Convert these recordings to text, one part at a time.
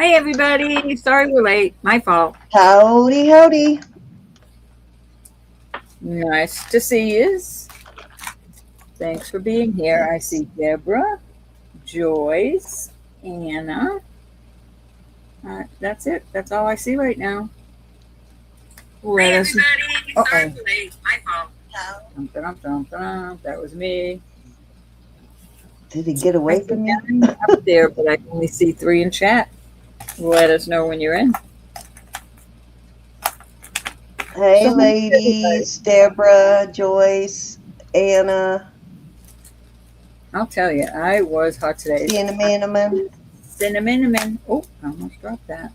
Hi, everybody. Sorry we're late. My fault. Howdy, howdy. Nice to see you. Thanks for being here. I see Deborah, Joyce, Anna. That's it. That's all I see right now. Let us. Uh-oh. Sorry we're late. My fault. Dum, dum, dum, dum. That was me. Did he get I away see from you? Anna up there, but I only see 3 in chat. Let us know when you're in. Hey, So, how's everybody? ladies. Deborah, Joyce, Anna, I'll tell you, I was hot today. Cinnamon. Cinnamon. Oh, I almost dropped that.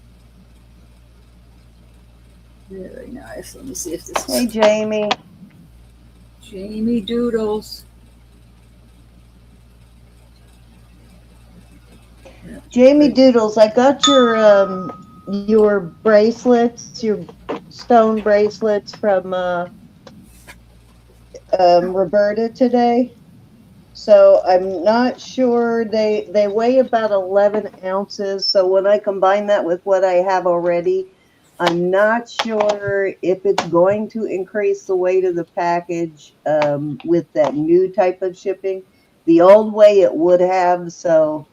Very nice. Let me see if this Hey, is Jamie. Jamie Doodles. Jamie Doodles, I got your bracelets, your stone bracelets from Roberta today. So I'm not sure they weigh about 11 ounces. So when I combine that with what I have already, I'm not sure if it's going to increase the weight of the package with that new type of shipping. The old way it would have, so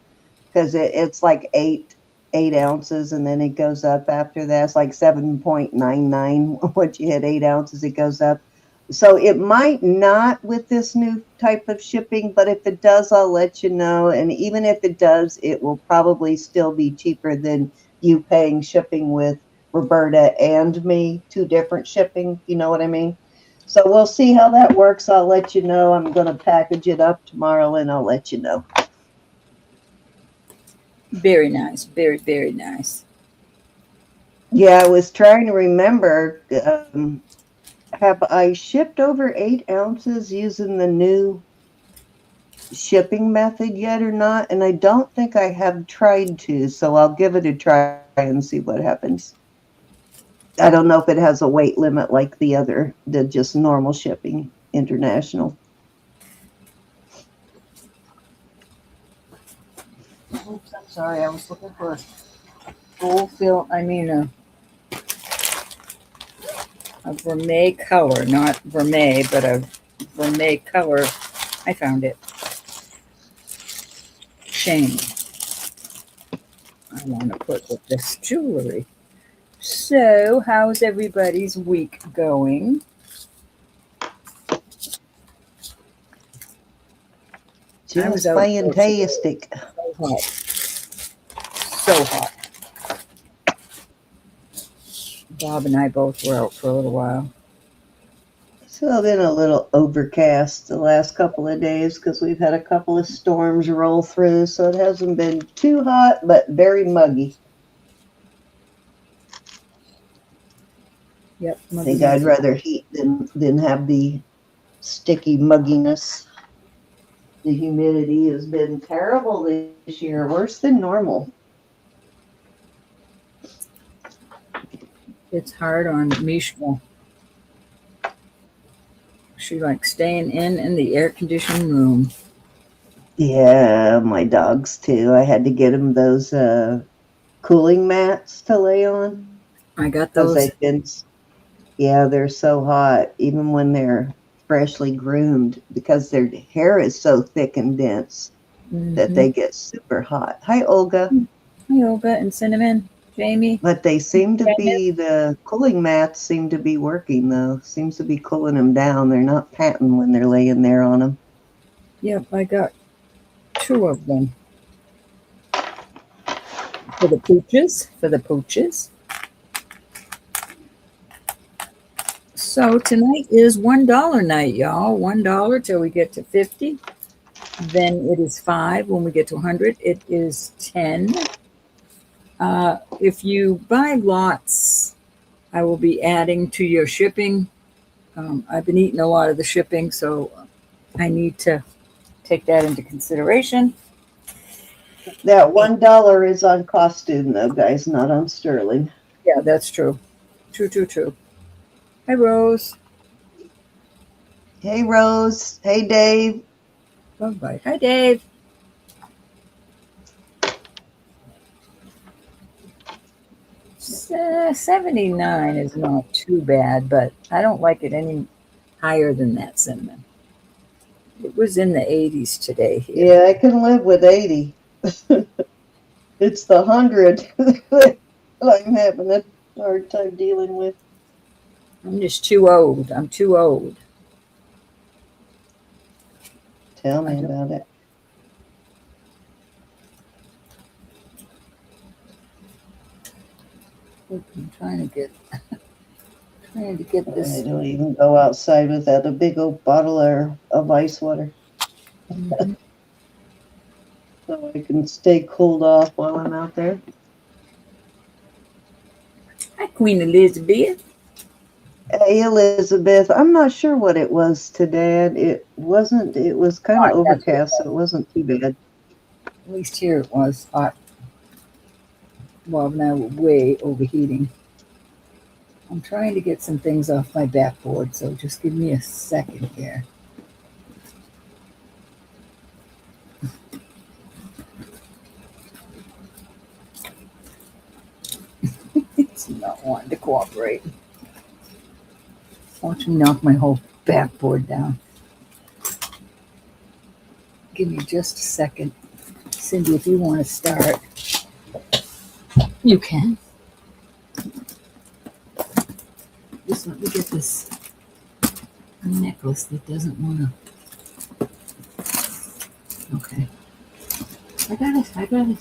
because it's like eight ounces, and then it goes up after that. It's like 7.99. Once you hit 8 ounces, it goes up. So it might not with this new type of shipping, but if it does, I'll let you know. And even if it does, it will probably still be cheaper than you paying shipping with Roberta and me, two different shipping. You know what I mean? So we'll see how that works. I'll let you know. I'm going to package it up tomorrow, and I'll let you know. Very nice. Very, very nice. Yeah, I was trying to remember. Have I shipped over 8 ounces using the new shipping method yet or not? And I don't think I have tried to, so I'll give it a try and see what happens. I don't know if it has a weight limit like the just normal shipping international. Oops, I'm sorry. I was looking for a full fill. A vermeil color, not vermeil, but a vermeil color. I found it. Chain. I want to put with this jewelry. So, how's everybody's week going? I was Just out today. fantastic. So hot. So hot. Bob and I both were out for a little while. So been a little overcast the last couple of days because we've had a couple of storms roll through, so it hasn't been too hot, but very muggy. Yep. I think I'd rather heat than have the sticky mugginess. The humidity has been terrible this year, worse than normal. It's hard on Mishka. She likes staying in the air conditioned room. Yeah, my dogs too. I had to get them those cooling mats to lay on I got because those. they're so hot even when they're freshly groomed because their hair is so thick and dense that they get super hot. Hi, Olga. Hi, Olga and Cinnamon. Jamie. But the cooling mats seem to be working though. Seems to be cooling them down. They're not panting when they're laying there on them. Yep, I got 2 of them. For the pooches. So tonight is $1 night, y'all. $1 till we get to 50. Then it is 5. When we get to 100, it is 10. If you buy lots, I will be adding to your shipping. I've been eating a lot of the shipping, so I need to take that into consideration. That $1 is on costume though, guys, not on sterling. Yeah, that's true. True. Hi, Rose. Hey, Rose. Hey, Dave. Bye. Hi, Dave. 79 is not too bad, but I don't like it any higher than that cinnamon. It was in the 80s today here. Yeah, I can live with 80. It's the 100 that I'm having a hard time dealing with. I'm just too old. I'm too old. Tell me about it. I'm trying to get I this. don't even go outside without a big old bottle of ice water. Mhm. So I can stay cooled off while I'm out there. Hi, Queen Elizabeth. Hey, Elizabeth, I'm not sure what it was today. It was kind of Hot, that's what it overcast, was. so it wasn't too bad. At least here it was hot. Well, now we're way overheating. I'm trying to get some things off my backboard, so just give me a second here. It's not wanting to cooperate. Watch me knock my whole backboard down. Give me just a second. Cindy, if you want to start, you can. Just let me get this necklace that doesn't want to. Okay. I got it. I got it.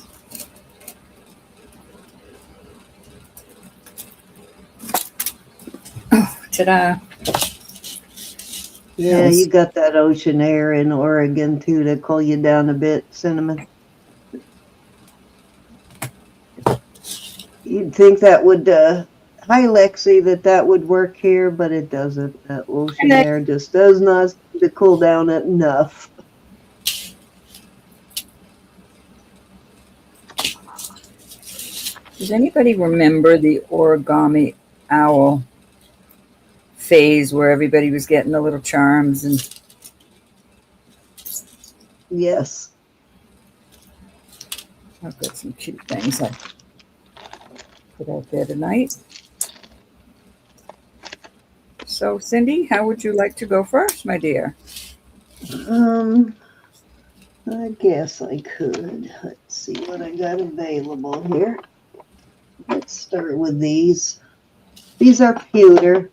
Oh, ta-da. Yeah, you got that ocean air in Oregon too to cool you down a bit, Cinnamon. You'd think that would, hi Lexi, that would work here, but it doesn't. That ocean air just does not seem to cool down enough. Does anybody remember the origami owl phase where everybody was getting the little charms? And Yes. I've got some cute things I put out there tonight. So, Cindy, how would you like to go first, my dear? I guess I could. Let's see what I got available here. Let's start with these. These are pewter.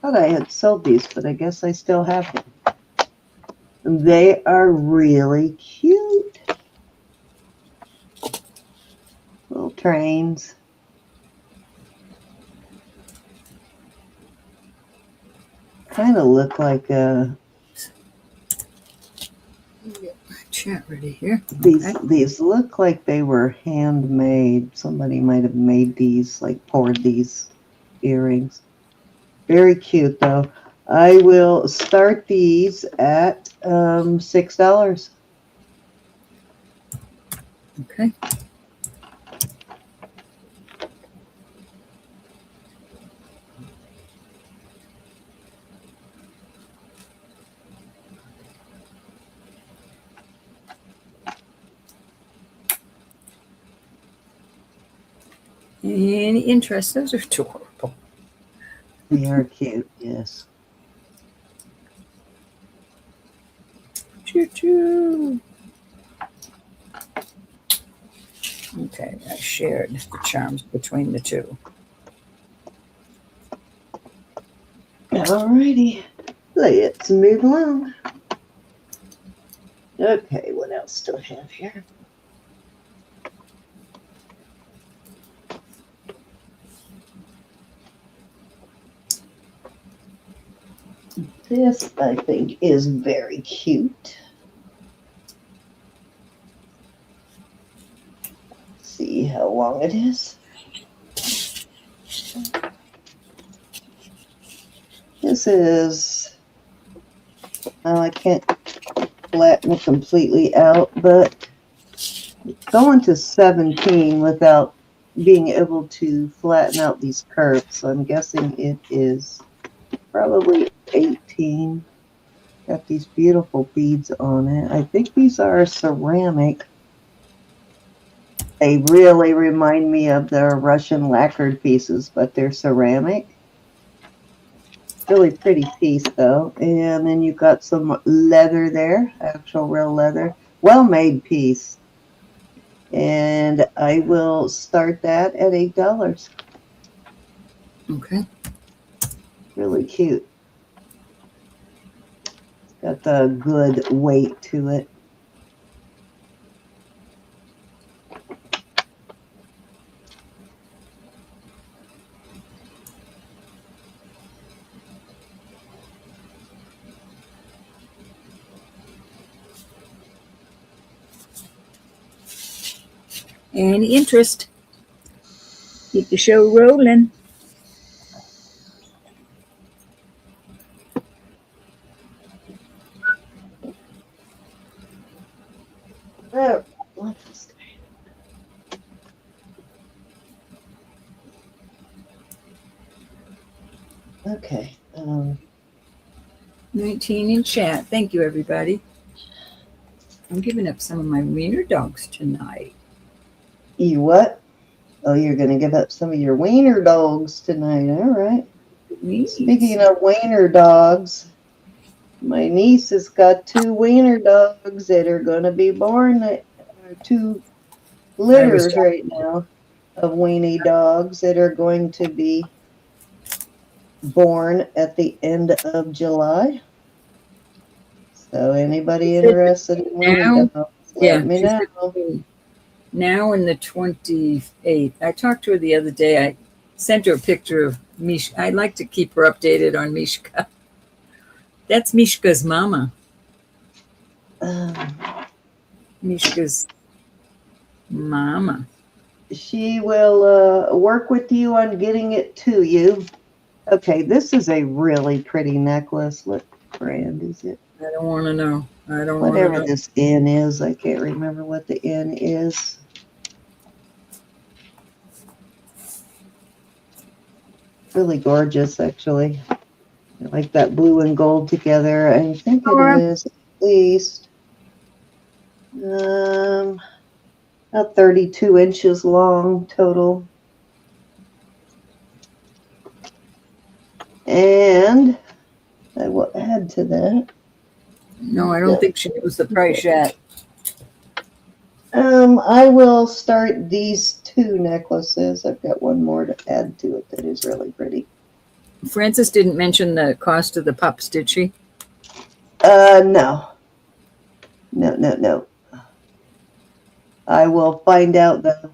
Thought I had sold these, but I guess I still have them. And they are really cute. Little trains. Kind of look like Chat ready here. These look like they were handmade. Somebody might have made these, like poured these earrings. Very cute though. I will start these at $6. Okay. Any interest? Those are adorable. They are cute, yes. Choo-choo. Okay, I shared the charms between the two. Alrighty, let's move along. Okay, what else do I have here? This, I think, is very cute. Let's see how long it is. This is, I can't flatten it completely out, but going to 17 without being able to flatten out these curves. So I'm guessing it is probably 18. Got these beautiful beads on it. I think these are ceramic. They really remind me of the Russian lacquered pieces, but they're ceramic. Really pretty piece though. And then you got some leather there, actual real leather. Well-made piece. And I will start that at $8. Okay. Really cute. Got the good weight to it. Any interest? Keep the show rolling. Oh, okay. 19 in chat. Thank you, everybody. I'm giving up some of my wiener dogs tonight. You what? Oh, you're going to give up some of your wiener dogs tonight. All right. Please. Speaking of wiener dogs, my niece has got 2 wiener dogs that are going to be born. 2 litters right now of weenie dogs that are going to be born at the end of July. So anybody interested in weenie dogs, let me know. Now in the 28th. I talked to her the other day. I sent her a picture of Mishka. I like to keep her updated on Mishka. That's Mishka's mama. Mishka's mama. She will work with you on getting it to you. Okay, this is a really pretty necklace. What brand is it? I don't want to know. I don't Whatever want to know. this N is. I can't remember what the N is. Really gorgeous, actually. I like that blue and gold together. I think it is at least about 32 inches long total. And I will add to that. No, I don't think she knows the price yet. I will start these 2 necklaces. I've got one more to add to it that is really pretty. Frances didn't mention the cost of the pups, did she? No. No. I will find out though.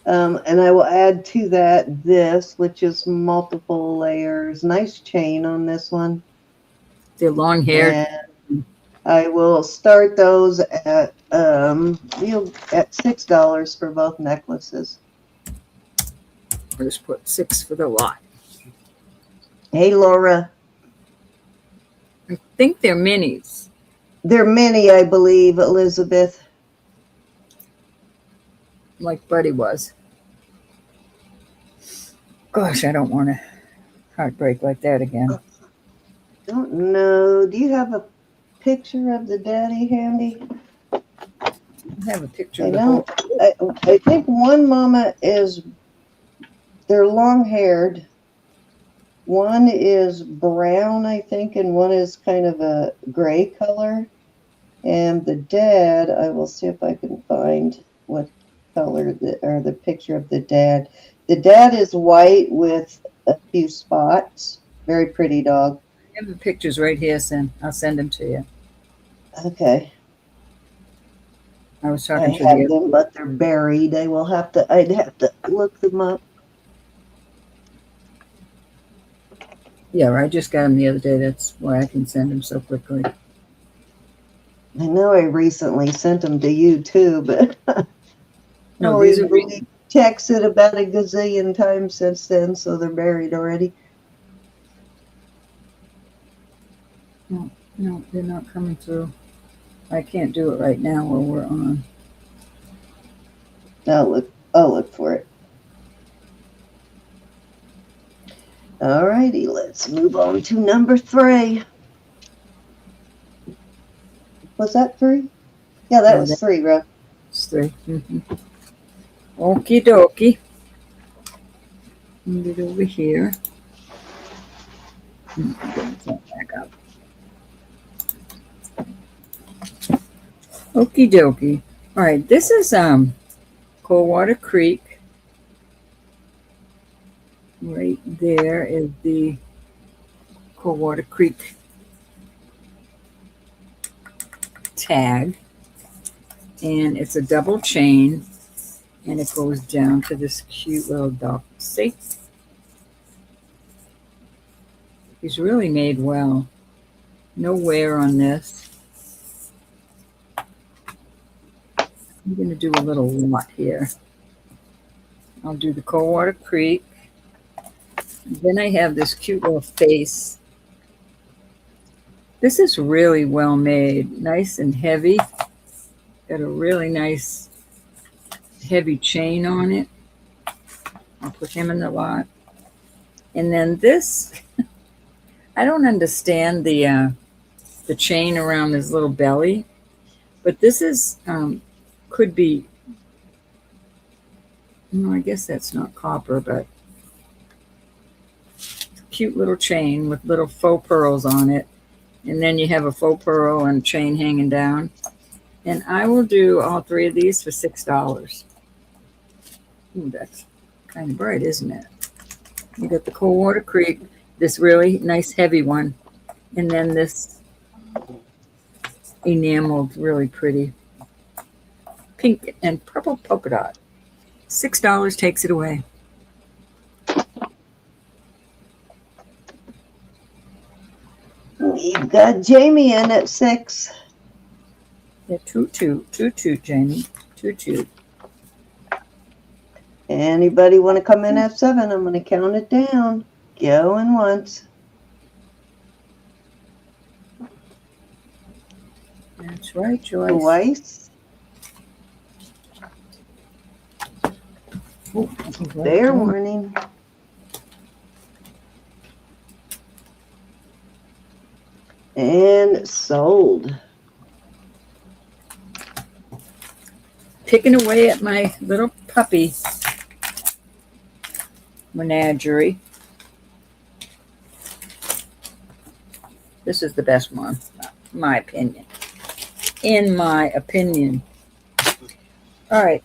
And I will add to that this, which is multiple layers. Nice chain on this one. They're long haired. And I will start those at $6 for both necklaces. I'll just put 6 for the lot. Hey, Laura. I think they're minis. They're mini, I believe, Elizabeth. Like Buddy was. Gosh, I don't want to heartbreak like that again. Don't know. Do you have a picture of the daddy handy? I have a picture I of the don't. whole. I think one mama is, they're long haired. One is brown, I think, and one is kind of a gray color. And the dad, I will see if I can find what color or the picture of the dad. The dad is white with a few spots. Very pretty dog. I have the pictures right here, Sam. I'll send them to you. Okay. I was I talking to have you. them, but they're buried. I'd have to look them up. Yeah, I just got them the other day. That's why I can send them so quickly. I know I recently sent them to you too, but No, we these are texted about a gazillion times since then, so they're buried already. No, they're not coming through. I can't do it right now while we're on. I'll look for it. All righty, let's move on to number 3. Was that 3? Yeah, that Oh, was 3, bro. that's 3. Okie dokie. Move it over here. Get that back up. Okie dokie. All right, this is Coldwater Creek. Right there is the Coldwater Creek tag, and it's a double chain, and it goes down to this cute little dog. See, he's really made well. No wear on this. I'm going to do a little lot here. I'll do the Coldwater Creek. Then I have this cute little face. This is really well made, nice and heavy. Got a really nice heavy chain on it. I'll put him in the lot. And then this, I don't understand the chain around his little belly, but this is could be. No, I guess that's not copper, but it's a cute little chain with little faux pearls on it. And then you have a faux pearl and chain hanging down. And I will do all 3 of these for $6. Ooh, that's kind of bright, isn't it? You got the Coldwater Creek, this really nice heavy one, and then this enameled, really pretty pink and purple polka dot. $6 takes it away. We've got Jamie in at 6. Yeah, toot, Jamie, toot. Anybody want to come in at 7? I'm going to count it down. Going once. That's right, Joyce. Twice. Oh, Fair warning. And sold. Picking away at my little puppy menagerie. This is the best one, in my opinion. In my opinion. All right.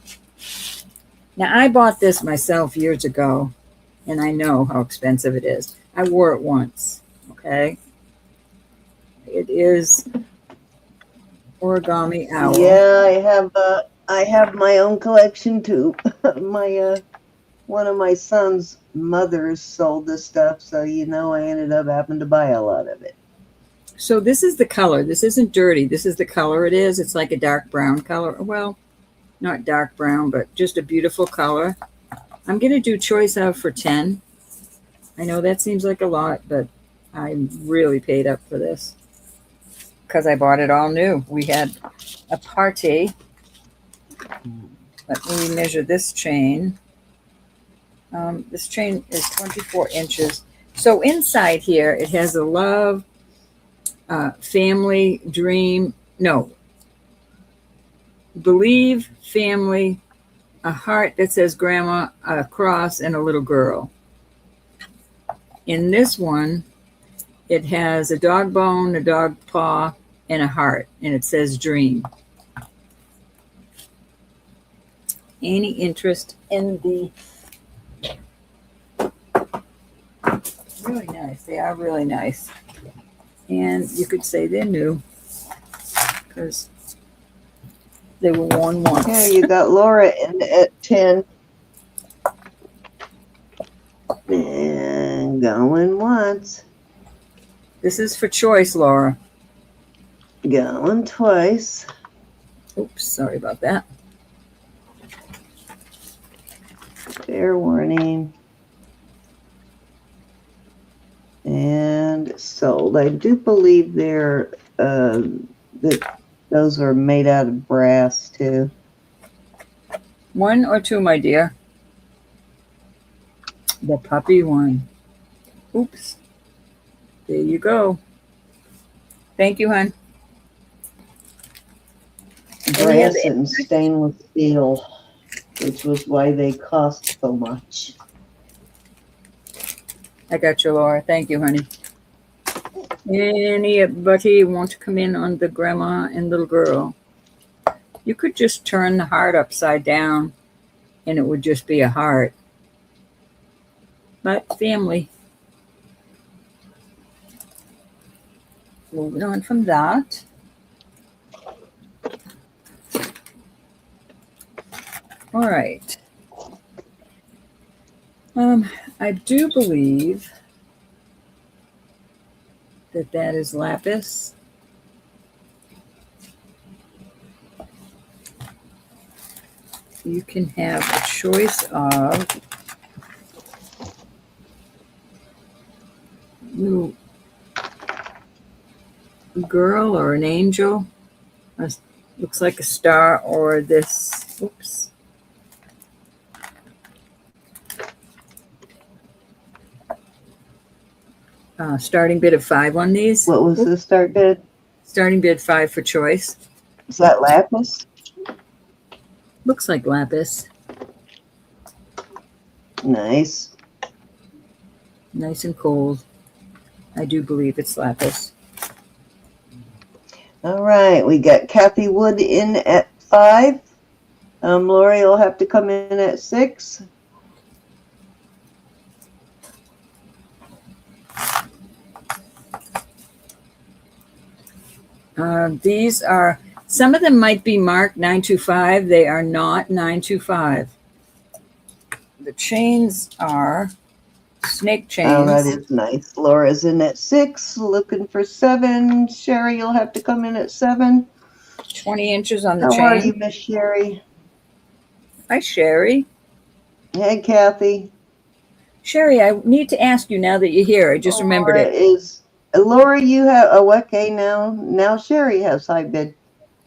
Now, I bought this myself years ago, and I know how expensive it is. I wore it once, okay? It is Origami Owl. Yeah, I have my own collection too. My one of my son's mothers sold this stuff, so I ended up having to buy a lot of it. So this is the color. This isn't dirty. This is the color it is. It's like a dark brown color. Well, not dark brown, but just a beautiful color. I'm going to do choice of for 10. I know that seems like a lot, but I really paid up for this because I bought it all new. We had a party. Let me measure this chain. This chain is 24 inches. So inside here, it has a love, family, dream, no, believe, family, a heart that says grandma, a cross, and a little girl. In this one, it has a dog bone, a dog paw, and a heart, and it says dream. Any interest in the... Really nice. They are really nice. And you could say they're new because they were worn once. Here you got Laura in at 10. And going once. This is for choice, Laura. Going twice. Oops, sorry about that. Fair warning. And sold. I do believe they're that those are made out of brass too. 1 or 2, my dear? The puppy one. Oops. There you go. Thank you, hon. Any other brass and stainless steel, which was why they cost so much. I got you, Laura. Thank you, honey. Anybody want to come in on the grandma and little girl? You could just turn the heart upside down and it would just be a heart. But family. Moving on from that. All right. I do believe that is lapis. You can have a choice of little girl or an angel. Looks like a star, or this. Oops. Starting bid of 5 on these. What was the start bid? Starting bid 5 for choice. Is that lapis? Looks like lapis. Nice. Nice and cold. I do believe it's lapis. All right, we got Kathy Wood in at 5. Lori will have to come in at 6. These are, some of them might be marked 925. They are not 925. The chains are snake chains. Oh, that is nice. Laura's in at 6, looking for 7. Sherry, you'll have to come in at 7. 20 inches on the chain. How are you, chain. Miss Sherry? Hi, Sherry. Hey, Kathy. Sherry, I need to ask you now that you're here. I just remembered it. Laura, you have okay now. Now Sherry has high bid.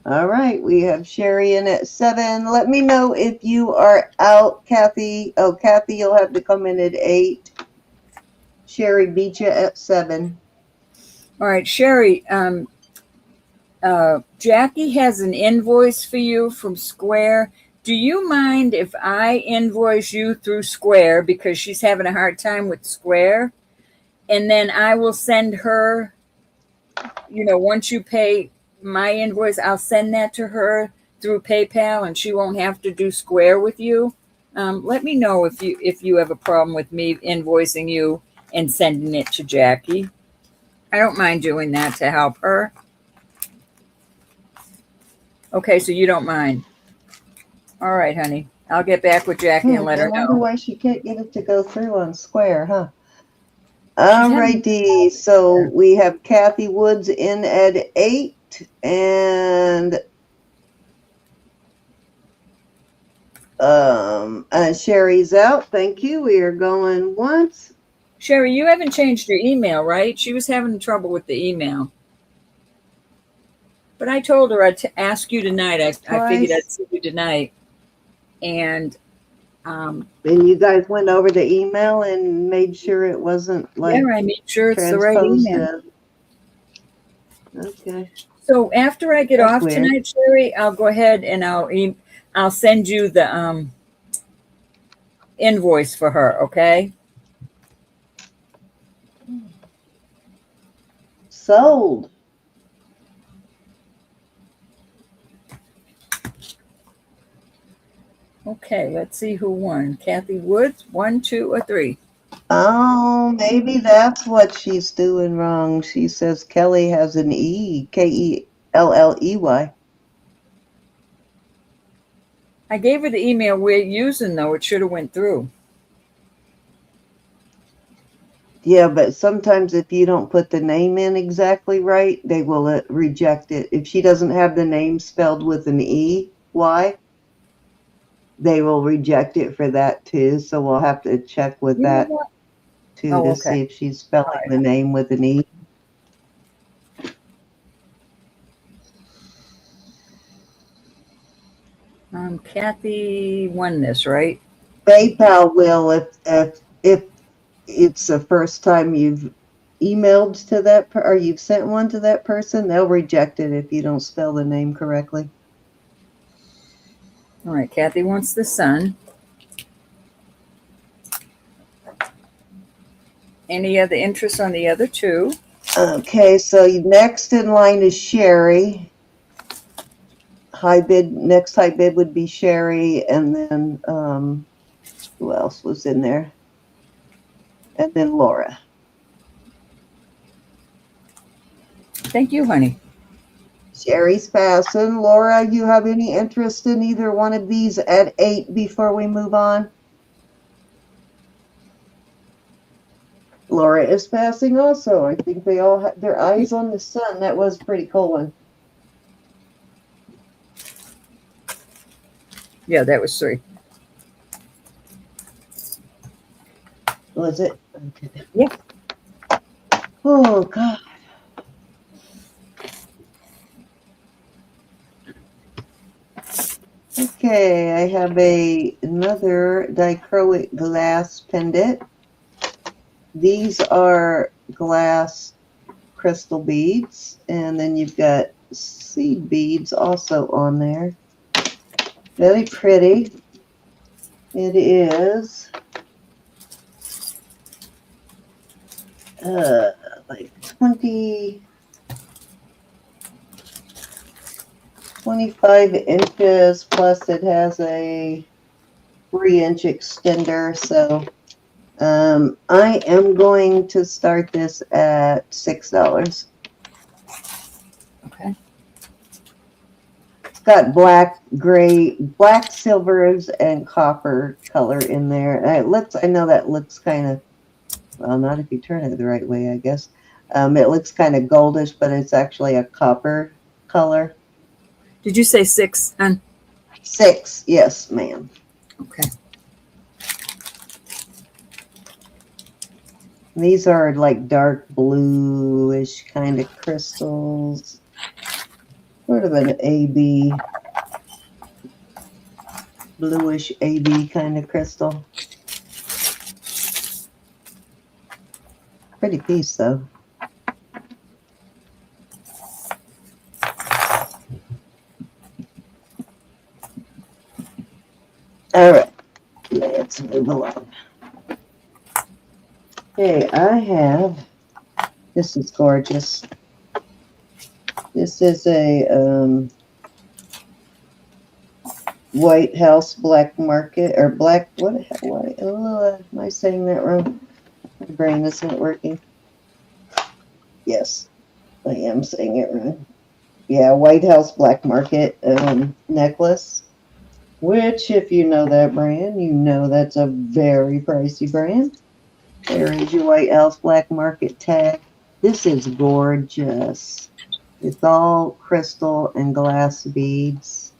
All right, we have Sherry in at 7. Let me know if you are out, Kathy. Oh, Kathy, you'll have to come in at 8. Sherry beat you at 7. All right, Sherry. Jackie has an invoice for you from Square. Do you mind if I invoice you through Square, because she's having a hard time with Square? And then I will send her, once you pay my invoice, I'll send that to her through PayPal, and she won't have to do Square with you. Let me know if you have a problem with me invoicing you and sending it to Jackie. I don't mind doing that to help her. Okay, so you don't mind. All right, honey. I'll get back with Jackie and let her know. I wonder why she can't get it to go through on Square, huh? All righty. So we have Kathy Woods in at 8, and Sherry's out. Thank you. We are going once. Sherry, you haven't changed your email, right? She was having trouble with the email. But I told her I'd ask you tonight. I figured I'd see you tonight. And you guys went over the email and made sure it wasn't like I made sure it's the right email. Okay. So after I get off tonight, Sherry, I'll go ahead and I'll send you the invoice for her. Okay. Sold. Okay, let's see who won. Kathy Woods, 1, 2, or 3. Oh, maybe that's what she's doing wrong. She says Kelly has an E, Kelley. I gave her the email we're using, though. It should have went through. Yeah, but sometimes if you don't put the name in exactly right, they will reject it. If she doesn't have the name spelled with an E-Y, they will reject it for that too. So we'll have to check with that too to see if she's spelling the name with an E. Kathy won this, right? PayPal will if it's the first time you've emailed to that or you've sent one to that person, they'll reject it if you don't spell the name correctly. All right, Kathy wants the sun. Any other interest on the other two? Okay, so next in line is Sherry. Next high bid would be Sherry, and then who else was in there? And then Laura. Thank you, honey. Sherry's passing. Laura, you have any interest in either one of these at 8 before we move on? Laura is passing also. I think they all had their eyes on the sun. That was a pretty cool one. Yeah, that was 3. Was it? Okay. Yeah. Oh, God. Okay, I have another dichroic glass pendant. These are glass crystal beads, and then you've got seed beads also on there. Very pretty. It is like 25 inches, plus it has a 3-inch extender. So I am going to start this at $6. Okay. It's got black, gray, black, silvers, and copper color in there. I know that looks kind of, well, not if you turn it the right way, I guess. It looks kind of goldish, but it's actually a copper color. Did you say 6, hon? 6, yes, ma'am. Okay. These are like dark bluish kind of crystals. Sort of an AB, bluish AB kind of crystal. Pretty piece, though. All right, let's move along. Okay, this is gorgeous. This is a White House black market, or black, what the hell, white, am I saying that wrong? My brain isn't working. Yes, I am saying it wrong. Yeah, White House black market necklace, which if you know that brand, you know that's a very pricey brand. There is your White House black market tag. This is gorgeous. It's all crystal and glass beads.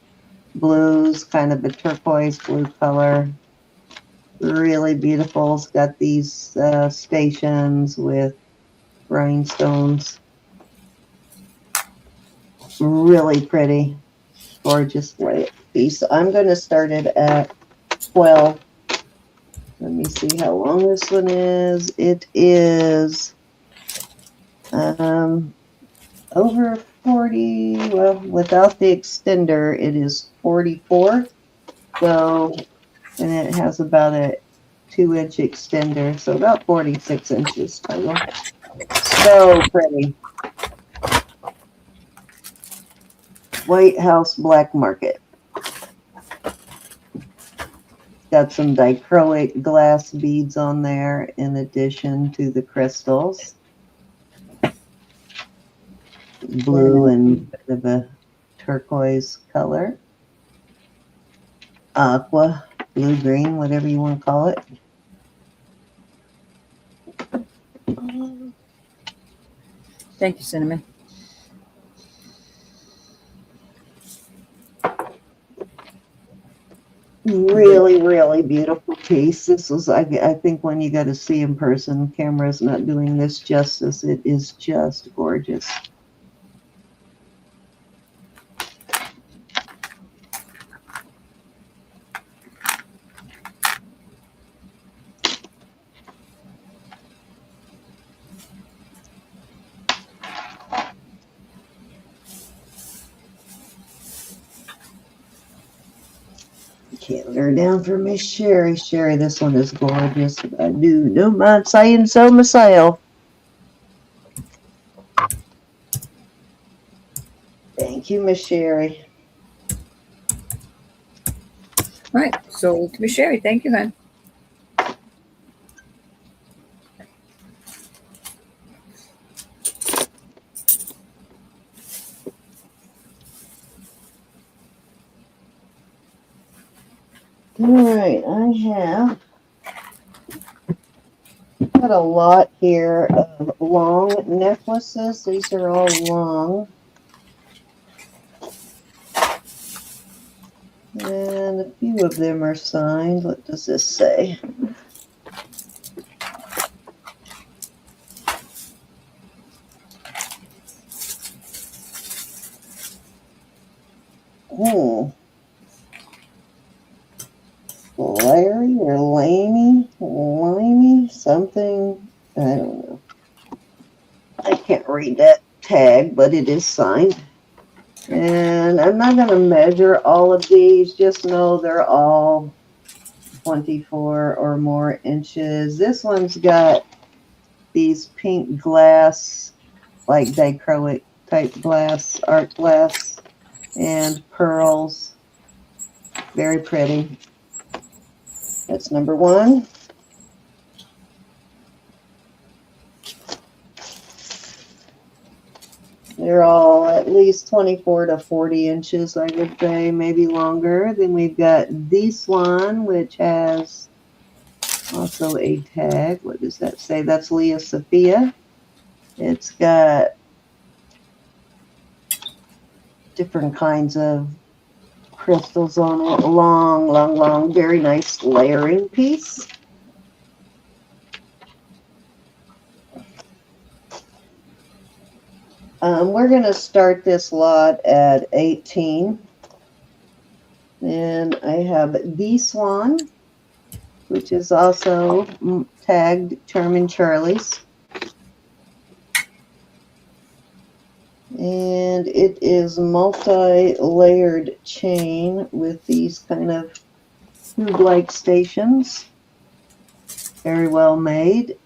Blues, kind of a turquoise blue color. Really beautiful. It's got these stations with rhinestones. Really pretty. Gorgeous piece. I'm going to start it at 12. Let me see how long this one is. It is over 40. Well, without the extender, it is 44. So, and it has about a 2-inch extender, so about 46 inches total. So pretty. White House black market. Got some dichroic glass beads on there in addition to the crystals. Blue and bit of a turquoise color. Aqua, blue, green, whatever you want to call it. Thank you, Cinnamon. Really, really beautiful piece. This was, I think, when you got to see in person, camera's not doing this justice. It is just gorgeous. Can't let her down for Miss Sherry. Sherry, this one is gorgeous. I do no mind saying so myself. Thank you, Miss Sherry. All right, sold to Miss Sherry. Thank you, hon. All right, I have got a lot here of long necklaces. These are all long. And a few of them are signed. What does this say? Oh, Larry or Limey, something. I don't know. I can't read that tag, but it is signed. And I'm not going to measure all of these. Just know they're all 24 or more inches. This one's got these pink glass, like dichroic type glass, art glass, and pearls. Very pretty. That's number one. They're all at least 24 to 40 inches, I would say, maybe longer. Then we've got this one, which has also a tag. What does that say? That's Leah Sophia. It's got different kinds of crystals on it. Long, very nice layering piece. We're going to start this lot at 18. And I have this one, which is also tagged Charmin Charlie's. And it is multi-layered chain with these kind of tube-like stations. Very well made.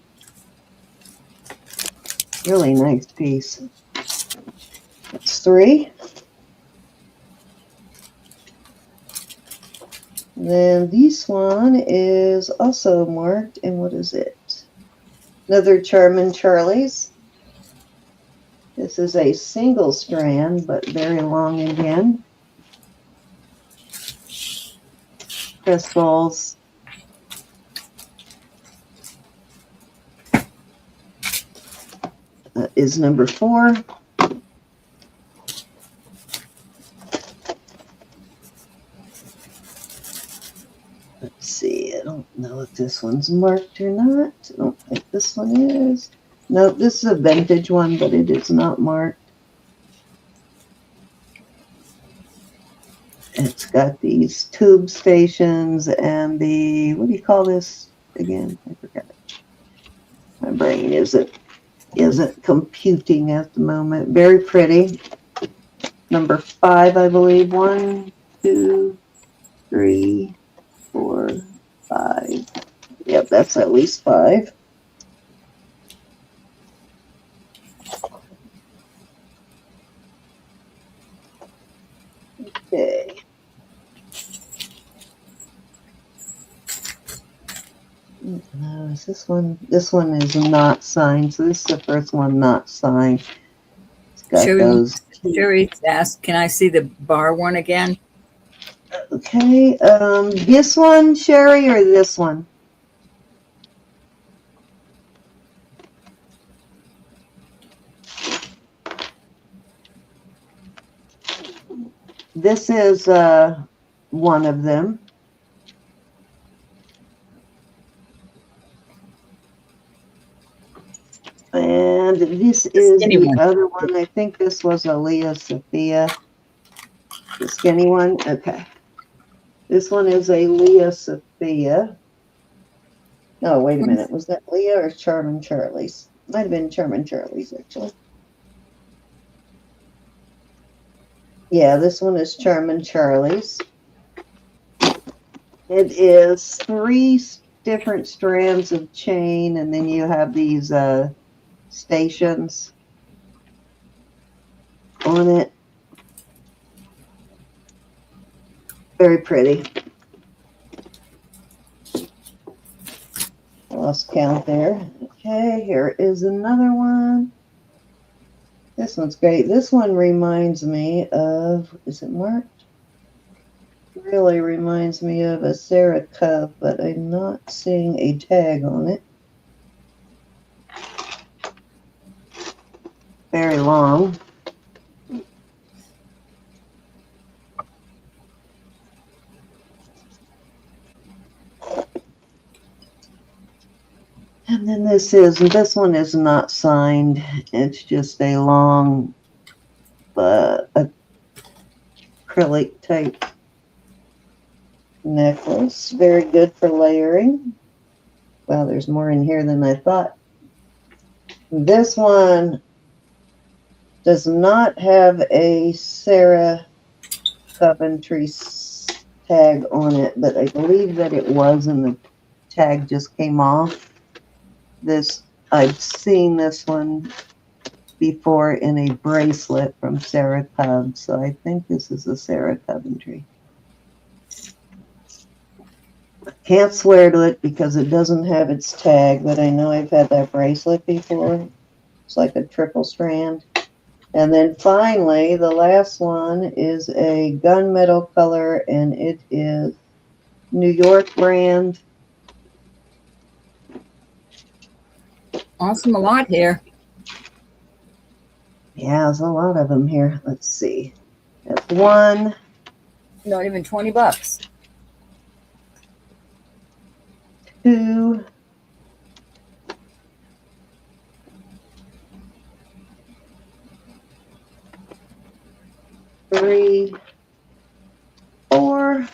Really nice piece. That's 3. And then this one is also marked, and what is it? Another Charmin Charlie's. This is a single strand, but very long again. Crystals. That is number 4. Let's see, I don't know if this one's marked or not. I don't think this one is. No, this is a vintage one, but it is not marked. It's got these tube stations and the, what do you call this again? I forgot it. My brain isn't computing at the moment. Very pretty. Number 5, I believe. 1, 2, 3, 4, 5. Yep, that's at least 5. Okay. No, is this one? This one is not signed. So this is the first one not signed. It's got those. Sherry asked, "Can I see the bar one again?" Okay. This one, Sherry, or this one? This is one of them. And this is the other one. I think this was a Leah Sophia. The skinny one? Okay. This one is a Leah Sophia. Oh, wait a minute. Was that Leah or Charmin Charlie's? Might have been Charmin Charlie's, actually. Yeah, this one is Charmin Charlie's. It is 3 different strands of chain, and then you have these stations on it. Very pretty. Lost count there. Okay, here is another one. This one's great. This one reminds me of, is it marked? Really reminds me of a Sarah Cub, but I'm not seeing a tag on it. Very long. And then this one is not signed. It's just a long acrylic type necklace. Very good for layering. Wow, there's more in here than I thought. This one does not have a Sarah Coventry tag on it, but I believe that it was, and the tag just came off. I've seen this one before in a bracelet from Sarah Cub, so I think this is a Sarah Coventry. I can't swear to it because it doesn't have its tag, but I know I've had that bracelet before. It's like a triple strand. And then finally, the last one is a gunmetal color, and it is New York brand. Awesome, a lot here. Yeah, there's a lot of them here. Let's see. That's one. Not even $20. 2, 3, 4,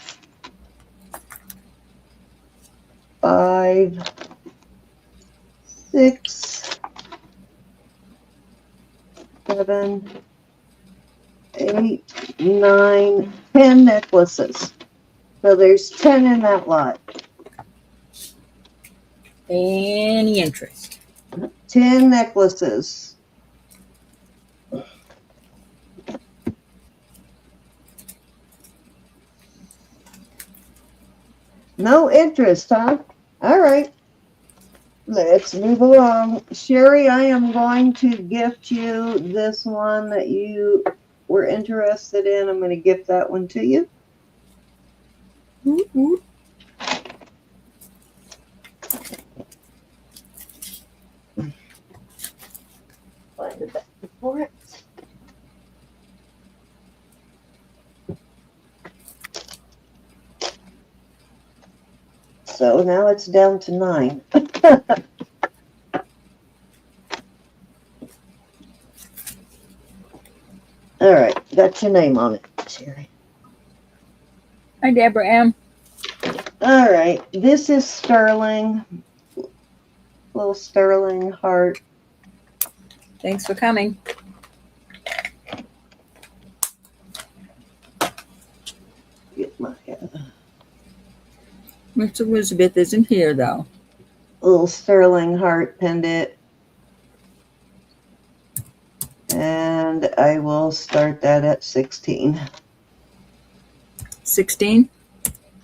5, 6, 7, 8, 9, 10 necklaces. So there's 10 in that lot. Any interest? 10 necklaces. No interest, huh? All right. Let's move along. Sherry, I am going to gift you this one that you were interested in. I'm going to gift that one to you. Mm-hmm. Find the back for it. So now it's down to 9. All right, got your name on it, Sherry. Hi, Deborah M. All right, this is sterling. Little sterling heart. Thanks for coming. Get my Miss Elizabeth isn't here, though. little sterling heart pendant. And I will start that at 16. 16?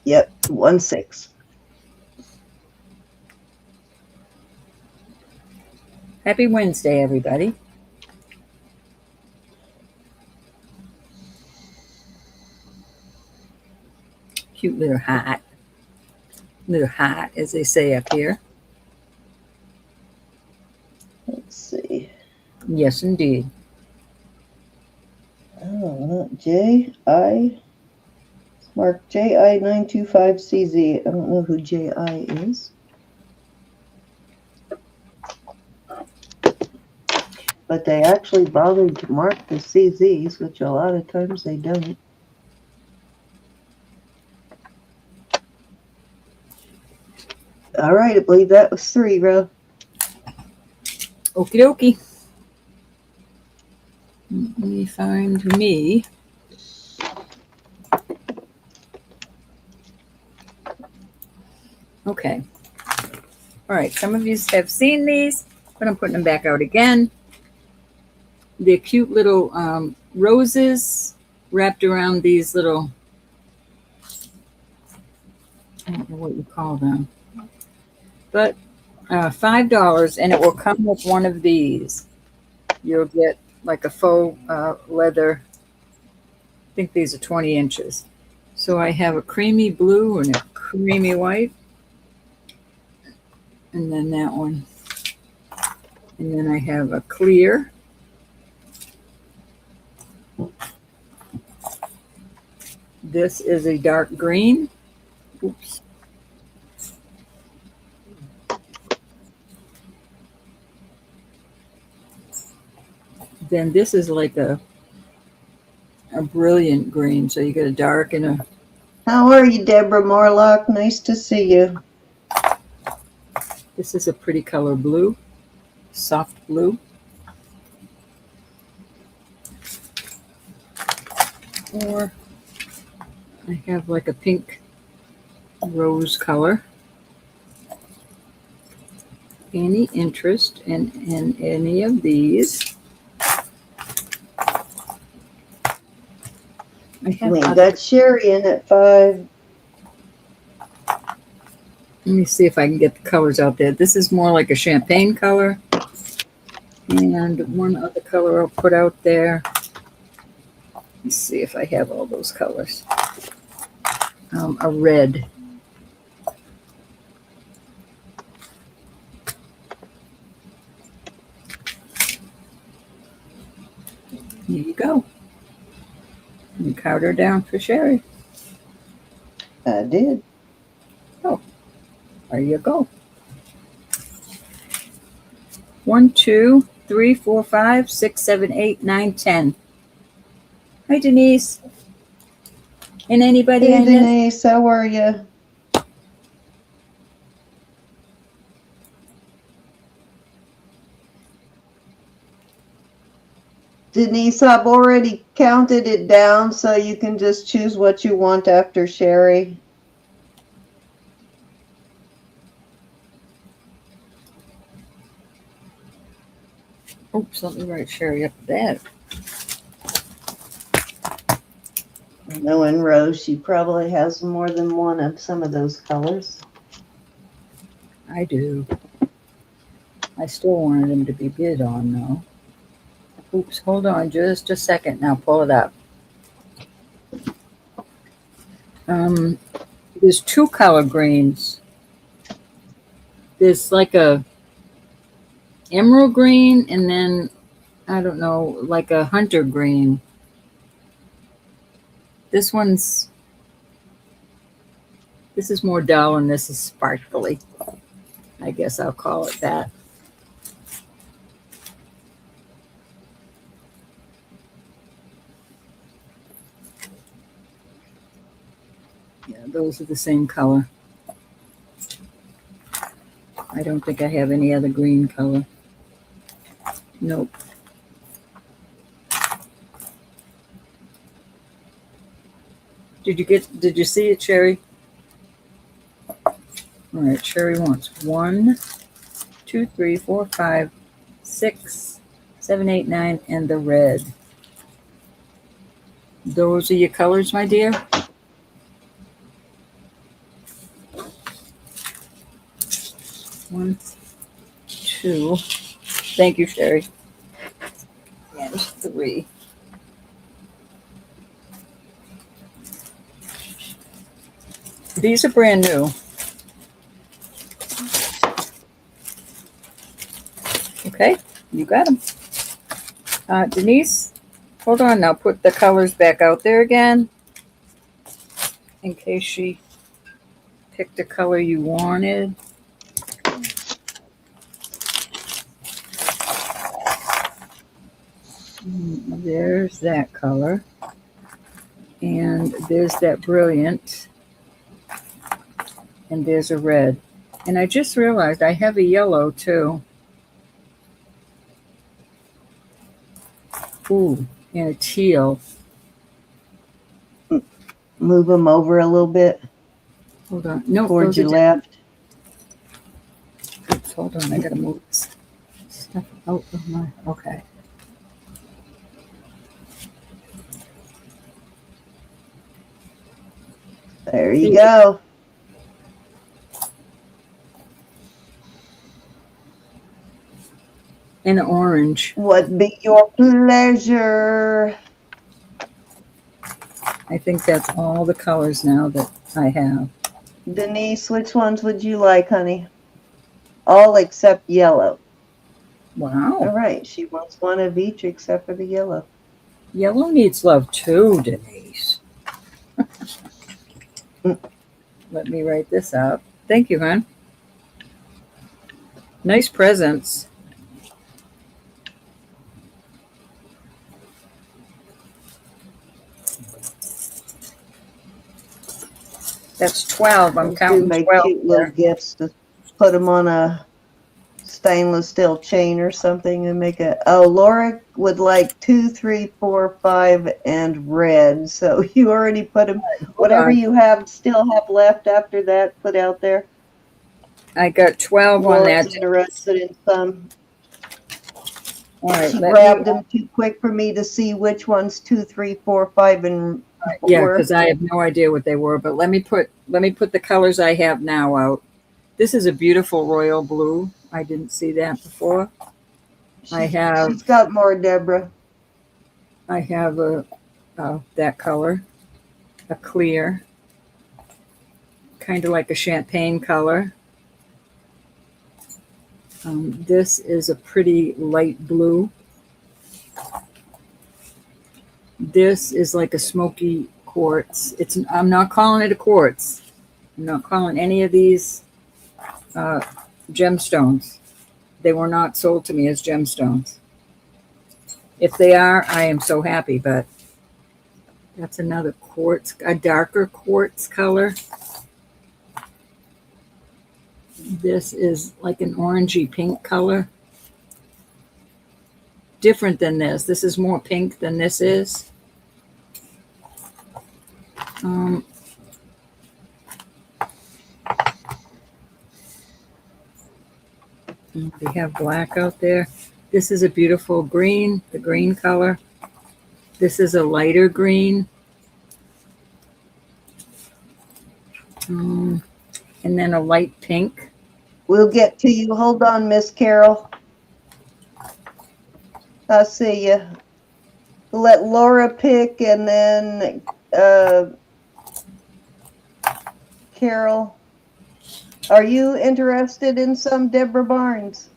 Yep, 1-6. Happy Wednesday, everybody. Cute little hat. Little hat, as they say up here. Let's see. Yes, indeed. Oh, J.I. Mark JI925CZ. I don't know who J.I. is. But they actually bothered to mark the CZs, which a lot of times they don't. All right, I believe that was 3, Ro. Okie dokie. Let me find me. Okay. All right. Some of you have seen these, but I'm putting them back out again. They're cute little roses wrapped around these little, I don't know what you call them, but $5, and it will come with one of these. You'll get like a faux leather. I think these are 20 inches. So I have a creamy blue and a creamy white. And then that one. And then I have a clear. This is a dark green. Oops. Then this is like a brilliant green. So you get a dark and a... How are you, Deborah Morlock? Nice to see you. This is a pretty color blue, soft blue. Or I have like a pink rose color. Any interest in any of these? We got Sherry in at 5. Let me see if I can get the colors out there. This is more like a champagne color. And one other color I'll put out there. Let's see if I have all those colors. A red. Here you go. You carved her down for Sherry. I did. Oh, there you go. 1, 2, 3, 4, 5, 6, 7, 8, 9, 10. Hi, Denise. And anybody Hey, I missed? Denise, how are you? Denise, I've already counted it down, so you can just choose what you want after Sherry. Oops, let me write Sherry up that. Knowing Rose, she probably has more than one of some of those colors. I do. I still wanted him to be bid on, though. Oops, hold on just a second. Now pull it up. There's 2 color greens. There's like a emerald green and then, I don't know, like a hunter green. This is more dull and this is sparkly. I guess I'll call it that. Yeah, those are the same color. I don't think I have any other green color. Nope. Did you see it, Sherry? All right, Sherry wants 1, 2, 3, 4, 5, 6, 7, 8, 9, and the red. Those are your colors, my dear? One, 2. Thank you, Sherry. And 3. These are brand new. Okay, you got them. Denise, hold on now. Put the colors back out there again in case she picked a color you wanted. There's that color. And there's that brilliant. And there's a red. And I just realized I have a yellow too. Ooh, and a teal. Move them over a little bit. Hold on. No, towards your left. Hold on, I gotta move this stuff out of my, okay. There you go. And orange. What be your pleasure? I think that's all the colors now that I have. Denise, which ones would you like, honey? All except yellow. Wow. All right, she wants one of each except for the yellow. Yellow needs love too, Denise. Let me write this up. Thank you, hon. Nice presents. That's 12. I'm Those counting do make 12 cute there. little gifts to put them on a stainless steel chain or something and make it. Oh, Laura would like 2, 3, 4, 5, and red. So you already put them. Whatever you still have left after that, put out there. I got 12 on Laura's that. interested in some. All right. She grabbed them too quick for me to see which ones 2, 3, 4, 5, and yeah, were. because I have no idea what they were. But let me put the colors I have now out. This is a beautiful royal blue. I didn't see that before. She's got more, Deborah. I have that color, a clear, kind of like a champagne color. This is a pretty light blue. This is like a smoky quartz. I'm not calling it a quartz. I'm not calling any of these gemstones. They were not sold to me as gemstones. If they are, I am so happy, but that's another quartz, a darker quartz color. This is like an orangey pink color. Different than this. This is more pink than this is. We have black out there. This is a beautiful green, the green color. This is a lighter green. And then a light pink. We'll get to you. Hold on, Miss Carol. I see you. Let Laura pick, and then Carol. Are you interested in some Deborah Barnes?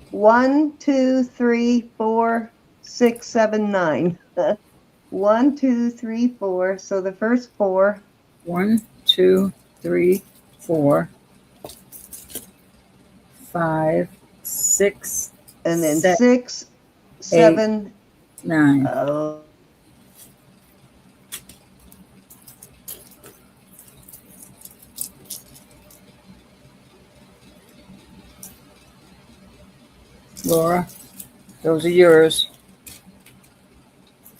1, 2, 3, 4, 6, 7, 9. 1, 2, 3, 4. So the first 4. 1, 2, 3, 4, 5, 6, and then 7, 6, 7, 8, 9. Oh. Laura, those are yours.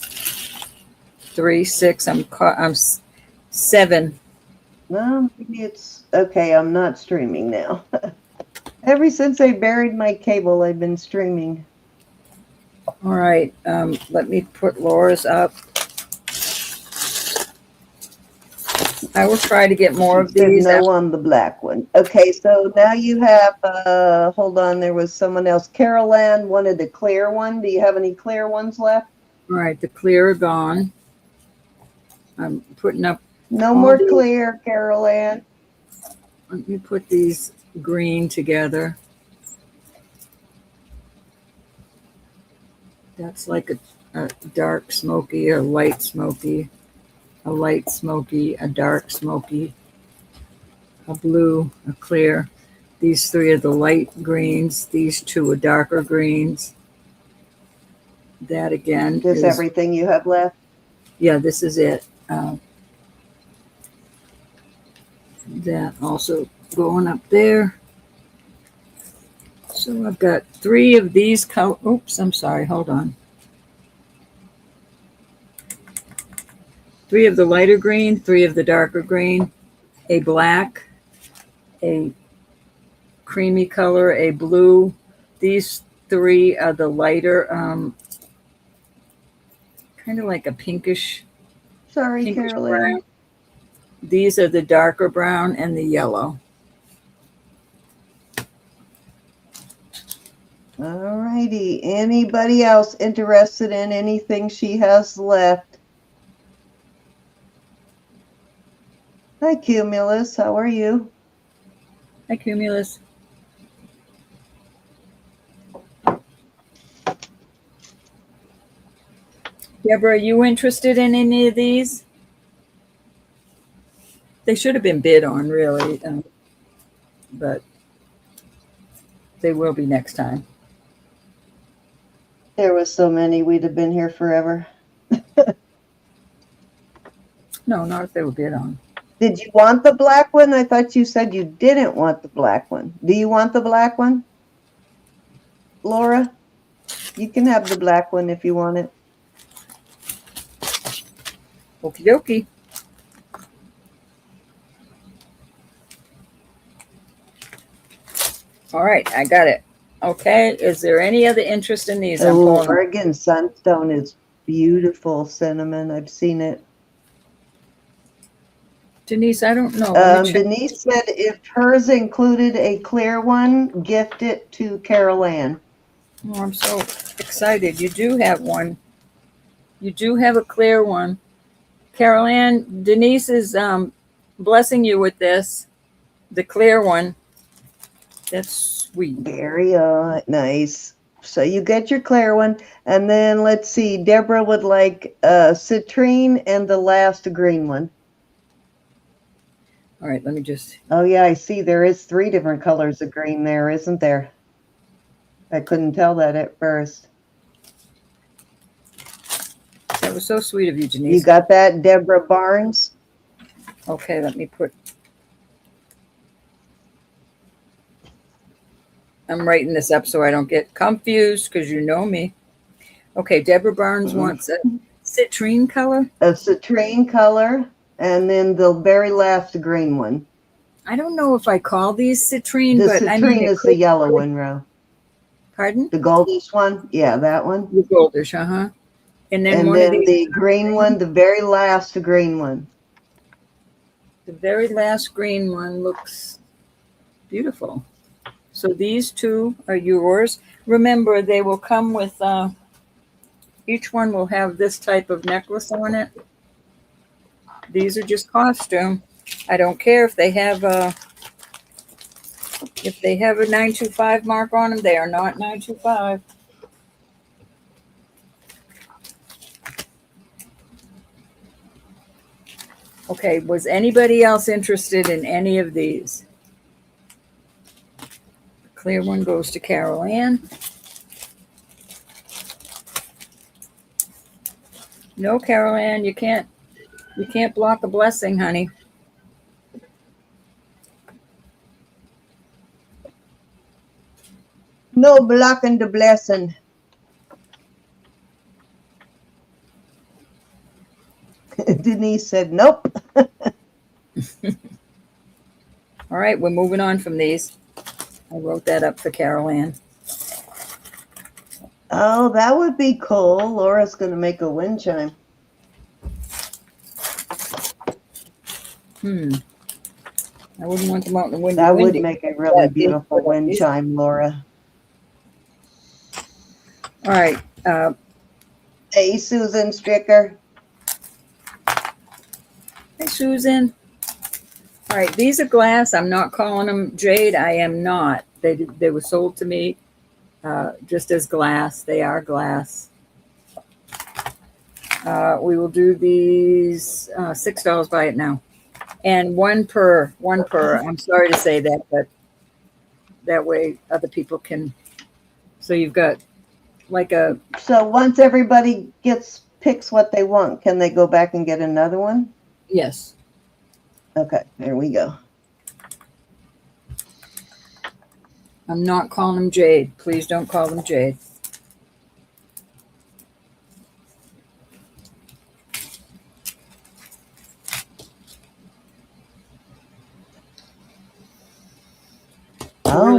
3, 6. I'm 7. Well, maybe it's okay. I'm not streaming now. Ever since I buried my cable, I've been streaming. All right. Let me put Laura's up. I will try to get more of these. No on the black one. Okay, so now you have, hold on, there was someone else. Carol Ann wanted a clear one. Do you have any clear ones left? All right, the clear are gone. I'm putting up. No more clear, Carol Ann. Let me put these green together. That's like a dark smoky, a light smoky, a light smoky, a dark smoky, a blue, a clear. These 3 are the light greens. These 2 are darker greens. That again is everything you have left. Yeah, this is it. That also going up there. So I've got 3 of these color. Oops, I'm sorry. Hold on. 3 of the lighter green, 3 of the darker green, a black, a creamy color, a blue. These three are the lighter, kind of like a pinkish Carolyn. brown. These are the darker brown and the yellow. All righty. Anybody else interested in anything she has left? Hi, Cumulus. How are you? Hi, Cumulus. Deborah, are you interested in any of these? They should have been bid on, really, but they will be next time. There was so many, we'd have been here forever. No, not if they were bid on. Did you want the black one? I thought you said you didn't want the black one. Do you want the black one, Laura? You can have the black one if you want it. Okie dokie. All right, I got it. Okay, is there any other interest in these? Oh, Oregon Sunstone is beautiful, Cinnamon. I've seen it. Denise, I don't know. Denise said if hers included a clear one, gift it to Carol Ann. Oh, I'm so excited. You do have one. You do have a clear one. Carol Ann, Denise is blessing you with this, the clear one. That's sweet. Very nice. So you get your clear one. And then let's see, Deborah would like citrine and the last green one. All right, let me just. Oh, yeah, I see. There is 3 different colors of green there, isn't there? I couldn't tell that at first. That was so sweet of you, Denise. You got that, Deborah Barnes? Okay, let me put. I'm writing this up so I don't get confused because you know me. Okay, Deborah Barnes wants a citrine color. A citrine color, and then the very last green one. I don't know if I call these citrine, the but citrine I mean, is the yellow one, Ro. Pardon? The goldish one? Yeah, that one. The goldish, uh-huh. And then the green one, the very last green one. The very last green one looks beautiful. So these 2 are yours. Remember, they will come with, each one will have this type of necklace on it. These are just costume. I don't care if they have a 925 mark on them. They are not 925. Okay, was anybody else interested in any of these? Clear one goes to Carol Ann. No, Carol Ann, you can't block a blessing, honey. No blocking the blessing. Denise said, nope. All right, we're moving on from these. I wrote that up for Carol Ann. Oh, that would be cool. Laura's going to make a wind chime. I wouldn't want them out in the windy. That would make a really beautiful wind chime, Laura. All right. Hey, Susan Stricker. Hey, Susan. All right, these are glass. I'm not calling them jade. I am not. They were sold to me just as glass. They are glass. We will do these $6. Buy it now, and one per. I'm sorry to say that, but that way other people can. So you've got like a. So once everybody picks what they want, can they go back and get another one? Yes. Okay, there we go. I'm not calling them jade. Please don't call them jade.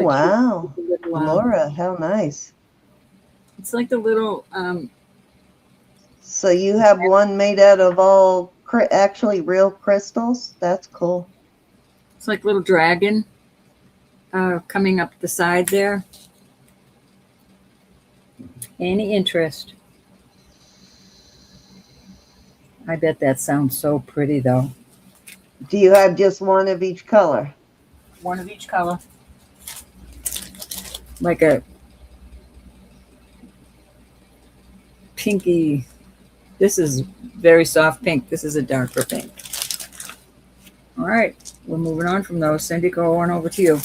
like wow. a little, Laura, how nice. it's like a little So you have one made out of all actually real crystals? That's cool. it's like a little dragon coming up the side there. Any interest? I bet that sounds so pretty though. Do you have just one of each color? One of each color. Like a pinky. This is very soft pink. This is a darker pink. All right, we're moving on from those. Cindy, go on over to you.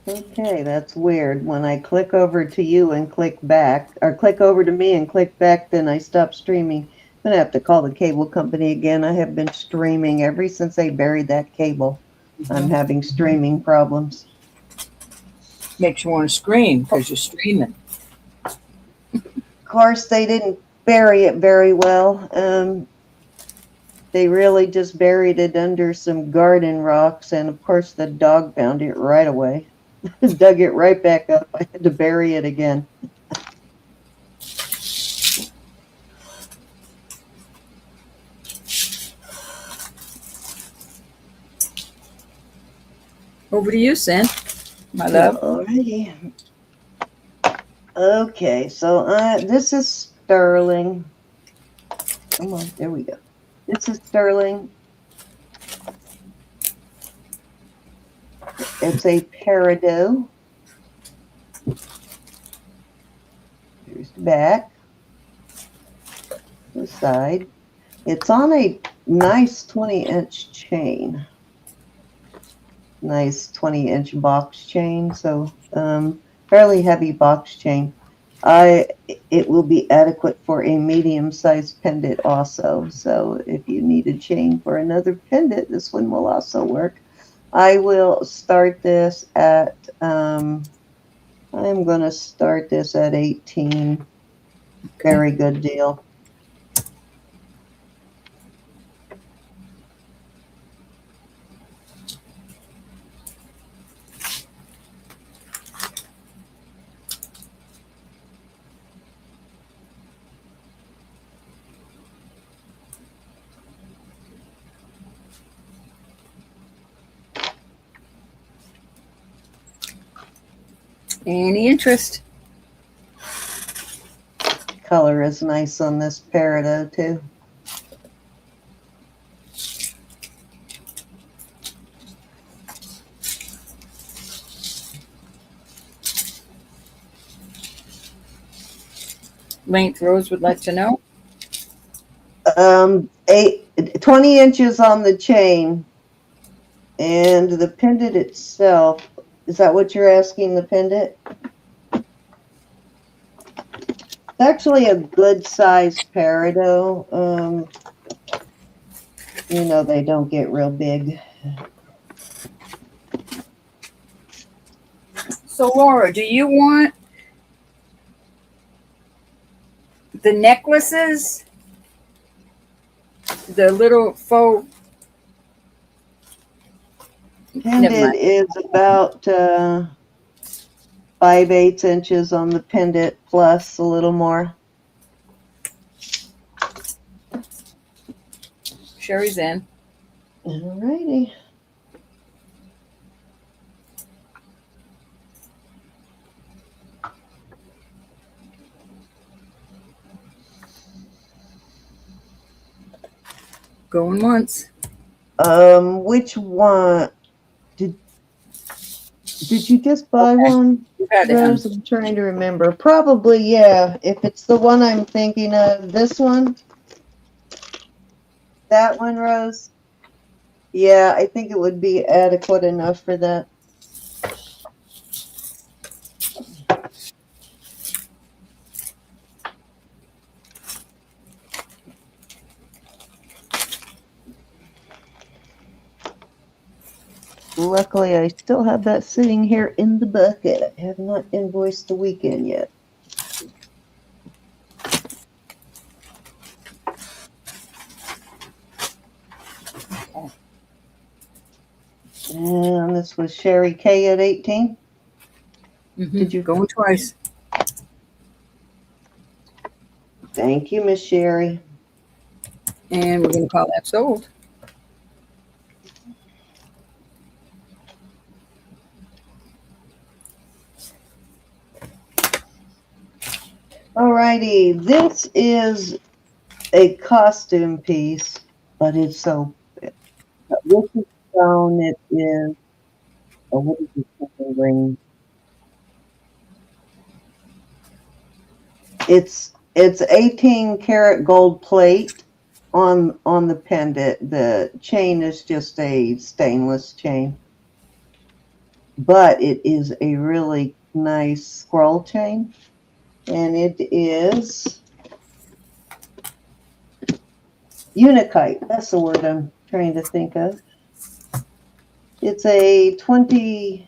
Okay, that's weird. When I click over to you and click back, or click over to me and click back, then I stop streaming. I'm going to have to call the cable company again. I have been streaming ever since they buried that cable. I'm having streaming problems. Makes you want to scream because you're streaming. Of course, they didn't bury it very well. They really just buried it under some garden rocks, and of course the dog found it right away. Dug it right back up. I had to bury it again. Over to you, Cindy, my love. Alrighty. Okay, so this is sterling. Come on, there we go. This is sterling. It's a peridot. Here's the back. The side. It's on a nice 20-inch chain. Nice 20-inch box chain, so fairly heavy box chain. It will be adequate for a medium-sized pendant also. So if you need a chain for another pendant, this one will also work. I will start this at, I'm going to start this at 18. Okay. Very good deal. Any interest? Color is nice on this peridot too. Length, Rose would like to know. 20 inches on the chain, and the pendant itself. Is that what you're asking, the pendant? It's actually a good sized peridot. You know, they don't get real big. So, Laura, do you want the necklaces, the little faux? Pendant is about 5/8 inches on the pendant, plus a little more. Sherry's in. All righty. Going once. Which one? Did you just buy one? Rose, I'm trying to remember. Probably, yeah. If it's the one I'm thinking of, this one? That one, Rose? Yeah, I think it would be adequate enough for that. Luckily, I still have that sitting here in the bucket. I have not invoiced the weekend yet. balance was Sherry K at 18. Did you going twice? Thank you, Miss Sherry. And we're going to call that sold. Alrighty, this is a costume piece, but it's so this is stone. It is what is this fucking ring? It's 18 karat gold plate on the pendant. The chain is just a stainless chain, but it is a really nice scroll chain, and it is Unikite. That's the word I'm trying to think of. It's a 22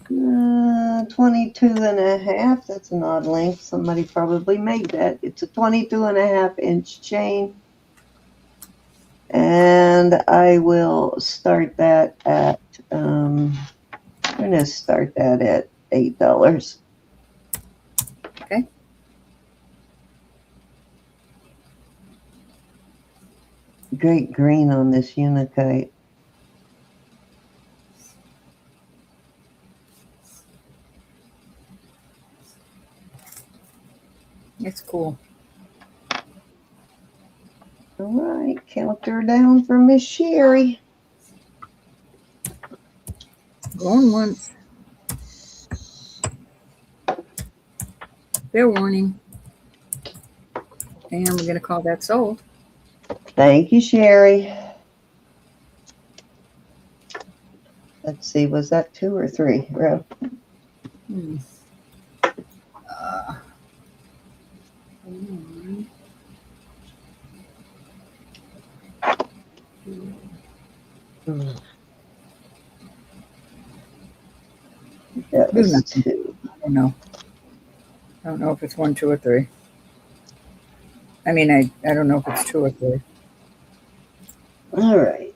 and a half. That's an odd length. Somebody probably made that. It's a 22 and a half inch chain. And I will start that at, I'm going to start that at $8. Okay. Great green on this Unikite. It's cool. All right, counter down for Miss Sherry. Going once. Fair warning. And we're going to call that sold. Thank you, Sherry. Let's see, was that 2 or 3? Row? That was 2. I don't know. I don't know if it's 1, 2, or 3. I mean, I don't know if it's 2 or 3. All right.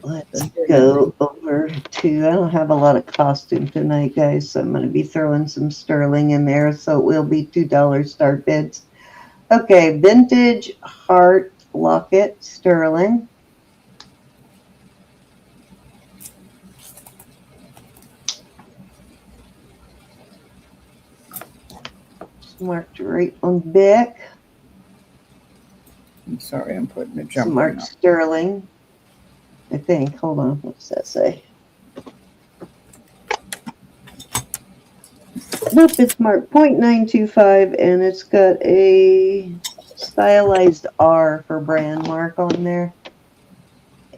Let's go over to, I don't have a lot of costume tonight, guys, so I'm going to be throwing some sterling in there, so it will be $2 start bids. Okay, vintage heart locket sterling. Marked right on back. I'm sorry, I'm putting a jump Marked sterling, I think. Hold on, what's that say? Nope, it's marked 0.925, and it's got a stylized R for brand mark on there.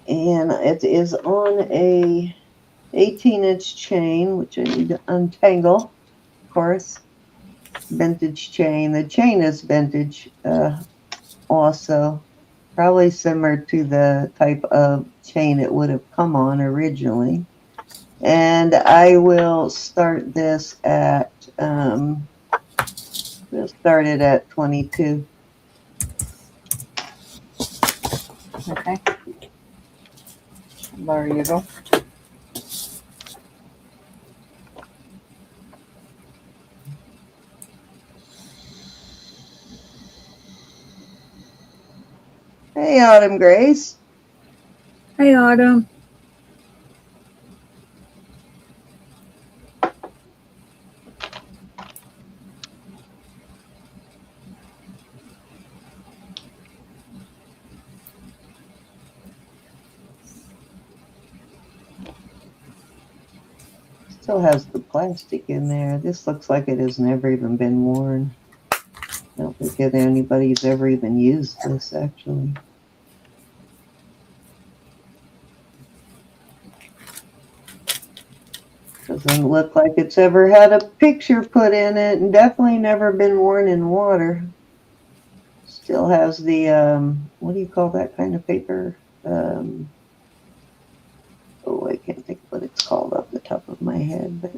And it is on a 18-inch chain, which I need to untangle, of course. Vintage chain. The chain is vintage also. Probably similar to the type of chain it would have come on originally. And I will start this at, we'll start it at 22. Okay. There you go. Hey, Autumn Grace. Hey, Autumn. Still has the plastic in there. This looks like it has never even been worn. I don't think that anybody's ever even used this, actually. Doesn't look like it's ever had a picture put in it, and definitely never been worn in water. Still has the, what do you call that kind of paper? Oh, I can't think what it's called off the top of my head. But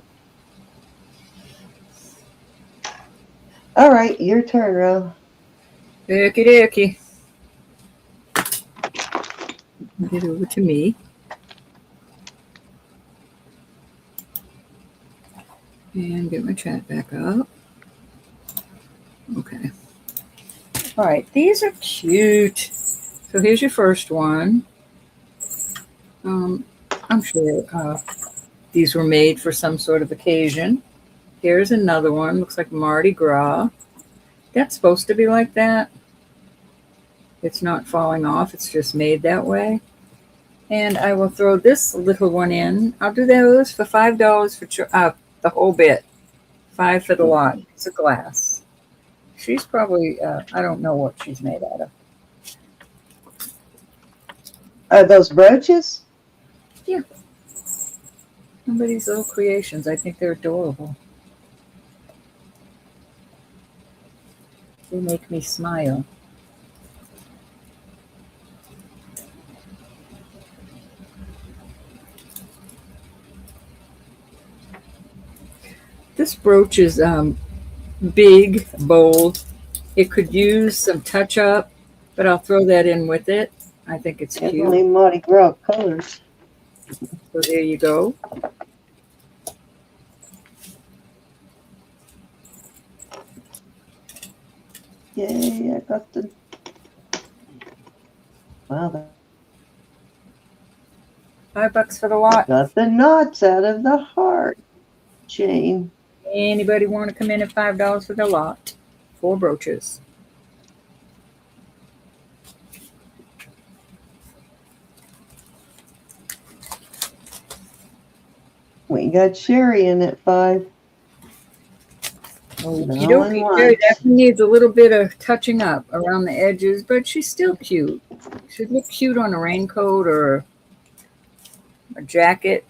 all right, your turn, Ro. Okie dokie. Get over to me. And get my chat back up. Okay. All right, these are cute. So here's your first one. I'm sure these were made for some sort of occasion. Here's another one. Looks like Mardi Gras. That's supposed to be like that. It's not falling off. It's just made that way. And I will throw this little one in. I'll do those for $5 for the whole bit. 5 for the lot. It's a glass. She's probably, I don't know what she's made out of. Are those brooches? Yeah. Somebody's little creations. I think they're adorable. They make me smile. This brooch is big, bold. It could use some touch up, but I'll throw that in with it. I think it's cute. Definitely Mardi Gras colors. So there you go. Yay, I got the... Wow, $5 for the lot. got the knots out of the heart chain. Anybody want to come in at $5 for the lot? 4 brooches. We got Sherry in at 5. Okie dokie. Sherry definitely needs a little bit of touching up around the edges, but she's still cute. She'd look cute on a raincoat or a jacket.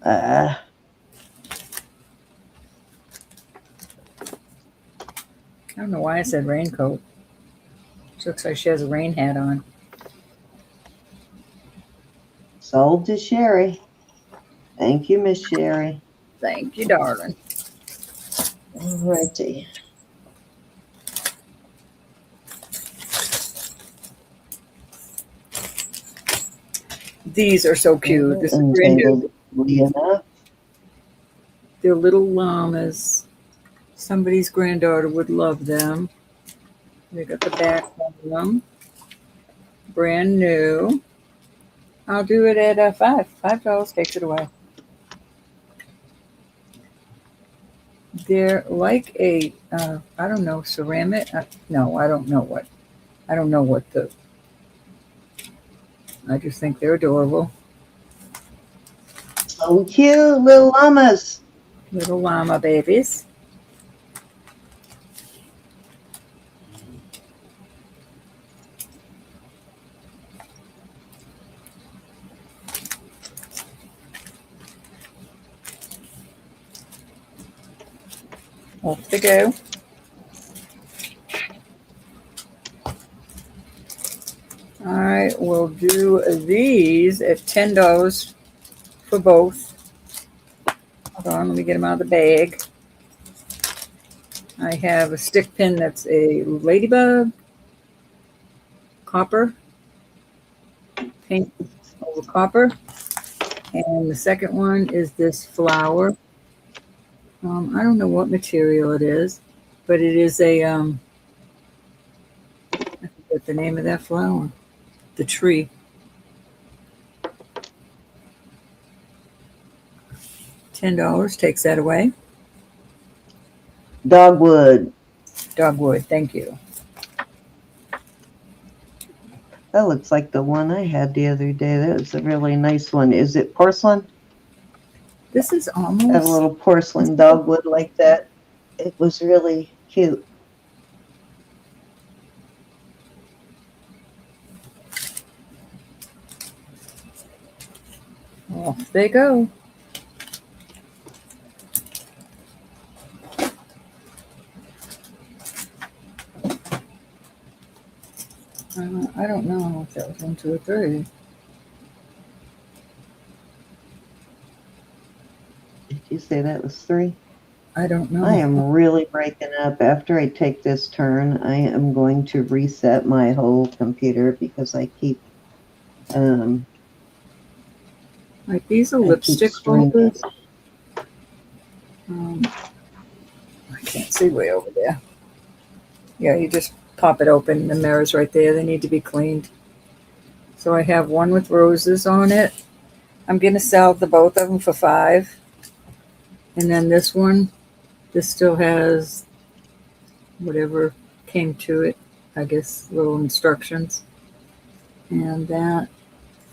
I don't know why I said raincoat. She looks like she has a rain hat on. Sold to Sherry. Thank you, Miss Sherry. Thank you, darling. Alrighty. These are so cute. This is brand new. They're little llamas. Somebody's granddaughter would love them. They got the back on them. Brand new. I'll do it at $5. $5 takes it away. They're like a, I don't know, ceramic. No, I don't know what. I don't know what the. I just think they're adorable. So cute, little llamas. Little llama babies. Off they go. All right, we'll do these at $10 for both. Hold on, let me get them out of the bag. I have a stick pin that's a ladybug, copper, pink over copper. And the second one is this flower. I don't know what material it is, but it is a, I forget the name of that flower. The tree. $10 takes that away. Dogwood. Dogwood, thank you. That looks like the one I had the other day. That was a really nice one. Is it porcelain? This is I have a almost, little porcelain dogwood like that. It was really cute. off they go. I don't know if that was 1, 2, or 3. Did you say that was 3? I don't know. I am really breaking up. After I take this turn, I am going to reset my whole computer because I keep Like these are I keep lipstick stringing. holders. I can't see way over there. Yeah, you just pop it open. The mirror's right there. They need to be cleaned. So I have one with roses on it. I'm going to sell the both of them for $5. And then this one, this still has whatever came to it, I guess, little instructions. And that,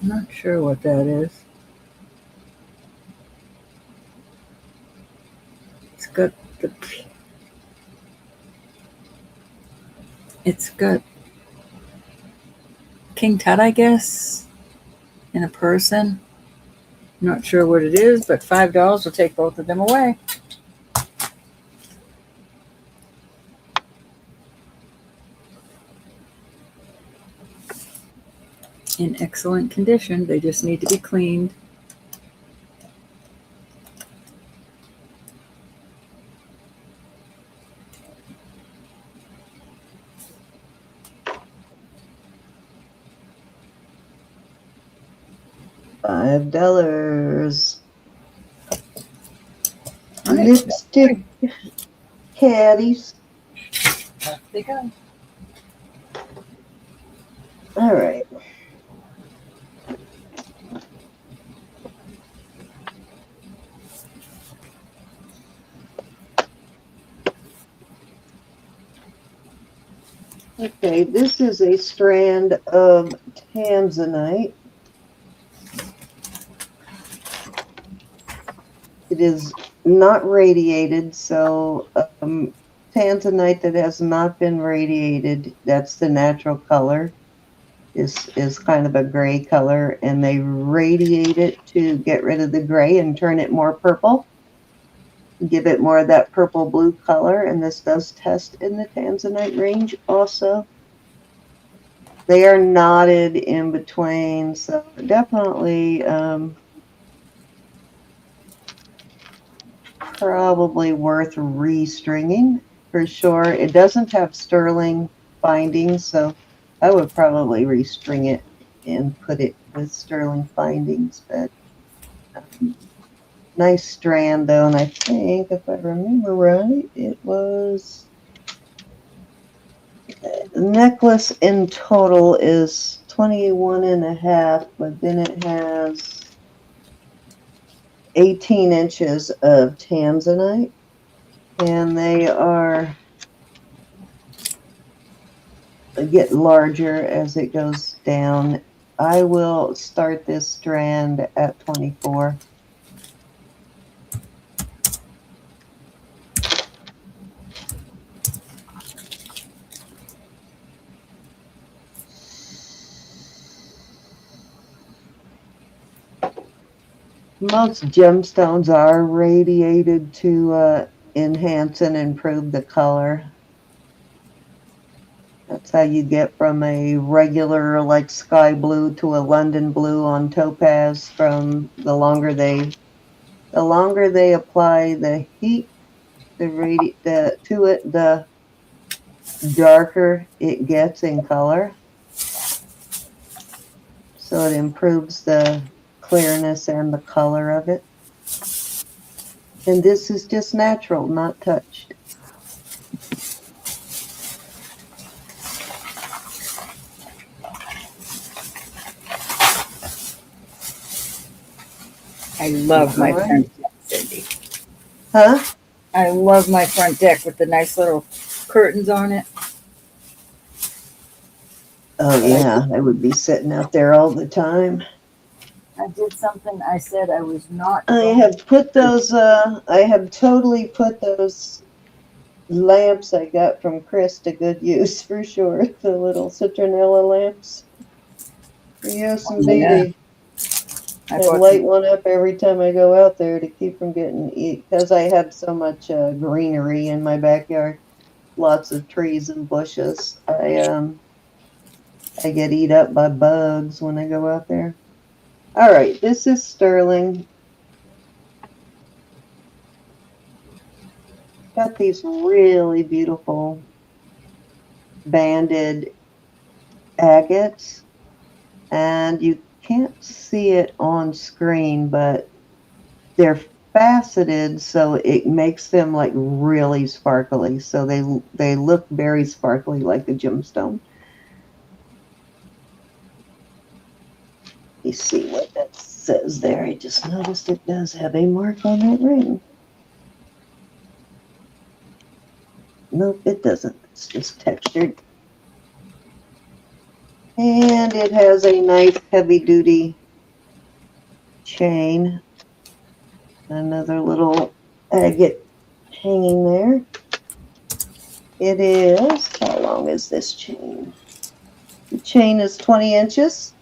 I'm not sure what that is. The, it's got King Tut, I guess, and a person. Not sure what it is, but $5 will take both of them away. In excellent condition. They just need to be cleaned. $5. Right. Lipstick caddies. Off they go. All right. Okay, this is a strand of tanzanite. It is not radiated, so tanzanite that has not been radiated, that's the natural color, is kind of a gray color, and they radiate it to get rid of the gray and turn it more purple, give it more of that purple blue color, and this does test in the tanzanite range also. They are knotted in between, so definitely probably worth restringing for sure. It doesn't have sterling findings, so I would probably restring it and put it with sterling findings. But nice strand though, and I think if I remember right, it was the necklace in total is 21.5, but then it has 18 inches of tanzanite, and they get larger as it goes down. I will start this strand at 24. Most gemstones are radiated to enhance and improve the color. That's how you get from a regular like sky blue to a London blue on topaz. From the longer they apply the heat, to it, the darker it gets in color. So it improves the clearness and the color of it. And this is just natural, not touched. I love my front deck, Cindy. Huh? I love my front deck with the nice little curtains on it. Oh yeah, I would be sitting out there all the time. I did something I said I was not. I have put those, I have totally put those lamps I got from Chris to good use for sure. The little citronella lamps. Yes, indeed. I light one up every time I go out there to keep from getting eat, because I have so much greenery in my backyard, lots of trees and bushes. I get eat up by bugs when I go out there. All right, this is sterling. Got these really beautiful banded agates, and you can't see it on screen, but they're faceted, so it makes them like really sparkly. So they look very sparkly like a gemstone. You see what that says there. I just noticed it does have a mark on that ring. Nope, it doesn't. It's just textured. And it has a nice heavy-duty chain. Another little agate hanging there. It is, how long is this chain? The chain is 20 inches.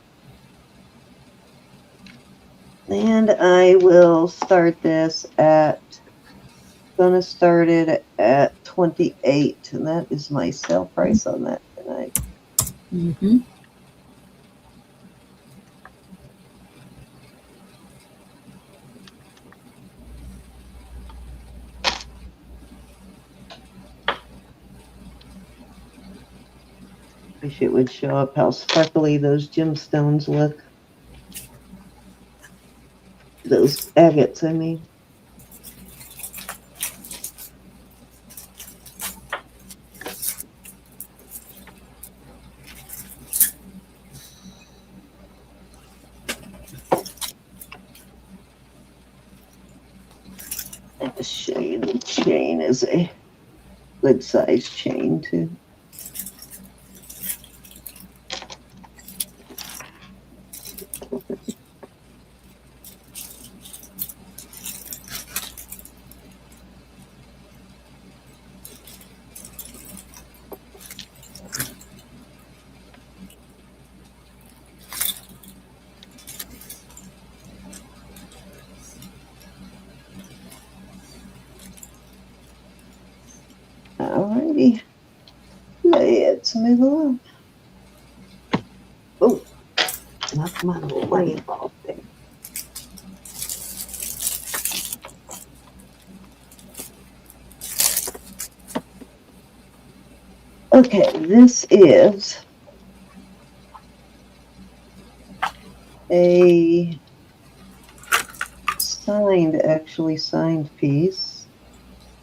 And I will start this at, gonna start it at 28, and that is my sale price on that tonight. Mm-hmm. Wish it would show up how sparkly those gemstones look. Those agates, I mean. I'll just show you the chain is a good size chain too. Alrighty, let's move along. Oh, knocked my little lamp off there. Okay, this is a actually signed piece.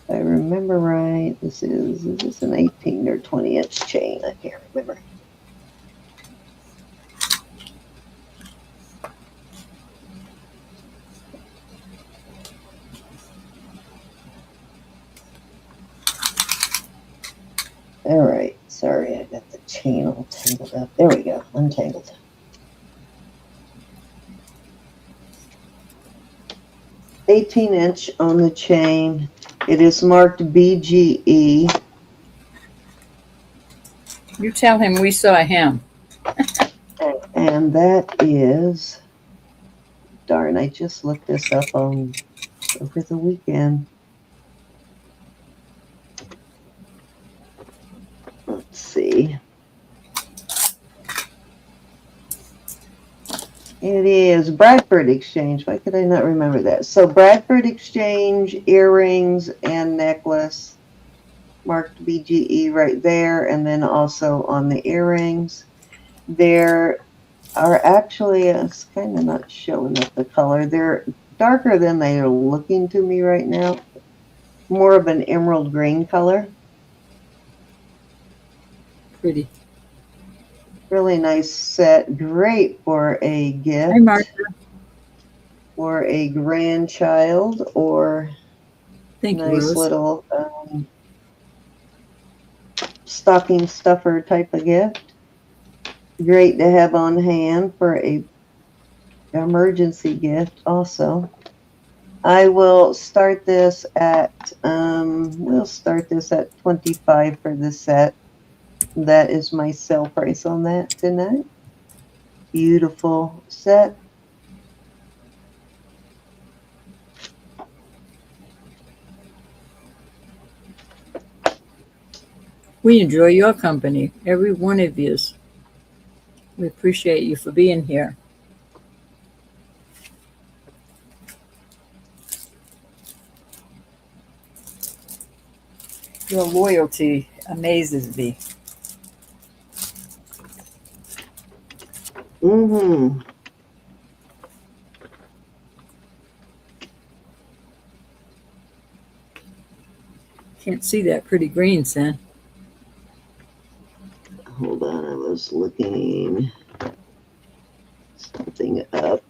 If I remember right, is this an 18 or 20 inch chain? I can't remember. All right, sorry, I got the chain all tangled up. There we go, untangled. "18" on the chain. It is marked BGE. You tell him we saw him. And that is, darn, I just looked this up over the weekend. Let's see. It is Bradford Exchange. Why could I not remember that? So Bradford Exchange earrings and necklace, marked BGE right there, and then also on the earrings. There are actually, it's kind of not showing up the color. They're darker than they are looking to me right now. More of an emerald green color. Pretty. Really nice set. Great for a gift. Hi, Martha. For a grandchild or Thank you, nice Rose. little stocking stuffer type of gift. Great to have on hand for a emergency gift also. I will start this at we'll start this at 25 for the set. That is my sale price on that tonight. Beautiful set. We enjoy your company, every one of yous. We appreciate you for being here. Your loyalty amazes me. Mm-hmm. Can't see that pretty green, Sam. Hold on, I was looking something up.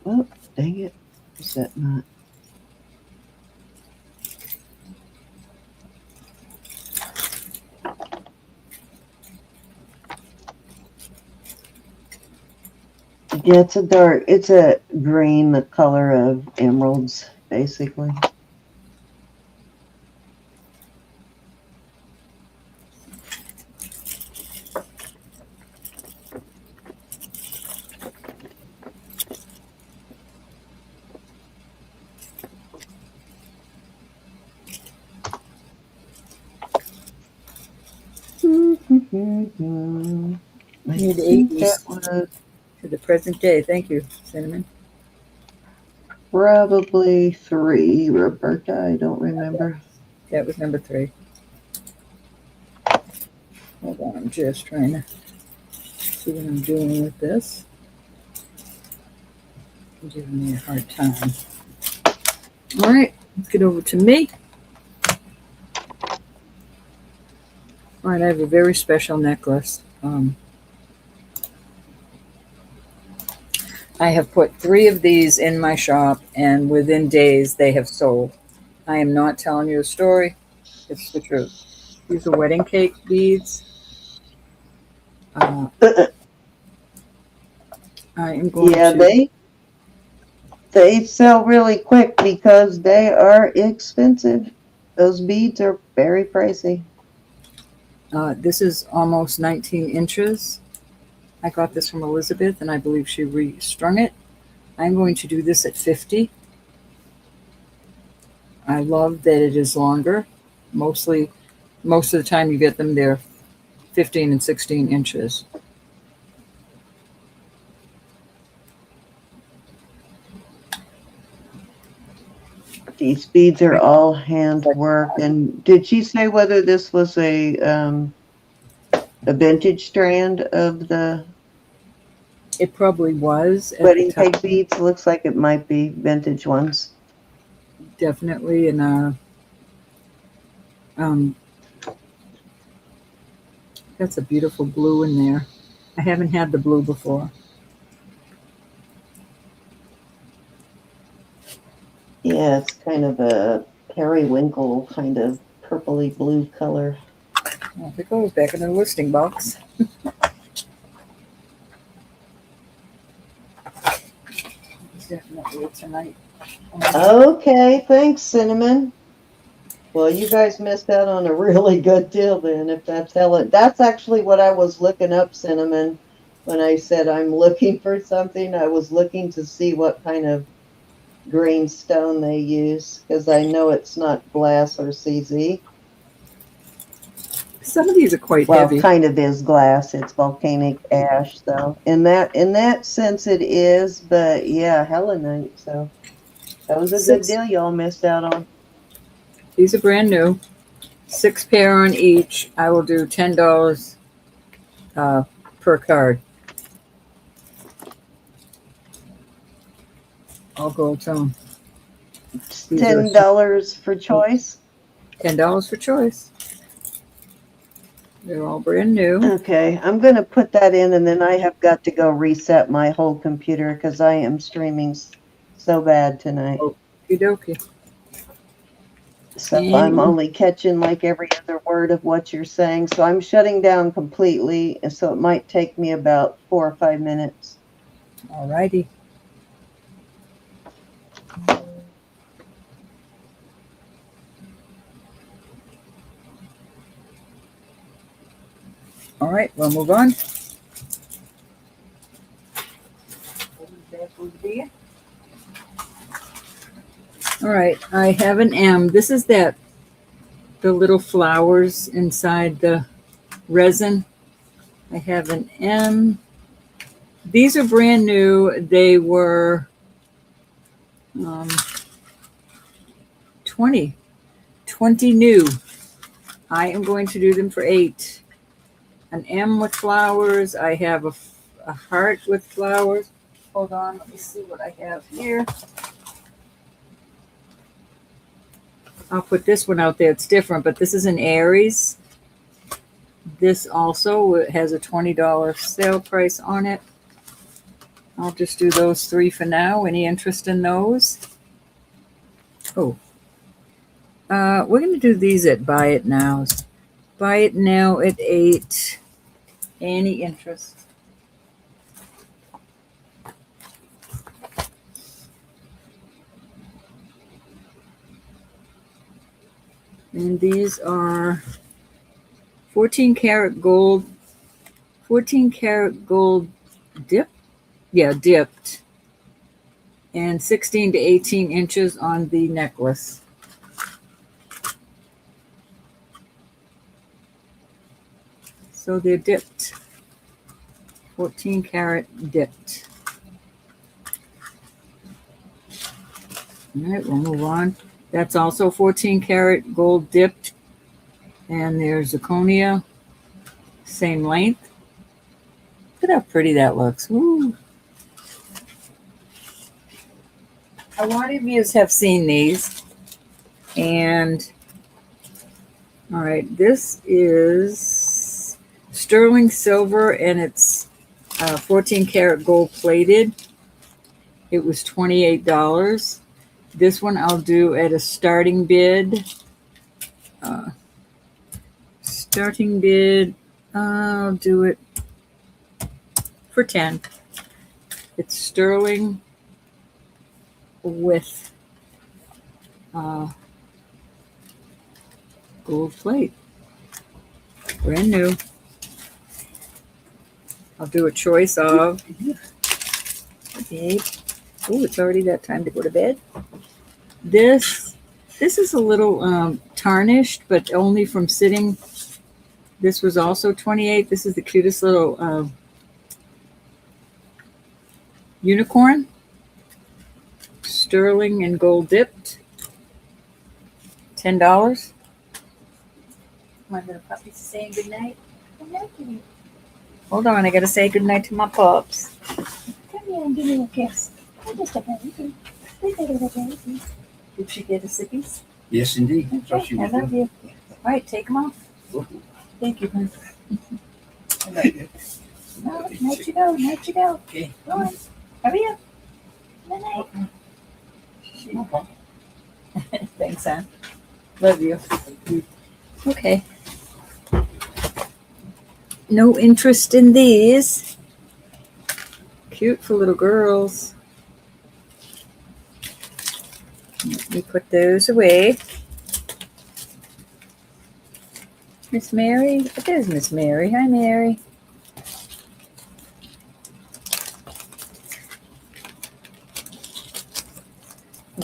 Oh, dang it. Is that not? Yeah, it's a green, the color of emeralds, basically. I Mid think 80s that was to the present day. Thank you, Cinnamon. probably 3, Roberta. I don't remember. That was number 3. Hold on, I'm just trying to see what I'm doing with this. You're giving me a hard time. All right, let's get over to me. All right, I have a very special necklace. I have put 3 of these in my shop, and within days they have sold. I am not telling you a story. It's the truth. These are wedding cake beads. I am going Yeah, to. they sell really quick because they are expensive. Those beads are very pricey. This is almost 19 inches. I got this from Elizabeth, and I believe she restrung it. I'm going to do this at 50. I love that it is longer. Most of the time you get them, they're 15 and 16 inches. These beads are all handwork. And did she say whether this was a vintage strand of the It probably was at the wedding time, cake beads? Looks like it might be vintage ones. definitely. And that's a beautiful blue in there. I haven't had the blue before. Yeah, it's kind of a periwinkle kind of purpley blue color. Off it goes back in the listing box. It's definitely a tonight. Okay, thanks, Cinnamon. Well, you guys missed out on a really good deal then, if that's Helen. That's actually what I was looking up, Cinnamon. When I said I'm looking for something, I was looking to see what kind of green stone they use, because I know it's not glass or CZ. Some of these are quite Well, heavy. kind of is glass. It's volcanic ash, so in that sense it is, but yeah, helenite. So that was a good deal y'all missed out on. These are brand new. 6 pair on each. I will do $10 per card. All gold tone. $10 for choice. $10 for choice. They're all brand new. Okay, I'm going to put that in, and then I have got to go reset my whole computer because I am streaming so bad tonight. Okie dokie. So I'm only catching like every other word of what you're saying. So I'm shutting down completely, and so it might take me about 4 or 5 minutes. All righty. All right, we'll move on. All right, I have an M. This is the little flowers inside the resin. I have an M. These are brand new. They were 20 new. I am going to do them for 8. An M with flowers. I have a heart with flowers. Hold on, let me see what I have here. I'll put this one out there. It's different, but this is an Aries. This also has a $20 sale price on it. I'll just do those 3 for now. Any interest in those? Oh, we're going to do these at Buy It Now. Buy It Now at 8. Any interest? And these are 14 karat gold, 14 karat gold dip. Yeah, dipped. And 16 to 18 inches on the necklace. So they're dipped. 14 karat dipped. All right, we'll move on. That's also 14 karat gold dipped. And there's zirconia, same length. Look at how pretty that looks. Woo. A lot of you have seen these. And, all right, this is sterling silver, and it's 14 karat gold plated. It was $28. This one I'll do at a starting bid. I'll do it for 10. It's sterling with gold plate. Brand new. I'll do a choice of. Okay. Oh, it's already that time to go to bed. This is a little tarnished, but only from sitting. This was also 28. This is the cutest little unicorn. Sterling and gold dipped. $10. My little puppy's saying goodnight. Good night, kitty. Hold on, I gotta say goodnight to my pups. Come here and give me a kiss. I'm just a baby. Did she get a sickies? Yes, indeed. Okay, I love you. All right, take them off. Thank you, hon. No, night you go, night you go. Okay. Go on. Hurry up. Good night. Thanks, hon. Love you. Okay. No interest in these. Cute for little girls. Let me put those away. Miss Mary? There's Miss Mary. Hi, Mary.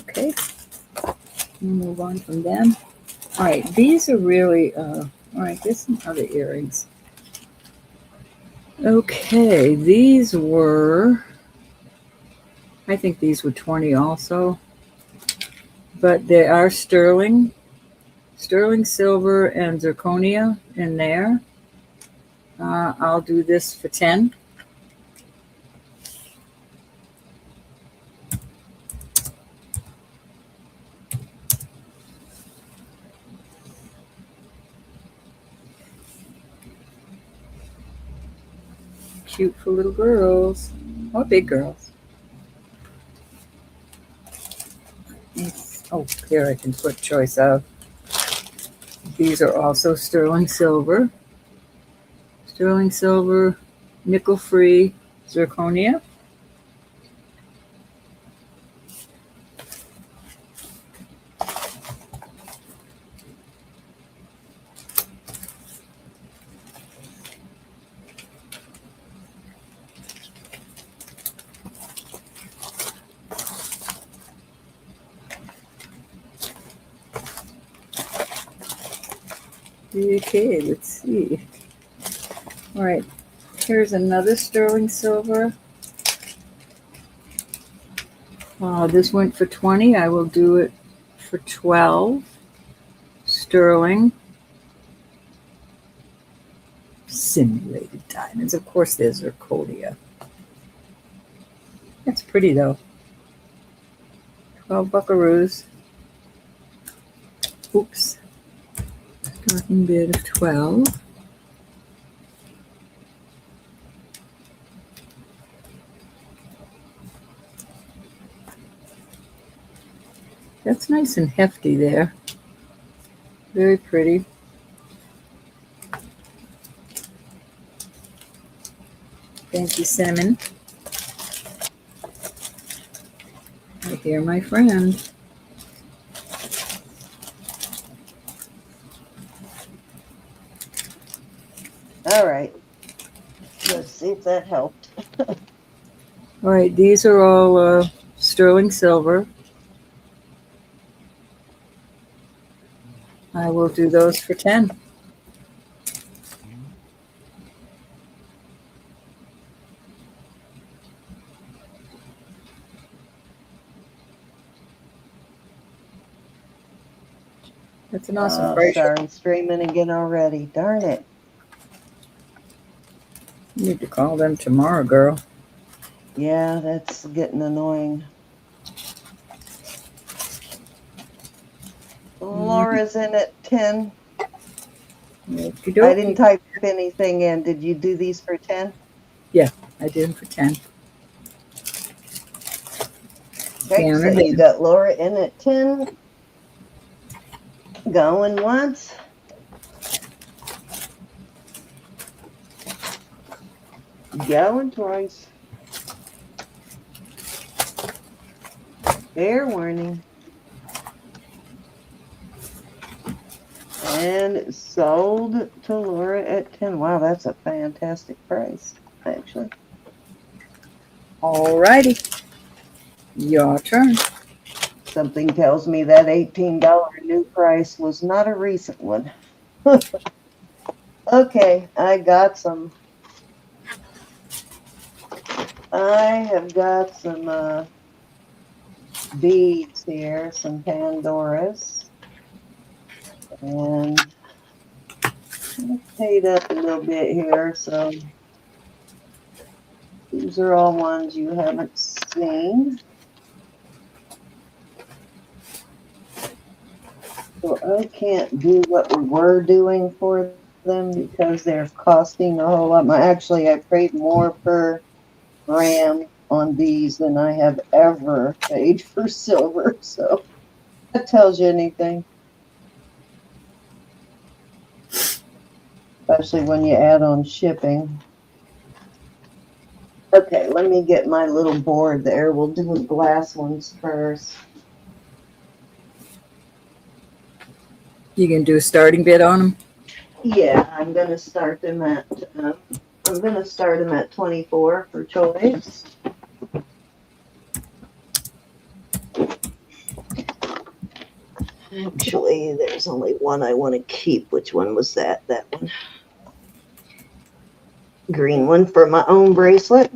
Okay. We'll move on from them. All right. These are really, all right, there's some other earrings. Okay. These were, I think these were 20 also. But they are sterling silver, and zirconia in there. I'll do this for 10. Cute for little girls or big girls. Oh, here I can put choice of. These are also sterling silver, nickel-free zirconia. Okay, let's see. All right, here's another sterling silver. This went for 20. I will do it for 12. Sterling. Simulated diamonds. Of course, there's zirconia. That's pretty, though. 12 buckaroos. Oops. Stocking bid of 12. That's nice and hefty there. Very pretty. Thank you, Cinnamon. I hear my friend. All right. Let's see if that helped. All right, these are all sterling silver. I will do those for 10. That's an awesome price. Sorry, streaming again already. Darn it. You need to call them tomorrow, girl. Yeah, that's getting annoying. Laura's in at 10. I didn't type anything in. Did you do these for 10? Yeah, I did them for 10. Okay, so you got Laura in at 10. Going once. Going twice. Fair warning. And sold to Laura at 10. Wow, that's a fantastic price, actually. All righty. Your turn. Something tells me that $18 new price was not a recent one. Okay, I got some. I have got some beads here, some Pandoras. And I paid up a little bit here, so these are all ones you haven't seen. So I can't do what we were doing for them because they're costing a whole lot. Actually, I paid more per gram on these than I have ever paid for silver. So if that tells you anything. Especially when you add on shipping. Okay, let me get my little board there. We'll do the glass ones first. You can do a starting bid on them? Yeah, I'm going to start them at 24 for choice. Actually, there's only one I want to keep. Which one was that? That one. Green one for my own bracelet.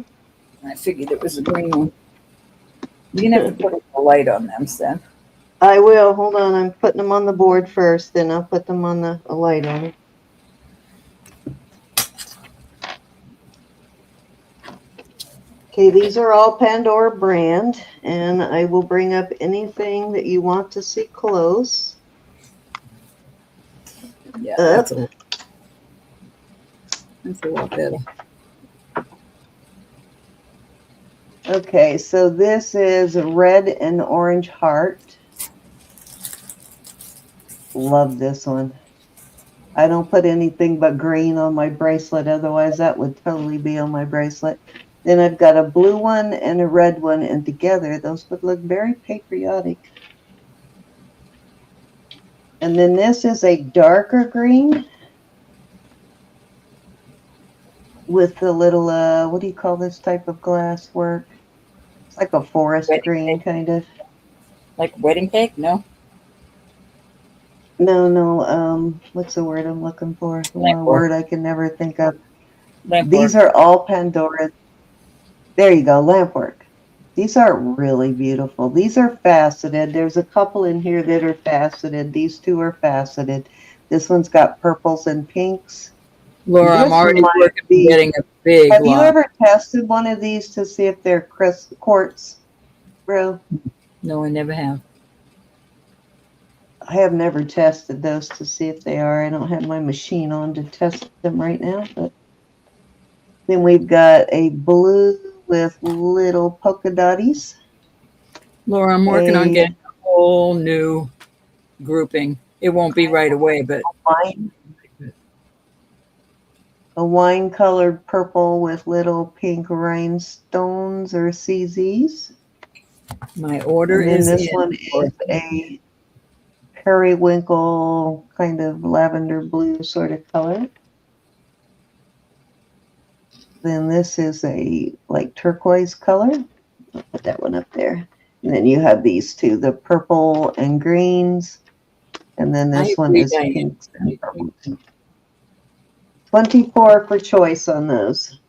I figured it was a green one. You're going to have to put a light on them, Sam. I will. Hold on. I'm putting them on the board first, then I'll put them on a light on it. Okay, these are all Pandora brand, and I will bring up anything that you want to see close. Yeah, that's a lot better. Okay, so this is a red and orange heart. Love this one. I don't put anything but green on my bracelet, otherwise that would totally be on my bracelet. Then I've got a blue one and a red one, and together those would look very patriotic. And then this is a darker green with the little, what do you call this type of glass work? It's like a forest green, kind of. Like wedding cake? No? No, what's the word I'm looking for? One word I can never think of. These are all Pandora. There you go, lampwork. These are really beautiful. These are faceted. There's a couple in here that are faceted. These two are faceted. This one's got purples and pinks. Laura, I'm already working on getting a big Have you ever tested one of these to see if they're quartz, bro? No, I never have. I have never tested those to see if they are. I don't have my machine on to test them right now. But then we've got a blue with little polka dotties. Laura, I'm working on getting a whole new grouping. It won't be right away, but a wine-colored purple with little pink rhinestones or CZs. my order And then is this in. one is a periwinkle kind of lavender blue sort of color. Then this is a like turquoise color. I'll put that one up there. And then you have these two, the purple and greens. And then this one is pinks and purple. 24 for choice on those.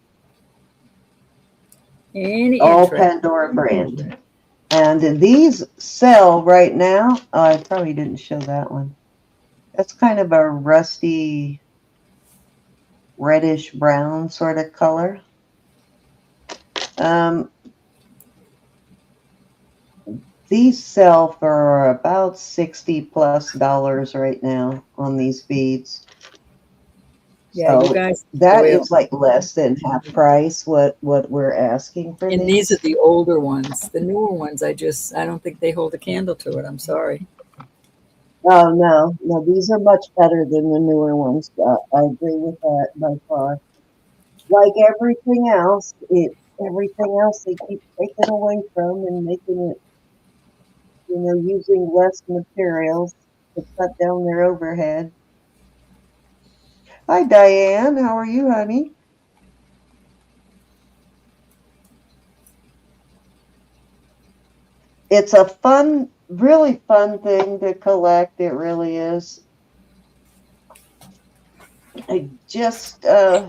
Any all interest? Pandora brand. And these sell right now. Oh, I probably didn't show that one. That's kind of a rusty reddish brown sort of color. These sell for about $60+ right now on these beads. Yeah, So you guys. that is like less than half price what we're asking for And these are the older ones. The newer ones, I don't think they hold a candle to it. I'm sorry. Oh no, these are much better than the newer ones. I agree with that by far. Like everything else, they keep taking away from and making it, using less materials to cut down their overhead. Hi Diane, how are you, honey? It's a really fun thing to collect. It really is. I just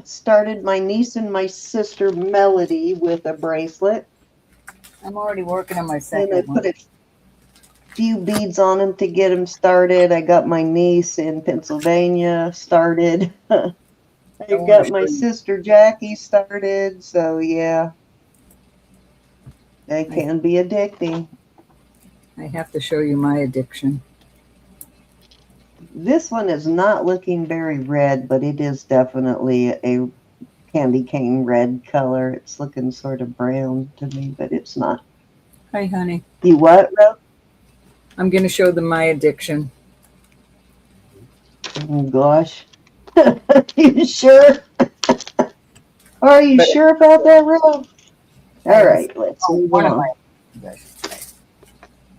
started my niece and my sister Melody with a bracelet. I'm already working on my second And I one. put a few beads on them to get them started. I got my niece in Pennsylvania started. I got my sister Jackie started. So yeah, they can be addicting. I have to show you my addiction. This one is not looking very red, but it is definitely a candy cane red color. It's looking sort of brown to me, but it's not. Hi, honey. You what, Ro? I'm going to show them my addiction. Oh, gosh. You sure? Are you sure about that, Ro? All right, let's move on.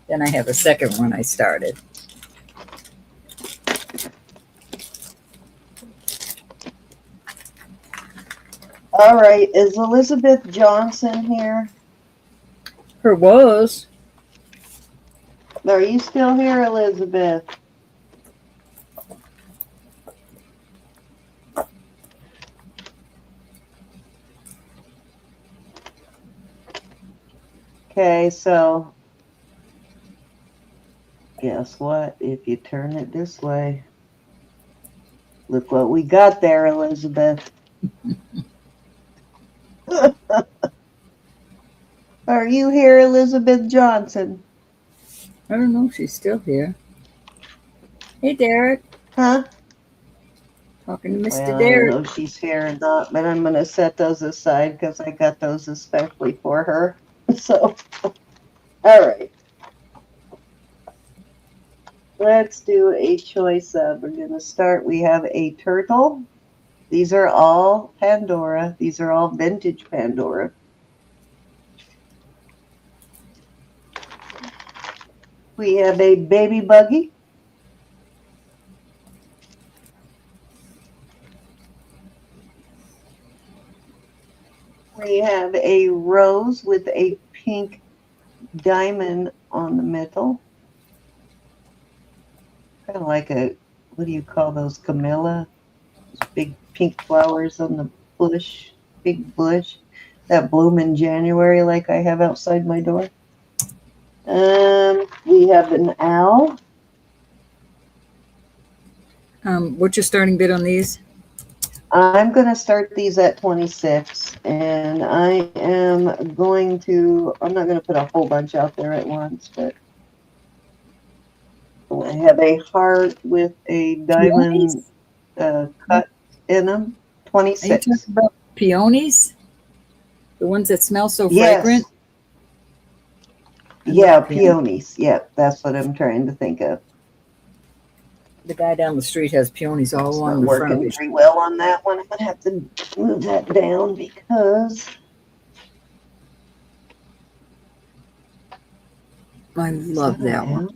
Then I have a second one I started. All right, is Elizabeth Johnson here? Her was. Are you still here, Elizabeth? Okay, so guess what? If you turn it this way, look what we got there, Elizabeth. Are you here, Elizabeth Johnson? I don't know if she's still here. Hey, Derek. Huh? Talking to Mr. Well, Derek. I don't know if she's here or not, but I'm going to set those aside because I got those especially for her. So, all right. Let's do a choice of. We're going to start. We have a turtle. These are all Pandora. These are all vintage Pandora. We have a baby buggy. We have a rose with a pink diamond on the middle. Kind of like a, what do you call those, camellia? Big pink flowers on the bush, big bush that bloom in January like I have outside my door. We have an owl. What's your starting bid on these? I'm going to start these at 26, and I'm not going to put a whole bunch out there at once, but I have a heart with a diamond Peonies? cut in them. Are you talking 26. about peonies? The ones that smell so fragrant? Yes. I Yeah, love peonies. peonies. Yep, that's what I'm trying to think of. The guy down the street has peonies all It's along not the front of working his. very well on that one. I'm going to have to move that down because I love that one.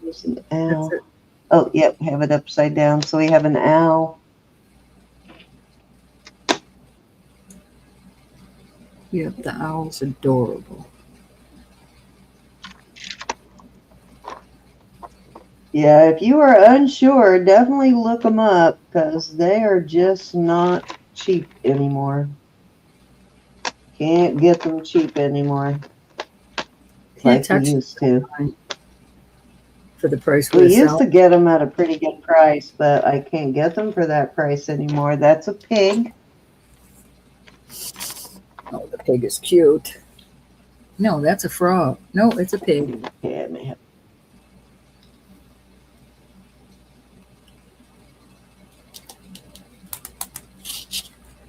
there's an That's owl. it. Oh, yep, have it upside down. So we have an owl. Yep, the owl's adorable. Yeah, if you are unsure, definitely look them up because they are just not cheap anymore. Can't get them cheap anymore Can't like we touch used to. mine for the price we We used sell. to get them at a pretty good price, but I can't get them for that price anymore. That's a pig. Oh, the pig is cute. No, that's a frog. No, it's a pig. Okay, I may have.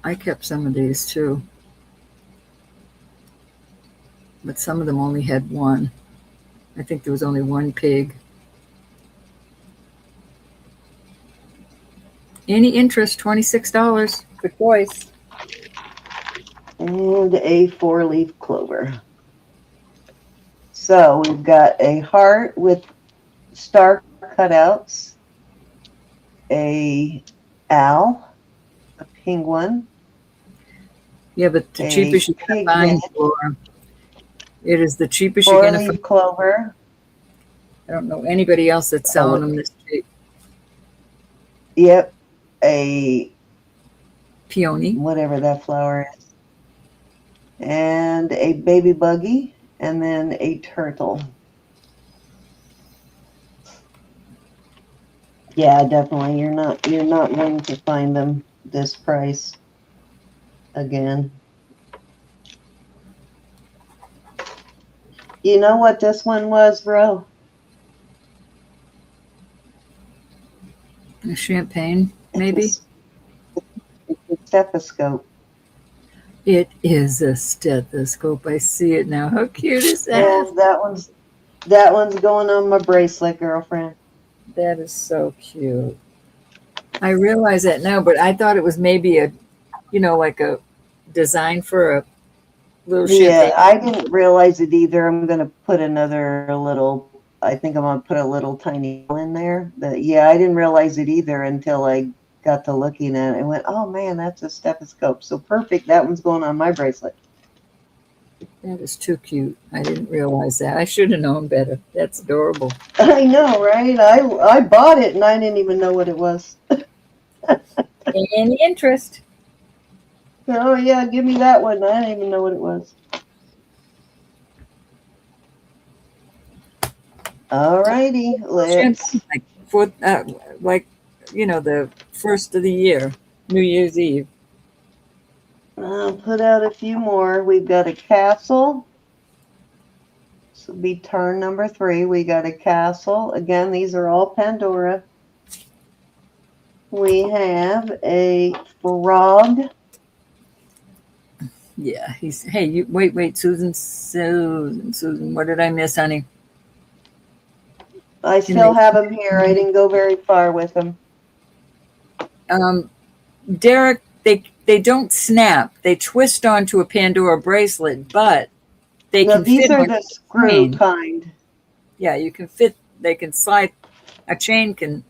I kept some of these too. But some of them only had one. I think there was only one pig. Any interest, $26. Good choice. And a 4-leaf clover. So we've got a heart with star cutouts, a owl, a penguin. Yeah, but the A cheapest you can pig find head. for it is the cheapest you're going to find. 4-leaf clover. I don't know anybody else that's selling them this cheap. Yep. A Peony. whatever that flower is. And a baby buggy, and then a turtle. Yeah, definitely. You're not going to find them this price again. You know what this one was, bro? A champagne, maybe? It's a stethoscope. It is a stethoscope. I see it now. How cute is that? And that one's going on my bracelet, girlfriend. That is so cute. I realize that now, but I thought it was maybe a, like a design for a little champagne. Yeah, I didn't realize it either. I'm going to put another little, I think I'm going to put a little tiny in there. But yeah, I didn't realize it either until I got to looking at it and went, oh man, that's a stethoscope. So perfect. That one's going on my bracelet. That is too cute. I didn't realize that. I should have known better. That's adorable. I know, right? I bought it and I didn't even know what it was. Any interest? Oh yeah, give me that one. I didn't even know what it was. All righty, let's. The first of the year, New Year's Eve. I'll put out a few more. We've got a castle. This will be turn number 3. We got a castle. Again, these are all Pandora. We have a frog. Yeah, wait, Susan, what did I miss, honey? I still have them here. I didn't go very far with them. Derek, they don't snap. They twist onto a Pandora bracelet, but they can These fit are on the a screw chain. kind. Yeah, you can fit. They can slide. A chain can.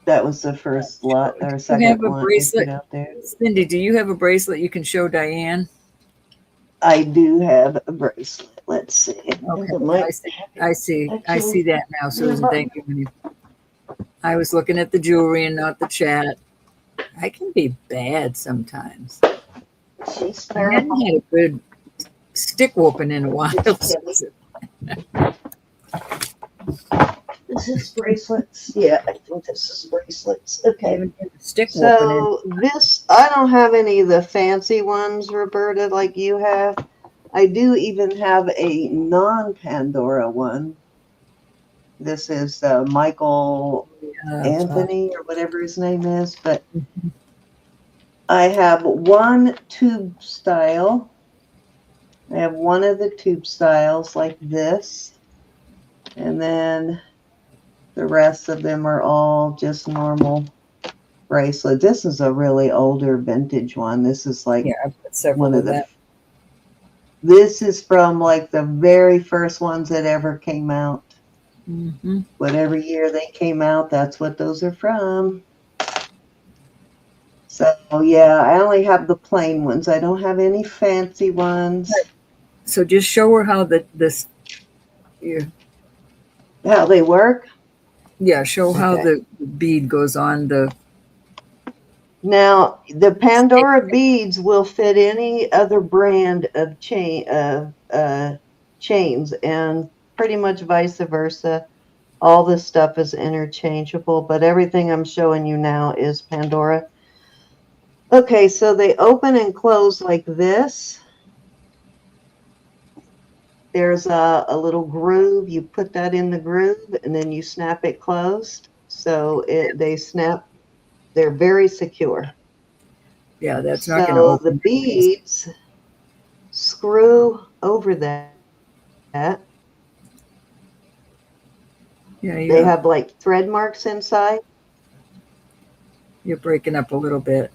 That was the first lot or second have a one bracelet? I put out there. Cindy, do you have a bracelet you can show Diane? I do have a bracelet. Let's see. Okay, I see that now, Susan. Thank you, honey. I was looking at the jewelry and not the chat. I can be bad sometimes. She's I haven't had a good stick whooping in a while. This is bracelets. Yeah, I think this is bracelets. I Okay. haven't had a stick opening. So this, I don't have any of the fancy ones, Roberta, like you have. I do even have a non-Pandora one. This is Michael Uh, Anthony or whatever his name is, but mhm. I have one tube style. I have one of the tube styles like this, and then the rest of them are all just normal bracelet. This is a really older vintage one. This is like Yeah, I've got several one of of the, them. this is from like the very first ones that ever came out. Mm-hmm. Whatever year they came out, that's what those are from. So yeah, I only have the plain ones. I don't have any fancy ones. So just show her how this. Yeah, How they work. yeah. Show how Okay. the bead goes on the Now the stick. Pandora beads will fit any other brand of chains, and pretty much vice versa. All this stuff is interchangeable, but everything I'm showing you now is Pandora. Okay, so they open and close like this. There's a little groove. You put that in the groove, and then you snap it closed. So they snap. They're very secure. Yeah, that's not going to So the open. beads screw over that. Yeah, They have like thread marks inside. you're breaking up a little bit.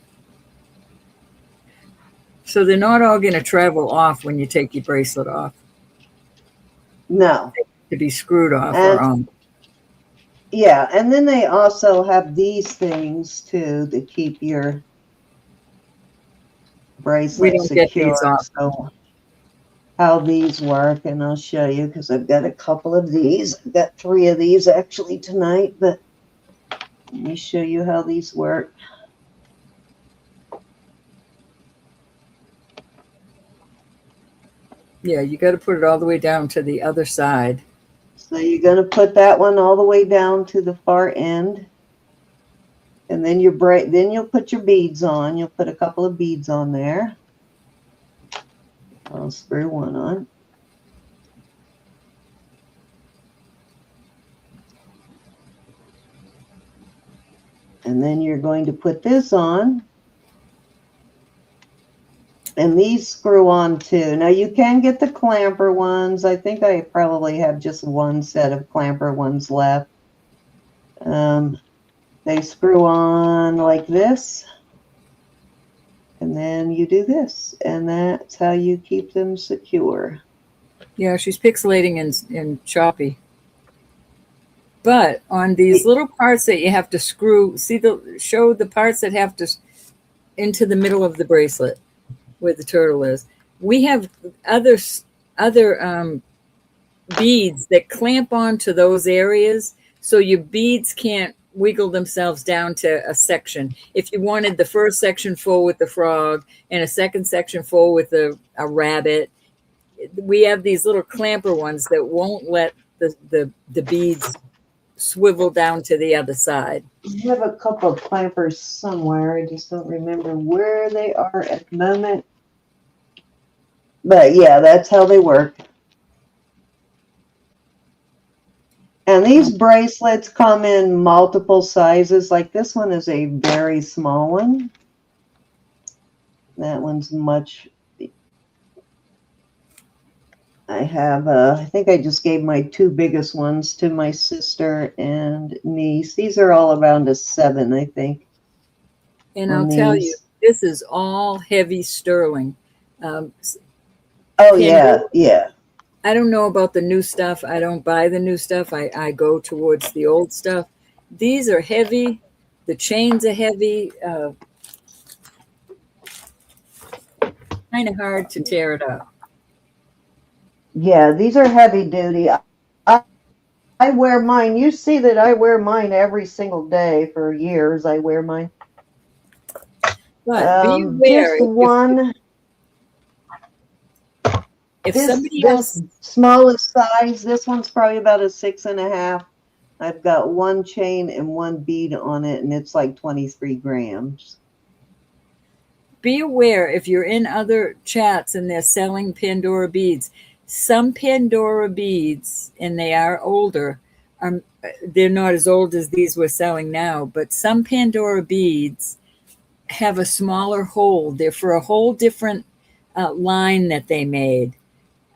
So they're not all going to travel off when you take your bracelet off No. to be screwed off or And on. yeah, and then they also have these things too to keep your We bracelet don't get these secure. off. So how these work, and I'll show you because I've got a couple of these. I've got 3 of these actually tonight, but let me show you how these work. Yeah, you got to put it all the way down to the other side. So you're going to put that one all the way down to the far end. And then then you'll put your beads on. You'll put a couple of beads on there. I'll screw one on. And then you're going to put this on. And these screw on too. Now you can get the clamper ones. I think I probably have just one set of clamper ones left. They screw on like this. And then you do this. And that's how you keep them secure. Yeah, she's pixelating and choppy. But on these little parts that you have to screw, show the parts that have to into the middle of the bracelet where the turtle is. We have other beads that clamp onto those areas, so your beads can't wiggle themselves down to a section. If you wanted the first section full with the frog and a second section full with a rabbit, we have these little clamper ones that won't let the beads swivel down to the other side. I have a couple of clampers somewhere. I just don't remember where they are at the moment. But yeah, that's how they work. And these bracelets come in multiple sizes. Like this one is a very small one. That one's much. I have, I think I just gave my 2 biggest ones to my sister and niece. These are all around a 7, I think. And I'll tell you, this is all heavy sterling. Oh, yeah, yeah. I don't know about the new stuff. I don't buy the new stuff. I go towards the old stuff. These are heavy. The chains are heavy. Kind of hard to tear it up. Yeah, these are heavy duty. I wear mine. You see that I wear mine every single day for years. I wear mine. But be aware. Just one. If this somebody else, smallest size, this one's probably about a 6.5. I've got one chain and one bead on it, and it's like 23 grams. Be aware if you're in other chats and they're selling Pandora beads, some Pandora beads, and they are older, they're not as old as these we're selling now, but some Pandora beads have a smaller hole. They're for a whole different line that they made.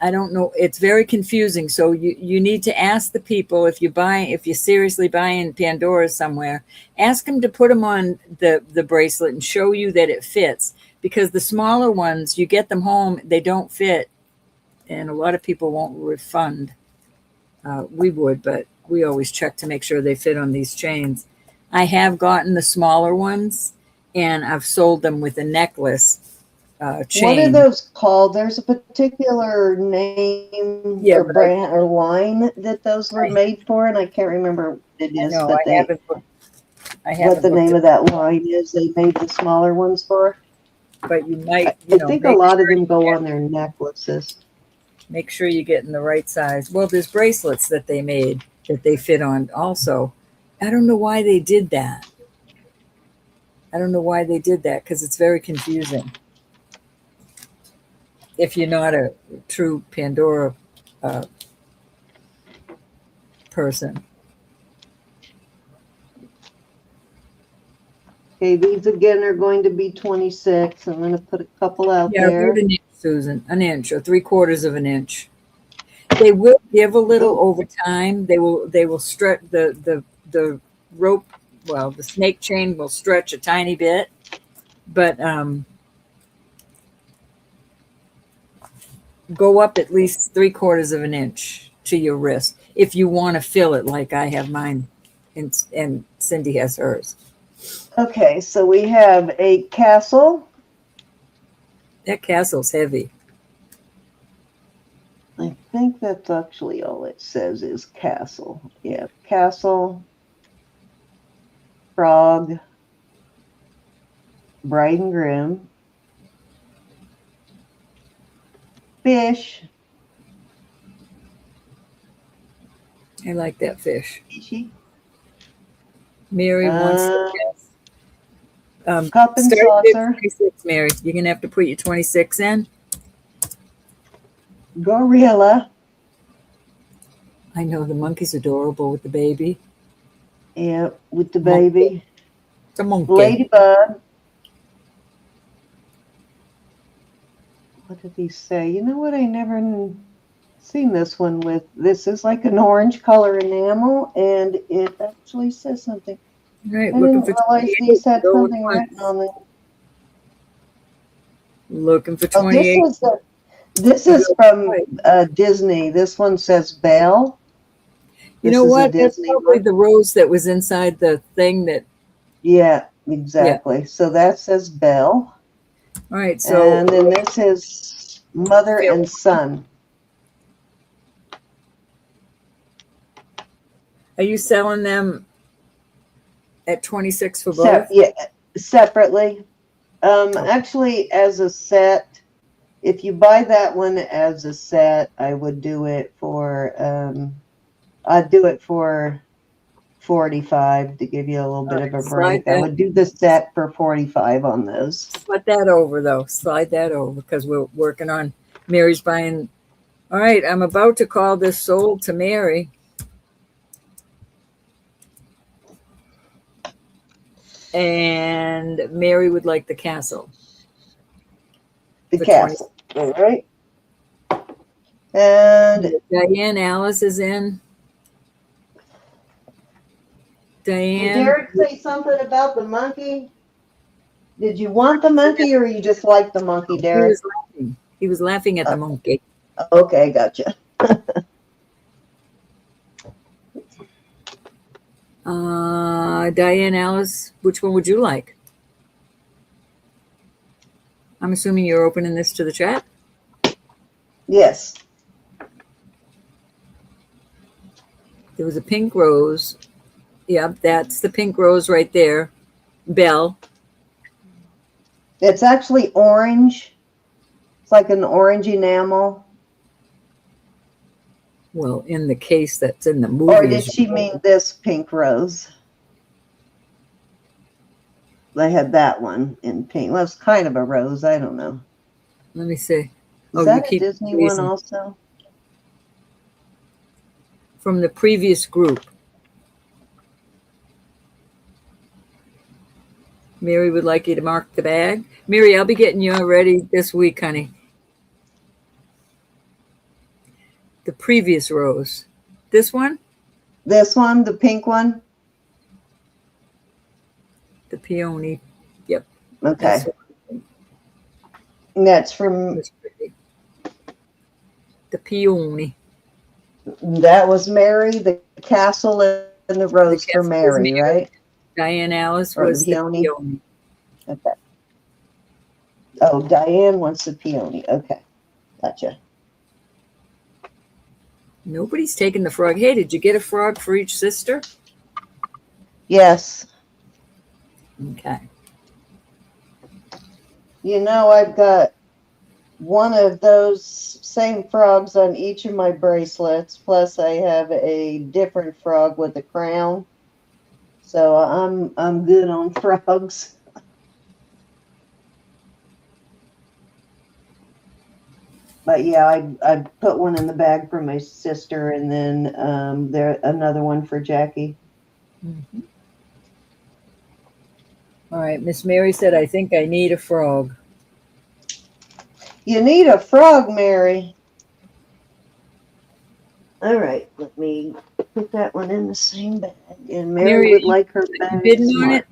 I don't know. It's very confusing. So you need to ask the people if you're seriously buying Pandora somewhere, ask them to put them on the bracelet and show you that it fits. Because the smaller ones, you get them home, they don't fit, and a lot of people won't refund. We would, but we always check to make sure they fit on these chains. I have gotten the smaller ones, and I've sold them with a necklace. Chain. What are those called? There's a particular name or brand or line that those were made for, and I can't remember what it is. But what the name of that line is they made the smaller ones for. But you might, I think a lot of them go on their necklaces. Make sure you get in the right size. Well, there's bracelets that they made that they fit on also. I don't know why they did that. Because it's very confusing. If you're not a true Pandora person. Okay, these again are going to be 26. I'm going to put a couple out there. An inch, Susan, an inch or 3/4 of an inch. They will give a little over time. They will stretch the rope. Well, the snake chain will stretch a tiny bit, but go up at least 3/4 of an inch to your wrist if you want to fill it like I have mine, and Cindy has hers. Okay, so we have a castle. That castle's heavy. I think that's actually all it says is castle. Yeah, castle, frog, bride and groom, fish. I like that fish. Mary wants to guess. Cup and saucer. 26, Mary. You're going to have to put your 26 in. Gorilla. I know the monkey's adorable with the baby. Yeah, with the baby. It's a monkey. Ladybug. What did he say? You know what? I never seen this one with. This is like an orange color enamel, and it actually says something. Right, I didn't realize these had something written on them. Looking for 28. This is from Disney. This one says Belle. You know what? That's probably the rose that was inside the thing that. Yeah, exactly. Yeah. So that says Belle. All right. So. And then this is mother and son. Are you selling them at 26 for both? Yeah, separately. Actually, as a set. If you buy that one as a set, I would do it for. I'd do it for $45 to give you a little bit of a break. I would do the set for $45 on those. Slide that over, though. Slide that over because we're working on Mary's buying. All right, I'm about to call this sold to Mary. And Mary would like the castle. The castle. 20. All right. And Diane Alice is in. Diane. Did Derek say something about the monkey? Did you want the monkey or you just like the monkey, Derek? He was laughing at the monkey. Okay, gotcha. Diane Alice, which one would you like? I'm assuming you're opening this to the chat? Yes. There was a pink rose. Yep, that's the pink rose right there. Belle. It's actually orange. It's like an orange enamel. Well, in the case that's in the movie. Or did she mean this pink rose? They had that one in pink. Well, it's kind of a rose. I don't know. Let me see. Is that a Disney one also? From the previous group. Mary would like you to mark the bag. Mary, I'll be getting you ready this week, honey. The previous rose. This one? This one, the pink one? The peony. Yep. Okay. That's from... The peony. That was Mary, the castle and the rose for Mary, right? Diane Alice was the peony. Okay. Oh, Diane wants the peony. Okay. Gotcha. Nobody's taking the frog. Hey, did you get a frog for each sister? Yes. Okay. You know, I've got one of those same frogs on each of my bracelets, plus I have a different frog with a crown. So I'm good on frogs. But yeah, I put one in the bag for my sister, and then there another one for Jackie. Mm-hmm. All right, Miss Mary said, I think I need a frog. You need a frog, Mary. All right, let me put that one in the same bag. And Mary would like her bag. Bidding on it?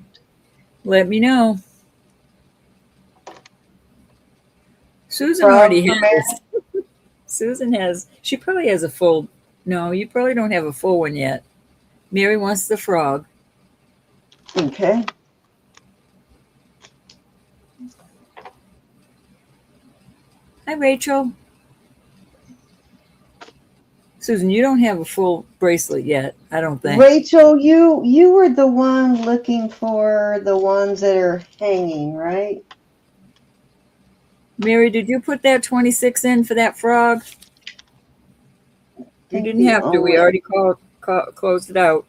Let me know. Susan already has. Susan has. She probably has a full. No, you probably don't have a full one yet. Mary wants the frog. Okay. Hi, Rachel. Susan, you don't have a full bracelet yet, I don't think. Rachel, you were the one looking for the ones that are hanging, right? Mary, did you put that 26 in for that frog? You didn't have to. We already closed it out.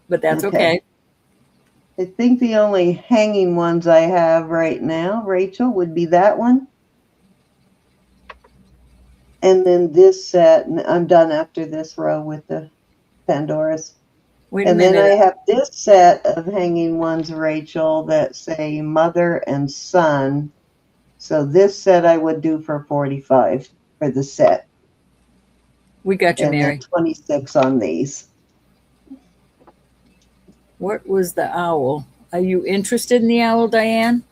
But that's okay. I think the only hanging ones I have right now, Rachel, would be that one. And then this set, and I'm done after this row with the Pandoras. Wait a minute. Then I have this set of hanging ones, Rachel, that say mother and son. So this set I would do for 45 for the set. We got you, and Mary. 26 on these. What was the owl? Are you interested in the owl, Diane?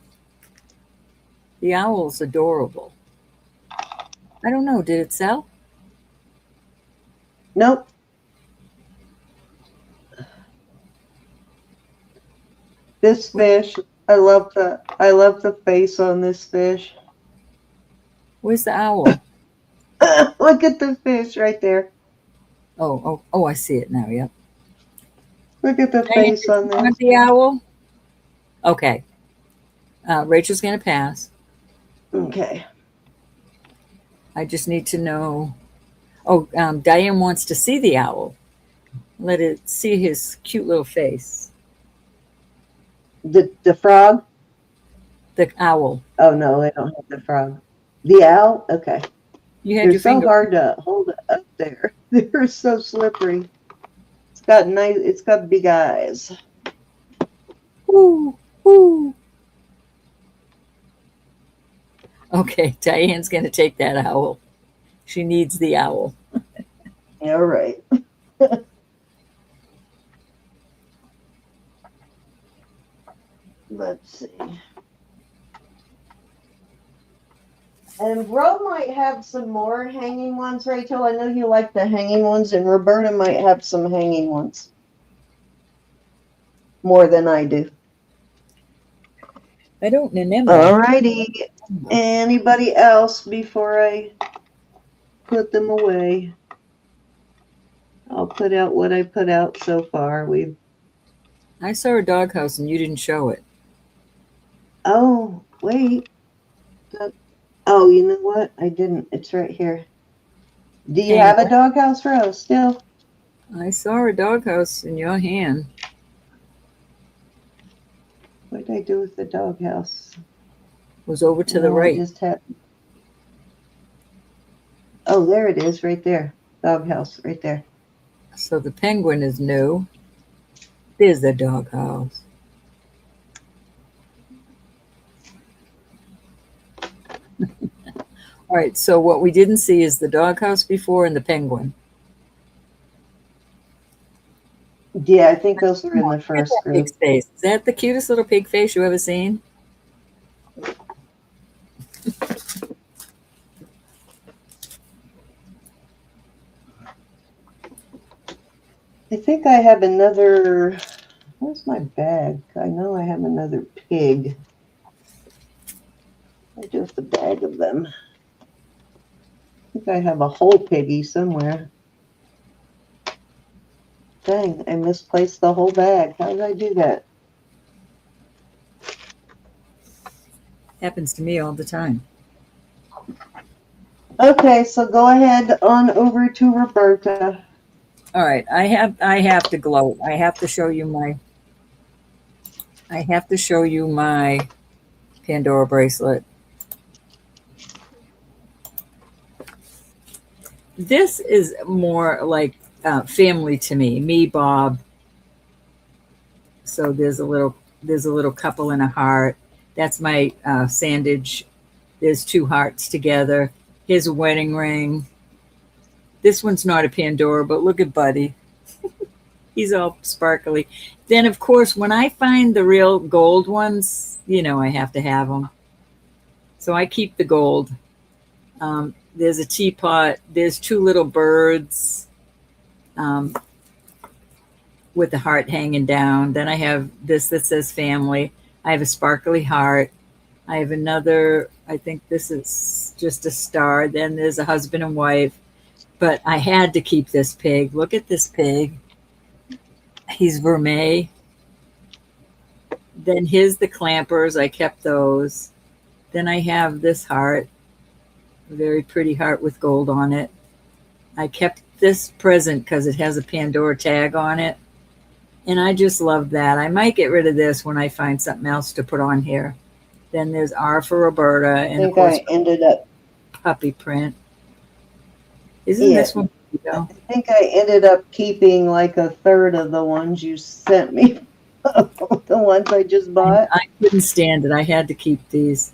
The owl's adorable. I don't know. Did it sell? Nope. This fish, I love the face on this fish. Where's the owl? Look at the fish right there. Oh, I see it now. Yep. Look at the face on this. Want the owl? Okay. Rachel's going to pass. Okay. I just need to know. Oh, Diane wants to see the owl. Let it see his cute little face. The frog? The owl. Oh, no, I don't have the frog. The owl? Okay. You had They're so hard to hold it up there. They're so slippery. It's got big eyes. Ooh, ooh. Okay, Diane's going to take that owl. She needs the owl. All right. Let's see. And Ro might have some more hanging ones, Rachel. I know you like the hanging ones, and Roberta might have some hanging ones. More than I do. I don't remember. All righty. Anybody else before I put them away? I'll put out what I put out so far. I saw a doghouse and you didn't show it. Oh, wait. Oh, you know what? I didn't. It's right here. Do you have a doghouse, Rose, still? I saw a doghouse in your hand. What did I do with the doghouse? It was over to the What right. just happened? Oh, there it is, right there. Doghouse, right there. So the penguin is new. There's the doghouse. All right, so what we didn't see is the doghouse before and the penguin. Yeah, I think those were in the first group. Pig's face. Is that the cutest little pig face you ever seen? I think I have another. Where's my bag? I know I have another pig. I do have the bag of them. I think I have a whole piggy somewhere. Dang, I misplaced the whole bag. How did I do that? Happens to me all the time. Okay, so go ahead on over to Roberta. All right, I have to gloat. I have to show you my Pandora bracelet. This is more like family to me, Bob. So there's a little couple and a heart. That's my sandage. There's two hearts together. Here's a wedding ring. This one's not a Pandora, but look at Buddy. He's all sparkly. Then, of course, when I find the real gold ones, I have to have them. So I keep the gold. There's a teapot. There's two little birds with the heart hanging down. Then I have this that says family. I have a sparkly heart. I have another, I think this is just a star. Then there's a husband and wife. But I had to keep this pig. Look at this pig. He's vermeil. Then here's the clampers. I kept those. Then I have this heart. A very pretty heart with gold on it. I kept this present because it has a Pandora tag on it. And I just love that. I might get rid of this when I find something else to put on here. Then there's R for Roberta. And I think I ended up puppy print. Isn't this one? I think I ended up keeping like a third of the ones you sent me. The ones I just bought. I couldn't stand it. I had to keep these.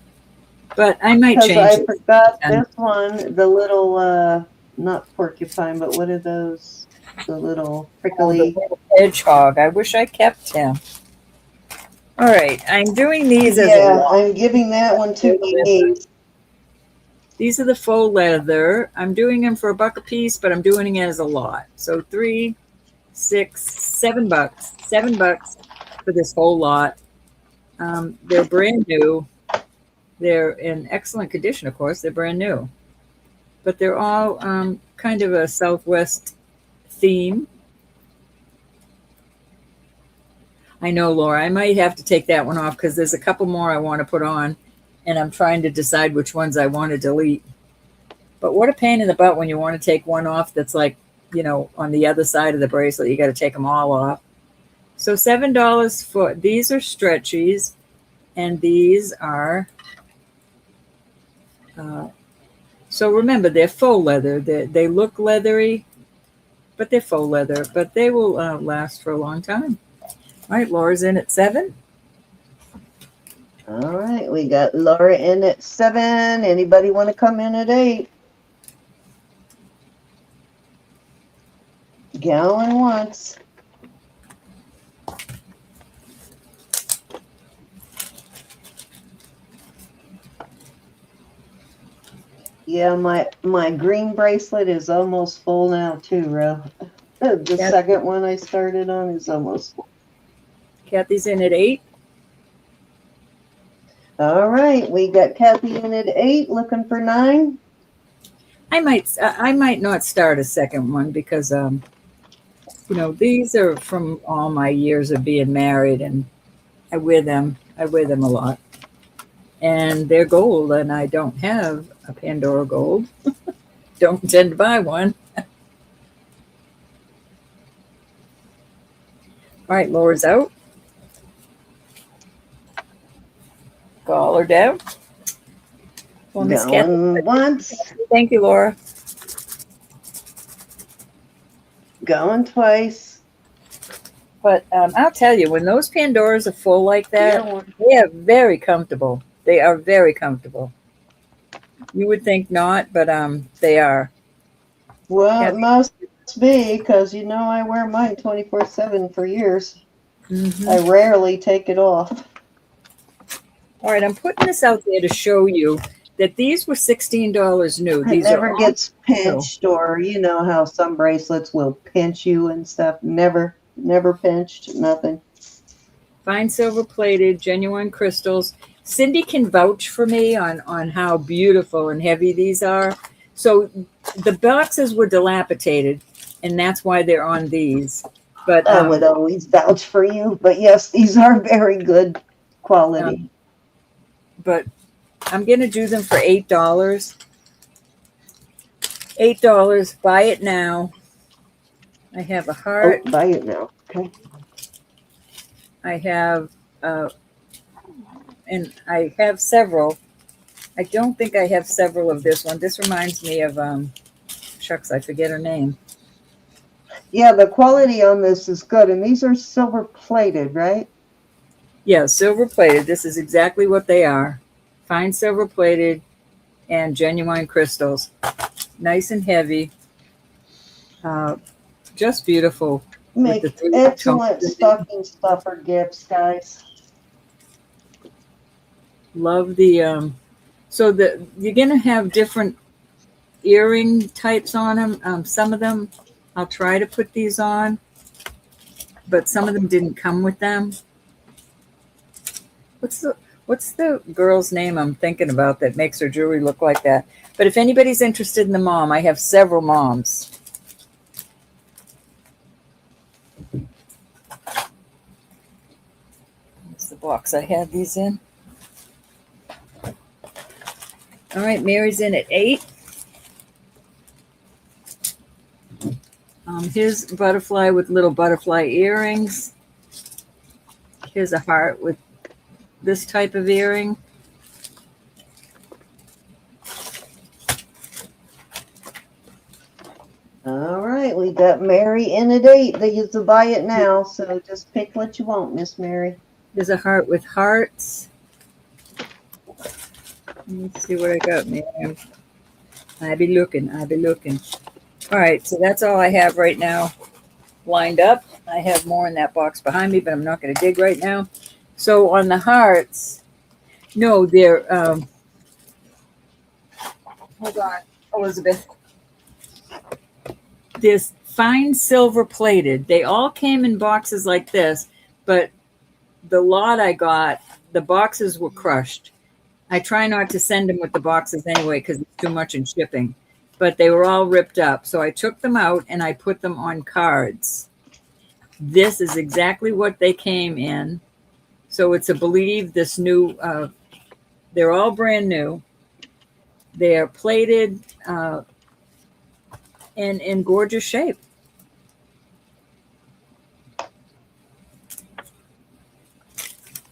But I might change I forgot this one, the little, not porcupine, but what are those? The little prickly. The little hedgehog. I wish I kept him. All right. I'm doing these as I'm giving that one to my niece. These are the faux leather. I'm doing them for $1 a piece, but I'm doing it as a lot. So $3, $6, $7. $7 for this whole lot. They're brand new. They're in excellent condition, of course. They're brand new. But they're all kind of a Southwest theme. I know, Laura, I might have to take that one off because there's a couple more I want to put on. And I'm trying to decide which ones I want to delete. But what a pain in the butt when you want to take one off that's like, on the other side of the bracelet. You got to take them all off. So $7 for, these are stretchies. And these are, so remember, they're faux leather. They look leathery, but they're faux leather. But they will last for a long time. All right, Laura's in at 7. All right, we got Laura in at 7. Anybody want to come in at 8? Going once. Yeah, my green bracelet is almost full now too, Ro. The second one I started on is almost full. Kathy's in at 8. All right, we got Kathy in at 8, looking for 9. I might not start a second one because these are from all my years of being married, and I wear them a lot, and they're gold, and I don't have a Pandora gold. don't intend to buy one. All right, Laura's out. Call her down. Well, Miss Kathy, Going once, thank you, Laura. going twice. But I'll tell you, when those Pandoras are full like that, Yeah, they are very comfortable. They are very comfortable. You would think not, but they are. well, it Kathy? must be because I wear mine 24/7 for years. Mhm. I rarely take it off. All right, I'm putting this out there to show you that these were $16 new. It These are never all gets new. pinched, or how some bracelets will pinch you and stuff. Never pinched, nothing. Fine silver plated, genuine crystals. Cindy can vouch for me on how beautiful and heavy these are. So the boxes were dilapidated, and that's why they're on these. But I would always vouch for you, but yes, these are very good quality. but I'm gonna do them for $8. $8. Buy it now. I have a Oh, heart. buy it now. Okay. I have, and I have several. I don't think I have several of this one. This reminds me of, shucks, I forget her name. Yeah, the quality on this is good, and these are silver plated, right? Yeah, silver plated. This is exactly what they are. Fine silver plated and genuine crystals. Nice and heavy. Just beautiful. With the Make three excellent tones. stocking stuffer gifts, guys. Love the, so you're going to have different earring types on them. Some of them, I'll try to put these on, but some of them didn't come with them. What's the girl's name I'm thinking about that makes her jewelry look like that? But if anybody's interested in the mom, I have several moms. That's the box I had these in. All right, Mary's in at 8. Here's butterfly with little butterfly earrings. Here's a heart with this type of earring. All right, we got Mary in at 8. They used to buy it now, so just pick what you want, Miss Mary. There's a heart with hearts. Let's see what I got, man. I be looking. All right, so that's all I have right now lined up. I have more in that box behind me, but I'm not going to dig right now. So on the hearts, no, they're, hold on, Elizabeth. This fine silver plated. They all came in boxes like this, but the lot I got, the boxes were crushed. I try not to send them with the boxes anyway because it's too much in shipping, but they were all ripped up. So I took them out and I put them on cards. This is exactly what they came in. So it's a believe this new, they're all brand new. They're plated in gorgeous shape.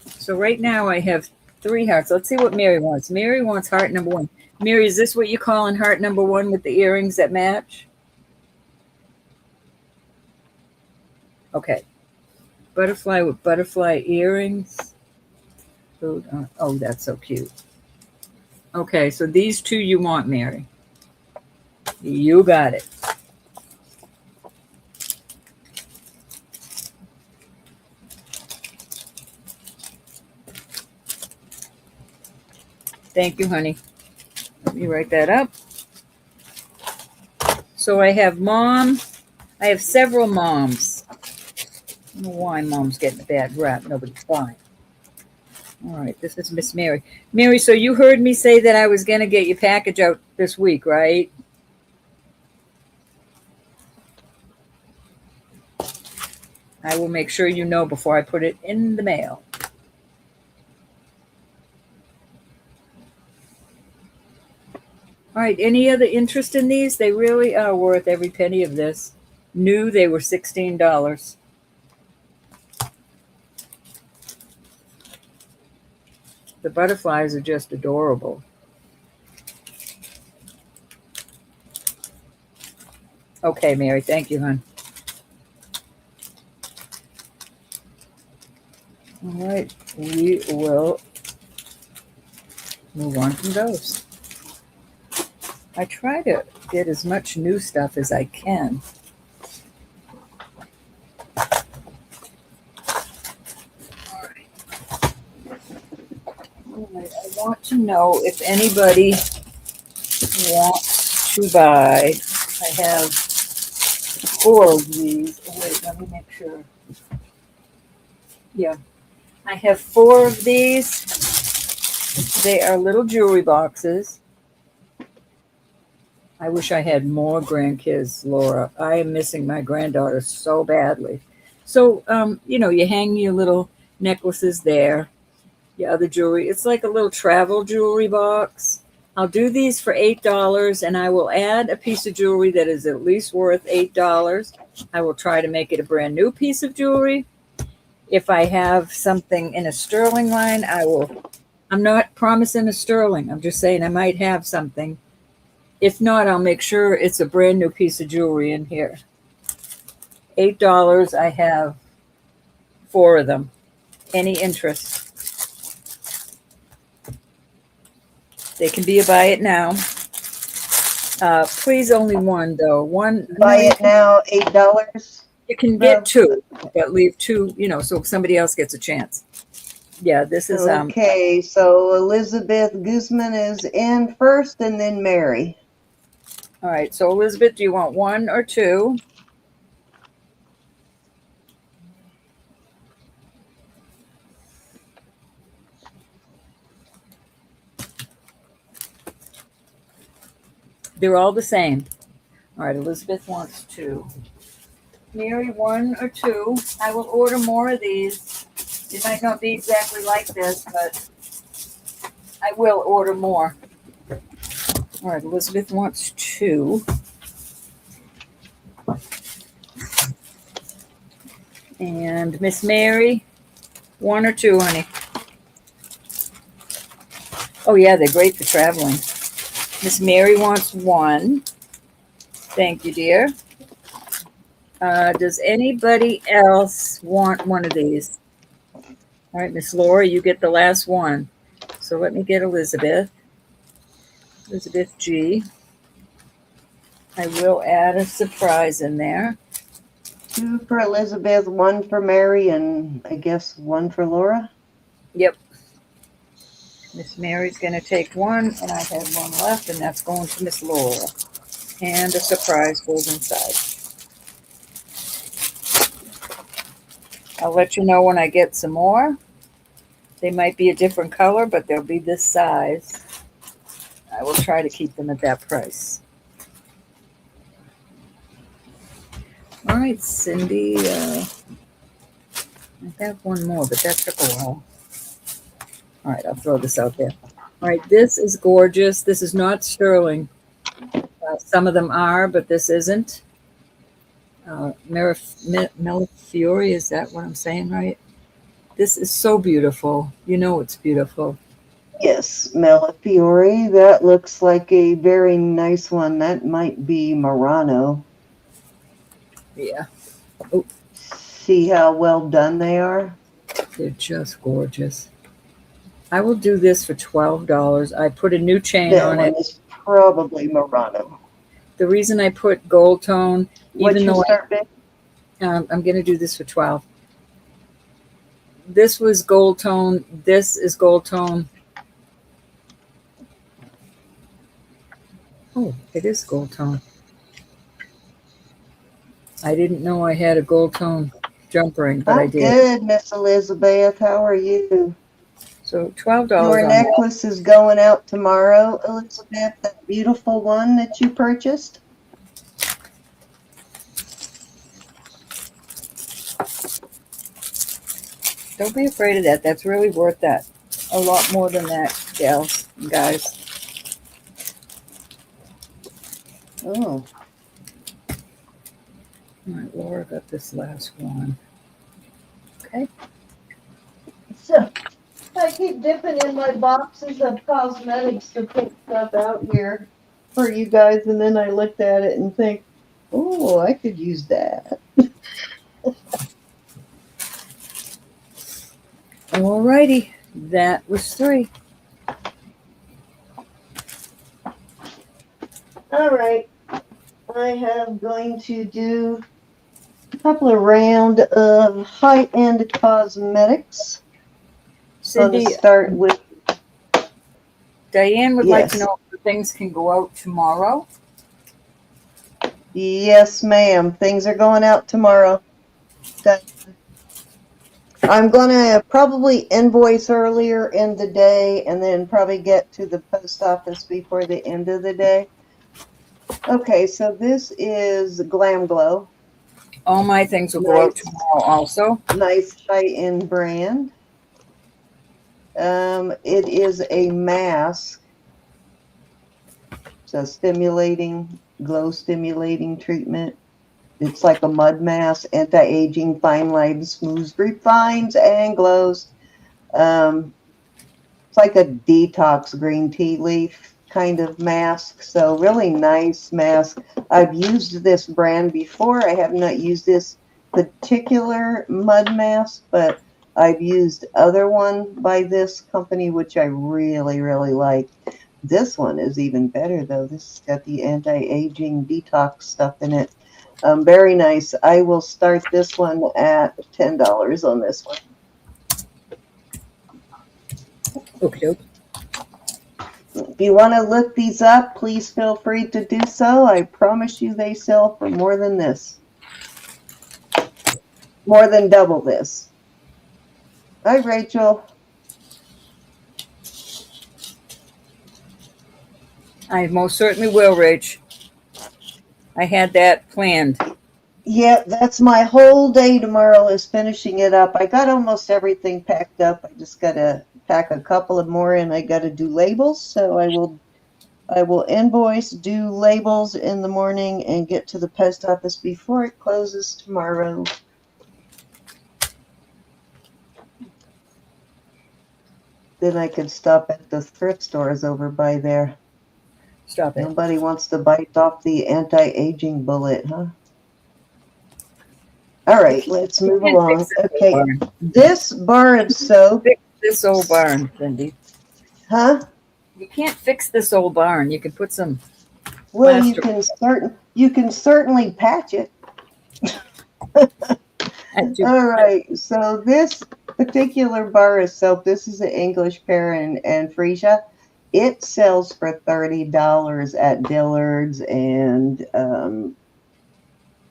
So right now I have 3 hearts. Let's see what Mary wants. Mary wants heart number 1. Mary, is this what you call in heart number 1 with the earrings that match? Okay. Butterfly with butterfly earrings. Oh, that's so cute. Okay, so these 2 you want, Mary. You got it. Thank you, honey. Let me write that up. So I have mom. I have several moms. I don't know why mom's getting a bad rap. Nobody's fine. All right, this is Miss Mary. Mary, so you heard me say that I was going to get your package out this week, right? I will make sure you know before I put it in the mail. All right, any other interest in these? They really are worth every penny of this. New, they were $16. The butterflies are just adorable. Okay, Mary, thank you, hon. All right, we will move on from those. I try to get as much new stuff as I can. All right, I want to know if anybody wants to buy. I have 4 of these. Oh, wait, let me make sure. Yeah, I have 4 of these. They are little jewelry boxes. I wish I had more grandkids, Laura. I am missing my granddaughter so badly. So, you hang your little necklaces there, your other jewelry. It's like a little travel jewelry box. I'll do these for $8, and I will add a piece of jewelry that is at least worth $8. I will try to make it a brand new piece of jewelry. If I have something in a sterling line, I will. I'm not promising a sterling. I'm just saying I might have something. If not, I'll make sure it's a brand new piece of jewelry in here. $8. I have 4 of them. Any interest? They can be a buy it now. Please, only one though. One. Buy it now, $8. You can get 2, but leave 2. So somebody else gets a chance. Yeah, this is Okay, so Elizabeth Guzman is in first, and then Mary. All right. So Elizabeth, do you want 1 or 2? They're all the same. All right, Elizabeth wants 2. Mary, 1 or 2. I will order more of these. It might not be exactly like this, but I will order more. All right, Elizabeth wants 2. And Miss Mary, 1 or 2, honey. Oh, yeah, they're great for traveling. Miss Mary wants 1. Thank you, dear. Does anybody else want one of these? All right, Miss Laura, you get the last one. So let me get Elizabeth. Elizabeth G. I will add a surprise in there. 2 for Elizabeth, 1 for Mary, and I guess 1 for Laura. Yep. Miss Mary's going to take 1, and I have 1 left, and that's going to Miss Laura. And a surprise goes inside. I'll let you know when I get some more. They might be a different color, but they'll be this size. I will try to keep them at that price. All right, Cindy. I have 1 more, but that took a while. All right, I'll throw this out there. All right, this is gorgeous. This is not sterling. Some of them are, but this isn't. Melifiore, is that what I'm saying right? This is so beautiful. You know it's beautiful. Yes, Melifiore. That looks like a very nice one. That might be Murano. Yeah. Oh, See how well done they are? they're just gorgeous. I will do this for $12. I put a new chain That on one it. is probably Murano. The reason I put gold tone, What's even your though start bid? I'm going to do this for 12. This was gold tone. This is gold tone. Oh, it is gold tone. I didn't know I had a gold tone jump ring, but I I'm did. good, Miss Elizabeth. How are you? So $12 Your on necklace is going out tomorrow, Elizabeth. That beautiful one that you purchased. Don't be afraid of that. That's really worth that. A lot more than that, gals and guys. Oh, All right, Laura got this last one. Okay. so I keep dipping in my boxes of cosmetics to pick stuff out here for you guys, and then I looked at it and think, oh, I could use that. All righty. That was 3. All right, I am going to do a couple of round of high-end cosmetics. I'm going Cindy, to start with, Diane would like to yes, know if the things can go out tomorrow. yes, ma'am. Things are going out tomorrow. I'm going to probably invoice earlier in the day and then probably get to the post office before the end of the day. Okay, so this is Glam Glow. All my things will go out Nice, tomorrow also. nice high-end brand. It is a mask. It's a glow stimulating treatment. It's like a mud mask, anti-aging, fine line, smooths, refines, and glows. It's like a detox green tea leaf kind of mask. So really nice mask. I've used this brand before. I have not used this particular mud mask, but I've used other one by this company, which I really, really like. This one is even better though. This has got the anti-aging detox stuff in it. Very nice. I will start this one at $10 on this one. Okay. If you want to look these up, please feel free to do so. I promise you they sell for more than this. More than double this. Hi, Rachel. I most certainly will, Rach. I had that planned. Yeah, that's my whole day tomorrow is finishing it up. I got almost everything packed up. I just got to pack a couple of more and I got to do labels. So I will invoice, do labels in the morning, and get to the post office before it closes tomorrow. Then I could stop at the thrift stores over by there. Stop it. Nobody wants to bite off the anti-aging bullet, huh? All right, let's move along. Okay, this bar of soap. Fix this old barn, Cindy. Huh? You can't fix this old barn. You can put some. Well, you can certainly patch it. All right, so this particular bar of soap, this is an English pear and freesia. It sells for $30 at Dillard's and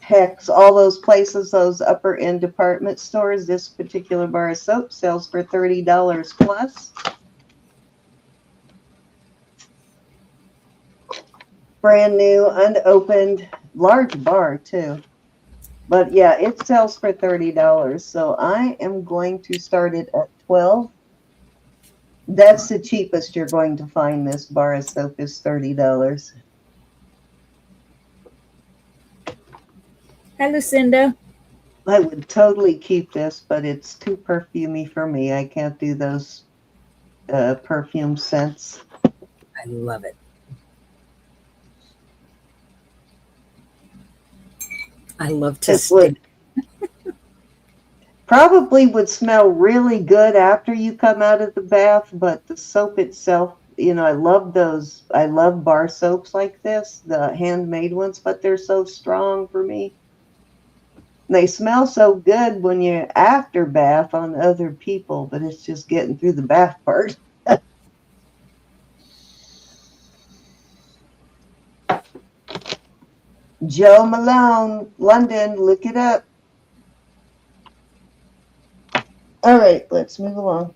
Hex, all those places, those upper end department stores. This particular bar of soap sells for $30 plus. Brand new, unopened, large bar too. But yeah, it sells for $30. So I am going to start it at 12. That's the cheapest you're going to find. This bar of soap is $30. Hi, Lucinda. I would totally keep this, but it's too perfumey for me. I can't do those perfume scents. I love it. I love to stink. Probably would smell really good after you come out of the bath, but the soap itself, you know, I love those. I love bar soaps like this, the handmade ones, but they're so strong for me. They smell so good when you're after bath on other people, but it's just getting through the bath part. Joe Malone, London, look it up. All right, let's move along.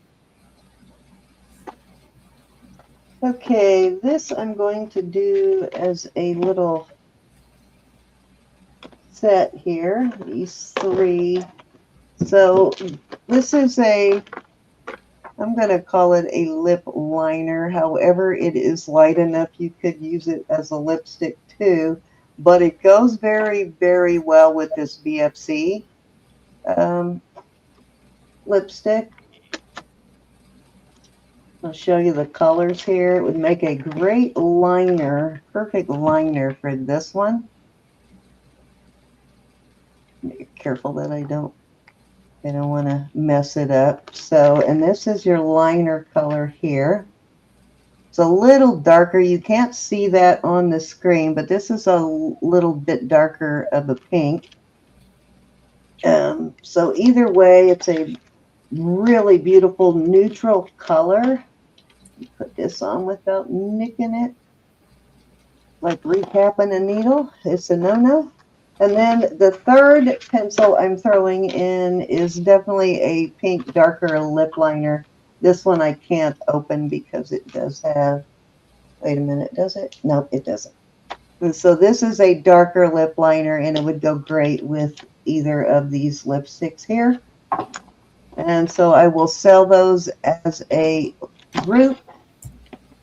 Okay, this I'm going to do as a little set here, these 3. So this is a I'm going to call it a lip liner. However, it is light enough you could use it as a lipstick too. But it goes very, very well with this BFC lipstick. I'll show you the colors here. It would make a great liner, perfect liner for this one. Be careful that I don't want to mess it up. So, and this is your liner color here. It's a little darker. You can't see that on the screen, but this is a little bit darker of a pink. So either way, it's a really beautiful neutral color. Put this on without nicking it. Like recapping a needle. It's a no-no. And then the third pencil I'm throwing in is definitely a pink darker lip liner. This one I can't open because it does have, wait a minute, does it? No, it doesn't. And so this is a darker lip liner, and it would go great with either of these lipsticks here. And so I will sell those as a group.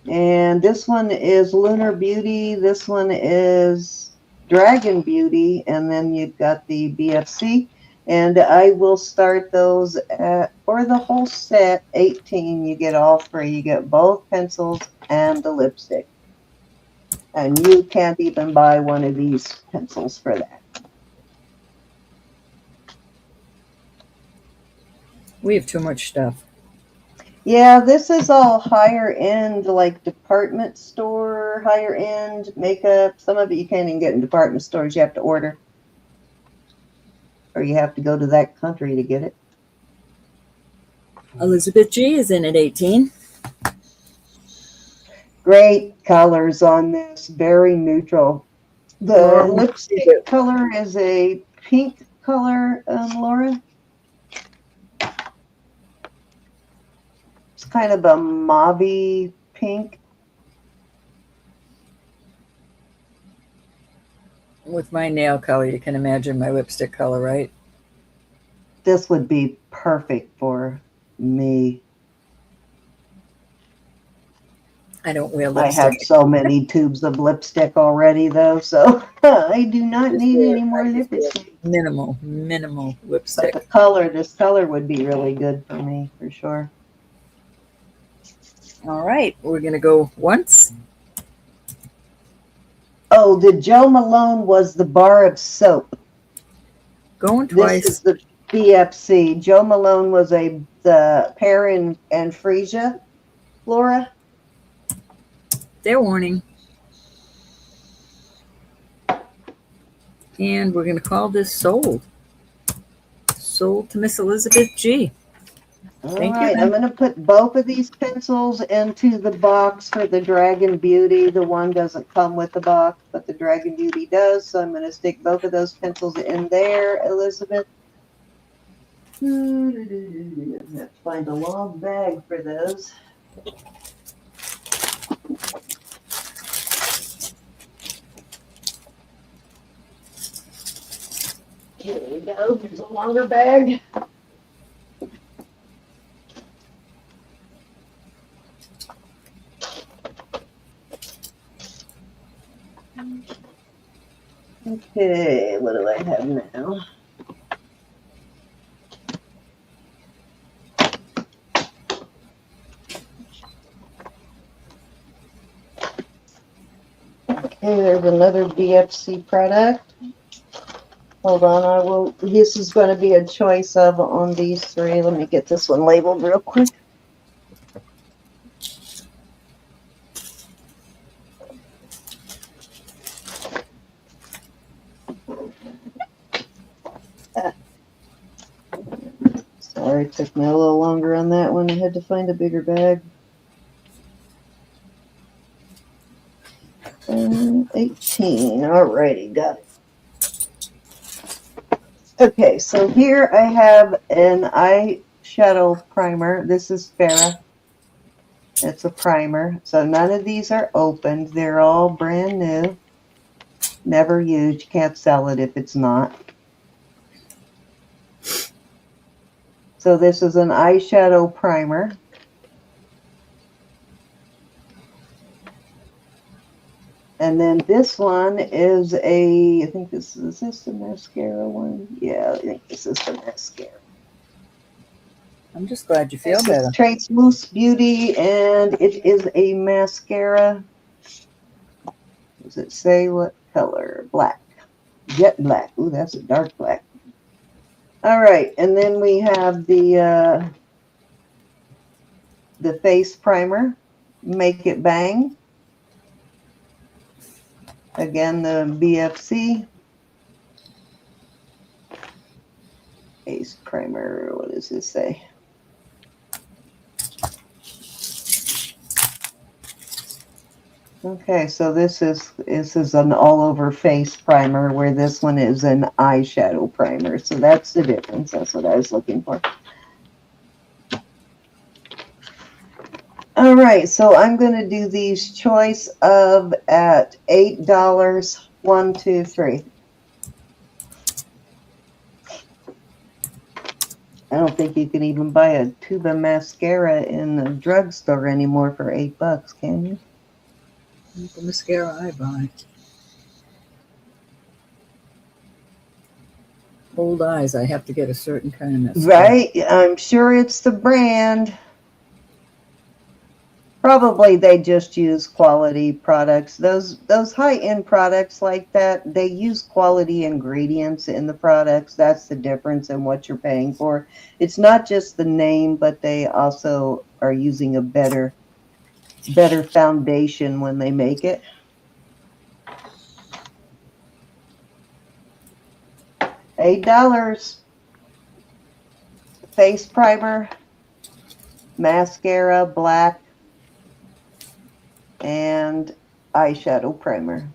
And this one is Lunar Beauty. This one is Dragon Beauty. And then you've got the BFC. And I will start those at, for the whole set, 18. You get all free. You get both pencils and the lipstick. And you can't even buy one of these pencils for that. We have too much stuff. Yeah, this is all higher end, like department store, higher end makeup. Some of it you can't even get in department stores. You have to order. Or you have to go to that country to get it. Elizabeth G is in at 18. Great colors on this, very neutral. The lipstick color is a pink color, Laura. It's kind of a mauve pink. With my nail color, you can imagine my lipstick color, right? This would be perfect for me. I don't wear lipstick. I have so many tubes of lipstick already, though, so I do not need any more lipstick. Minimal lipstick. But the color, this color would be really good for me, for sure. All right, we're going to go once. Oh, the Joe Malone was the bar of soap. Going twice. This is the BFC. Joe Malone was the pear and freesia, Laura. Fair warning. And we're going to call this sold. Sold to Miss Elizabeth G. All right, I'm going to put both of these pencils into the box for the Dragon Beauty. The one doesn't come with the box, but the Dragon Beauty does. So I'm going to stick both of those pencils in there, Elizabeth. I have to find a long bag for those. Here we go. Here's a longer bag. Okay, what do I have now? Okay, there's another BFC product. Hold on, this is going to be a choice of on these three. Let me get this one labeled real quick. Sorry, it took me a little longer on that one. I had to find a bigger bag. 18. Alrighty, got it. Okay, so here I have an eyeshadow primer. This is Farrah. It's a primer. So none of these are opened. They're all brand new. Never used. You can't sell it if it's not. So this is an eyeshadow primer. And then this one is I think is this the mascara one? Yeah, I think this is the mascara. I'm just glad you feel This better. is Trace Mousse Beauty, and it is a mascara. Does it say what color? Black. Jet black. Ooh, that's a dark black. All right, and then we have the face primer, Make It Bang. Again, the BFC face primer. What does this say? Okay, so this is an all-over face primer, where this one is an eyeshadow primer. So that's the difference. That's what I was looking for. All right, so I'm going to do these choice of at $8. 1, 2, 3. I don't think you can even buy a tube of mascara in the drugstore anymore for $8, can you? The mascara I buy. Old eyes, I have to get a certain kind of mascara. Right? I'm sure it's the brand. Probably they just use quality products. Those high-end products like that, they use quality ingredients in the products. That's the difference in what you're paying for. It's not just the name, but they also are using a better foundation when they make it. $8. Face primer, mascara, black, and eyeshadow primer.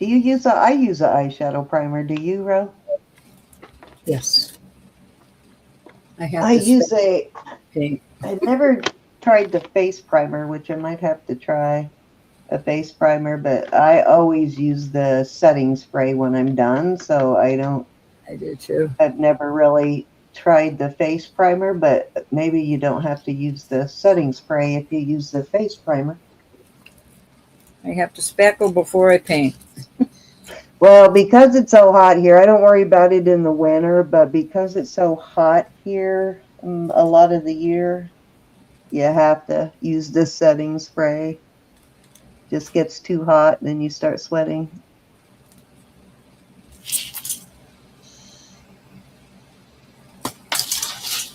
Do you use I use an eyeshadow primer. Do you, Ro? Yes. I use pink. I've never tried the face primer, which I might have to try a face primer, but I always use the setting spray when I'm done, so I do too. I've never really tried the face primer, but maybe you don't have to use the setting spray if you use the face primer. I have to spackle before I paint. Well, because it's so hot here, I don't worry about it in the winter, but because it's so hot here a lot of the year, you have to use this setting spray. Just gets too hot, and then you start sweating.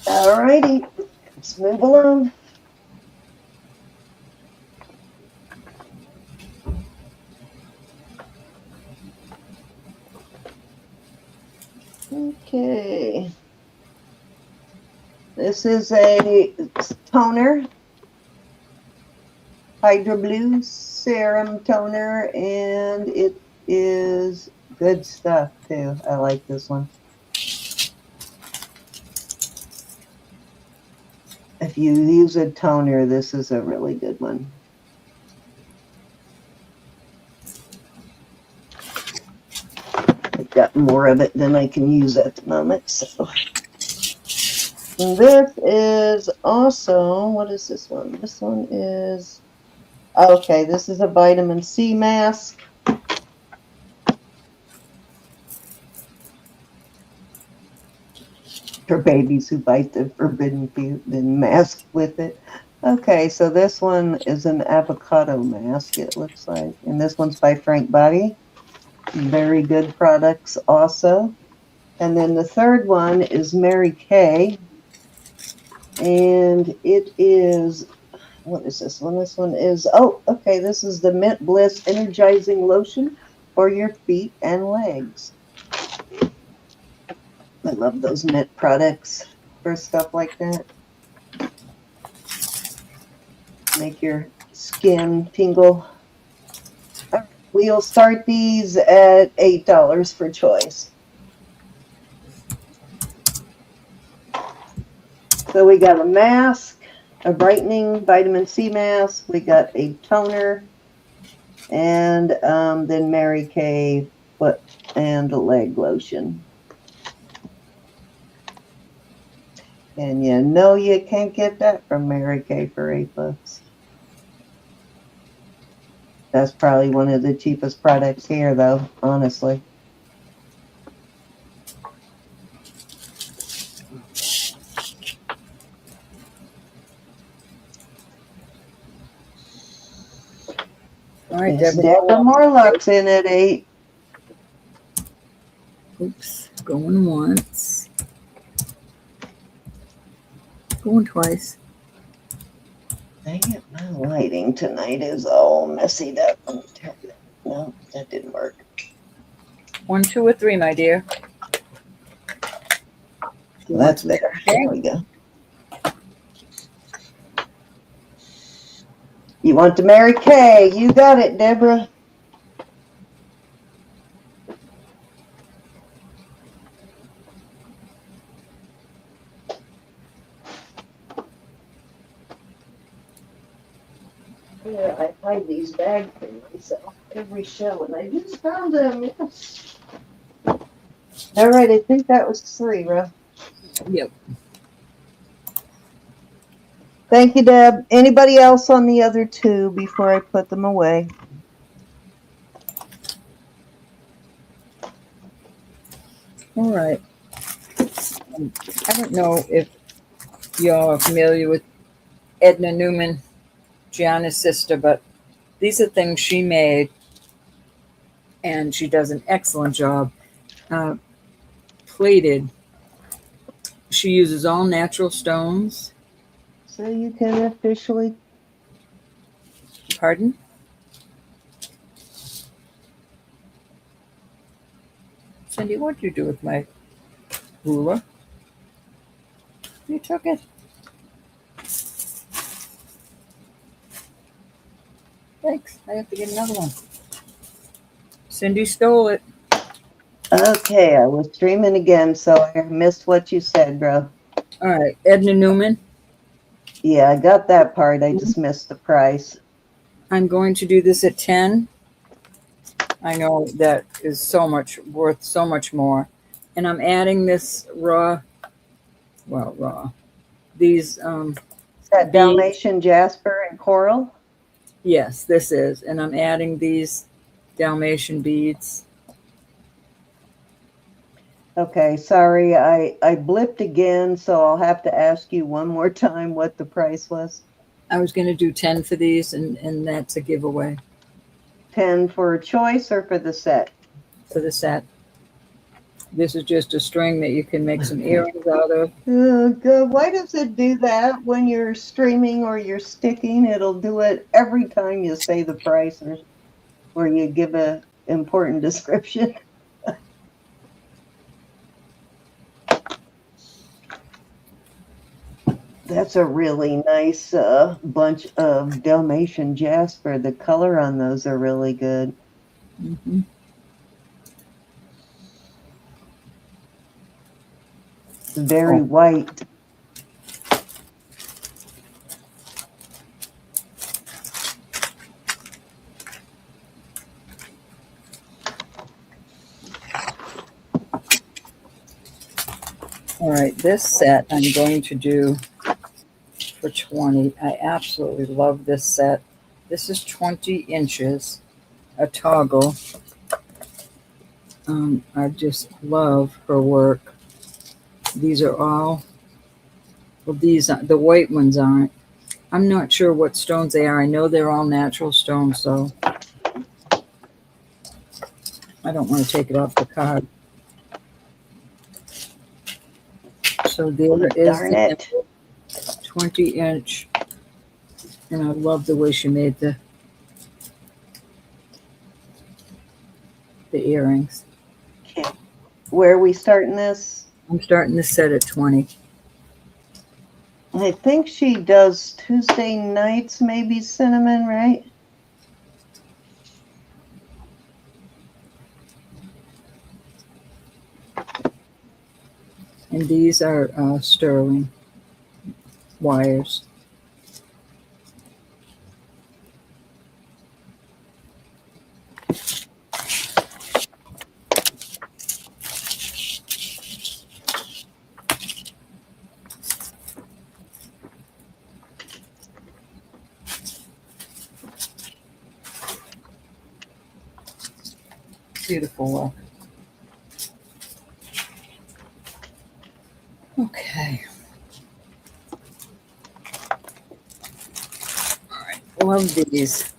All righty, let's move along. Okay. This is a toner, Hydra Blue Serum Toner, and it is good stuff, too. I like this one. If you use a toner, this is a really good one. I've got more of it than I can use at the moment, so. And this is also, what is this one? This one is, okay, this is a vitamin C mask. For babies who bite the forbidden fruit and mask with it. Okay, so this one is an avocado mask, it looks like. And this one's by Frank Body. Very good products also. And then the third one is Mary Kay. And it is, what is this one? This one is, oh, okay, this is the Mint Bliss Energizing Lotion for your feet and legs. I love those mint products for stuff like that. Make your skin tingle. We'll start these at $8 for choice. So we got a mask, a brightening vitamin C mask. We got a toner, and then Mary Kay foot and leg lotion. And you know you can't get that from Mary Kay for $8. That's probably one of the cheapest products here, though, honestly. All right, Miss Deborah. Deborah Morlock's in at 8. Oops, going once. Going twice. Dang it, my lighting tonight is all messy up. Let me tell you. No, that didn't work. 1, 2, or 3, my dear. That's better. There we go. You want to marry Kay? You got it, Deborah. Yeah, I hide these bags from myself every show, and I just found them. Yes. All right, I think that was 3, Russ. Yep. Thank you, Deb. Anybody else on the other 2 before I put them away? All right. I don't know if y'all are familiar with Edna Newman, Gianna's sister, but these are things she made, and she does an excellent job. Plated. She uses all natural stones. So you can officially. Pardon? Cindy, what'd you do with my ruler? You took it. Thanks. I have to get another one. Cindy stole it. Okay, I was streaming again, so I missed what you said, bro. All right. Edna Newman. Yeah, I got that part. I just missed the price. I'm going to do this at 10. I know that is so much worth so much more. And I'm adding this raw. These Is that Dalmatian jasper and coral? yes, this is. And I'm adding these Dalmatian beads. Okay, sorry, I blipped again, so I'll have to ask you one more time what the price was. I was going to do 10 for these, and that's a giveaway 10 for a choice or for the set? for the set. This is just a string that you can make some earrings out of. Oh, God, why does it do that when you're streaming or you're sticking? It'll do it every time you say the price or you give a important description. That's a really nice bunch of Dalmatian jasper. The color on those are really good. Mm-hmm. It's very white. All right, this set I'm going to do for 20. I absolutely love this set. This is 20 inches, a toggle. I just love her work. These are all, well, the white ones aren't. I'm not sure what stones they are. I know they're all natural stones, so I don't want to take it off the card. So there is Darn it. 20-inch, and I love the way she made the earrings. Okay. Where are we starting this? I'm starting this set at 20. I think she does Tuesday nights, maybe, Cinnamon, right? And these are sterling wires. Beautiful work. Okay. All right. Love these.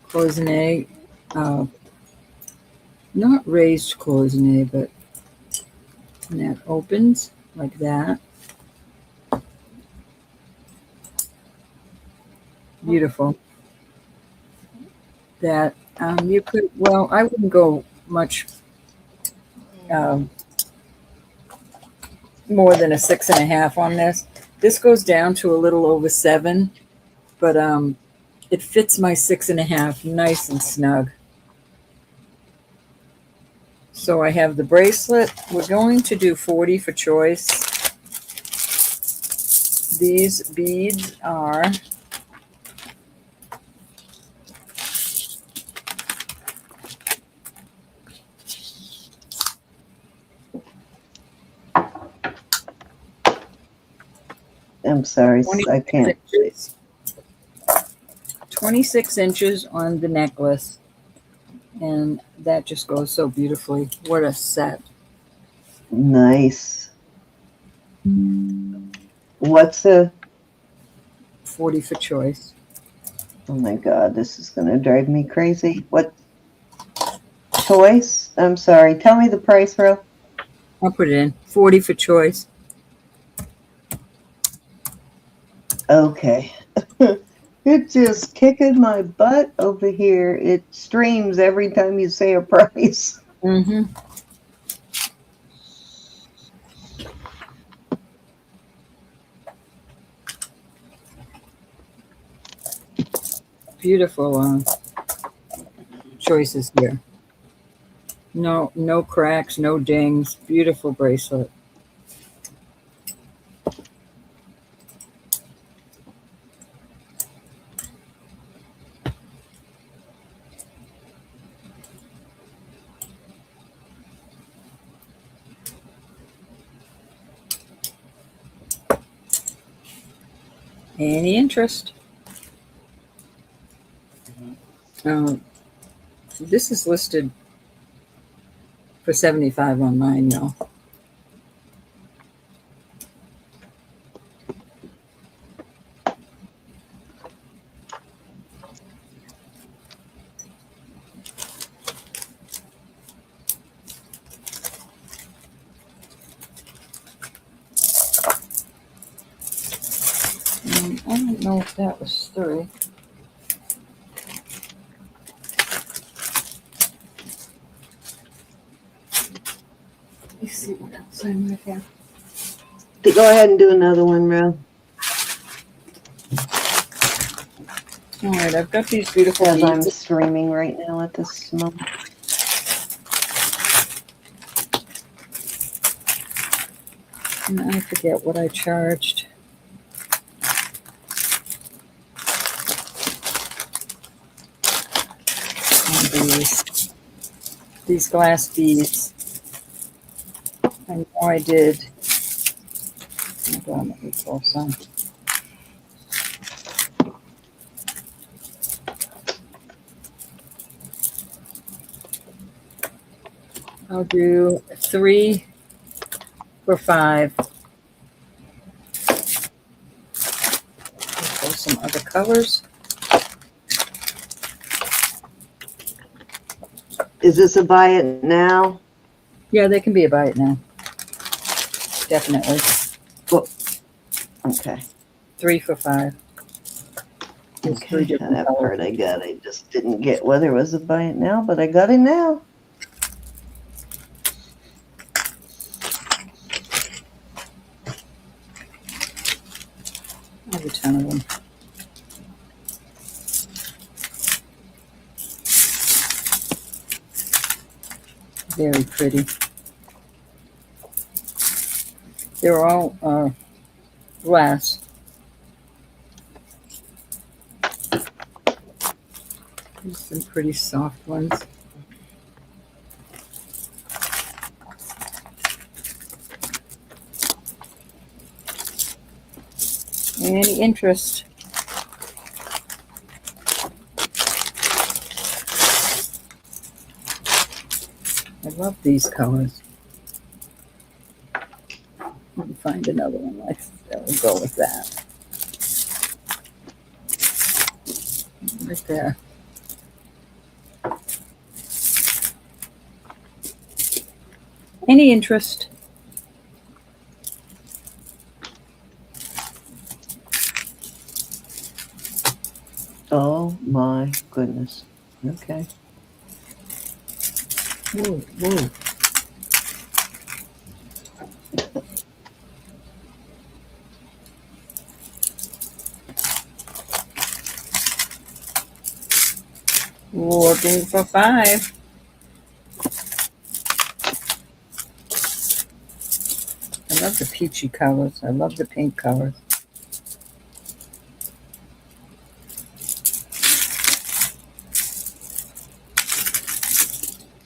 Cloisonne. Not raised cloisonne, but that opens like that. Beautiful. That you could, well, I wouldn't go much more than a 6.5 on this. This goes down to a little over 7, but it fits my 6.5 nice and snug. So I have the bracelet. We're going to do 40 for choice. These beads are I'm sorry, I can't. 26 inches on the necklace. And that just goes so beautifully. What a set. Nice. What's the 40 for choice. Oh my God, this is going to drive me crazy. What choice? I'm sorry. Tell me the price, Ro. I'll put it in. 40 for choice. Okay. It's just kicking my butt over here. It streams every time you say a price. Mm-hmm. Beautiful choices here. No cracks, no dings. Beautiful bracelet. Any interest? This is listed for $75 on mine, y'all. I don't know if that was 3. Let's see what else I might have. Go ahead and do another one, Ro. All right, I've got these beautiful Because I'm beads. streaming right now at this moment. And I forget what I charged. On these glass beads. I know I did. Hold on, let me pull some. I'll do 3 for $5. Pull some other colors. Is this a buy it now? Yeah, they can be a buy it now. Definitely. Well, okay. 3 for $5. There's 3 Okay, different that colors. part I got. I just didn't get whether it was a buy it now, but I got it now. I have a ton of them. Very pretty. They're all glass. There's some pretty soft ones. Any interest? love these colors. Let me find another one like that. We'll go with that. Right there. Any interest? Oh my goodness. Okay. Whoa, whoa. Looking for 5. I love the peachy colors. I love the pink colors.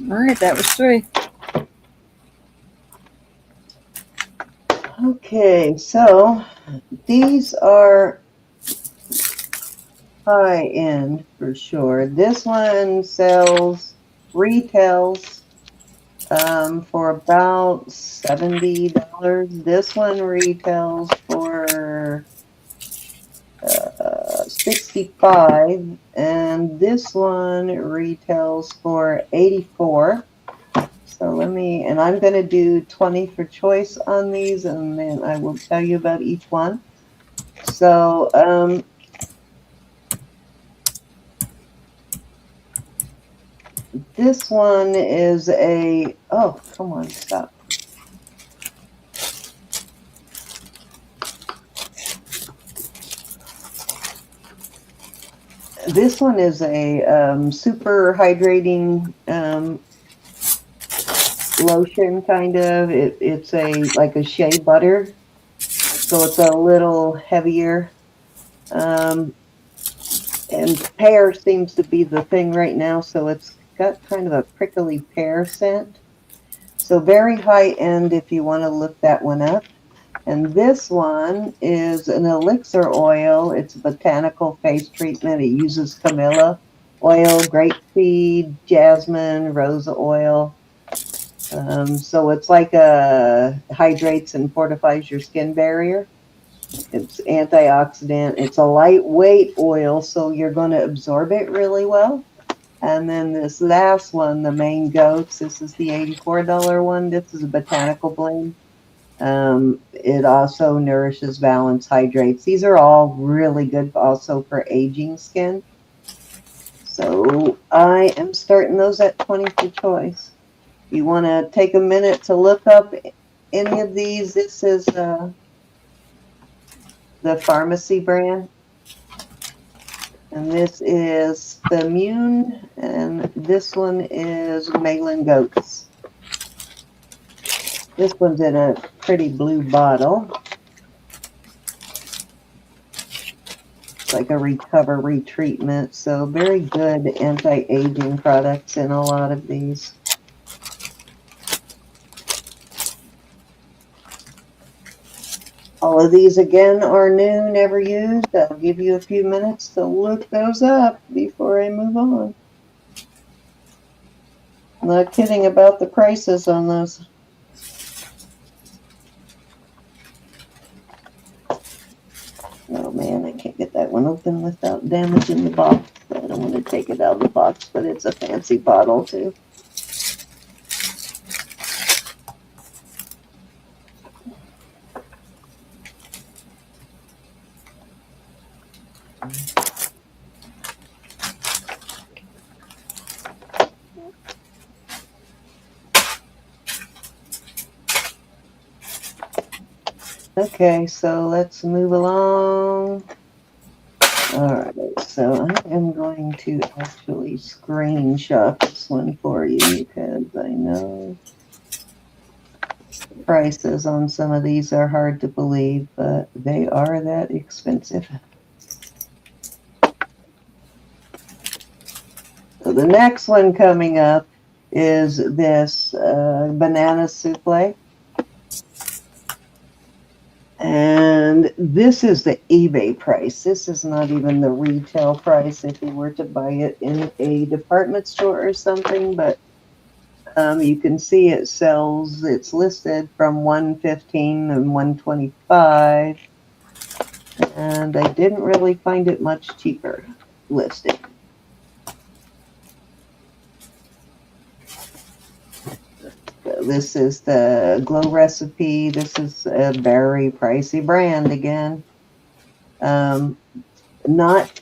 All right, that was 3. Okay, so these are high end for sure. This one retails for about $70. This one retails for 65, and this one retails for 84. So and I'm going to do 20 for choice on these, and then I will tell you about each one. So, this one is oh, come on, stop. This one is a super hydrating lotion, kind of. It's like a shea butter, so it's a little heavier. And pear seems to be the thing right now, so it's got kind of a prickly pear scent. So very high end if you want to look that one up. And this one is an elixir oil. It's a botanical face treatment. It uses camellia oil, grapeseed, jasmine, rose oil. So it's like hydrates and fortifies your skin barrier. It's antioxidant. It's a lightweight oil, so you're going to absorb it really well. And then this last one, the main goats, this is the $84 one. This is a botanical blend. It also nourishes, balance, hydrates. These are all really good also for aging skin. So I am starting those at 20 for choice. You want to take a minute to look up any of these. This is the pharmacy brand. And this is the Immune, and this one is Malin Goats. This one's in a pretty blue bottle. It's like a recovery treatment, so very good anti-aging products in a lot of these. All of these, again, are new, never used. I'll give you a few minutes to look those up before I move on. I'm not kidding about the prices on those. Oh, man, I can't get that one open without damaging the box. I don't want to take it out of the box, but it's a fancy bottle, too. Okay, so let's move along. All right, so I am going to actually screenshot this one for you because I know prices on some of these are hard to believe, but they are that expensive. So the next one coming up is this banana souffle. And this is the eBay price. This is not even the retail price if you were to buy it in a department store or something. But You can see it sells, it's listed from $115 and $125. And I didn't really find it much cheaper listed. So this is the Glow Recipe. This is a very pricey brand again. Not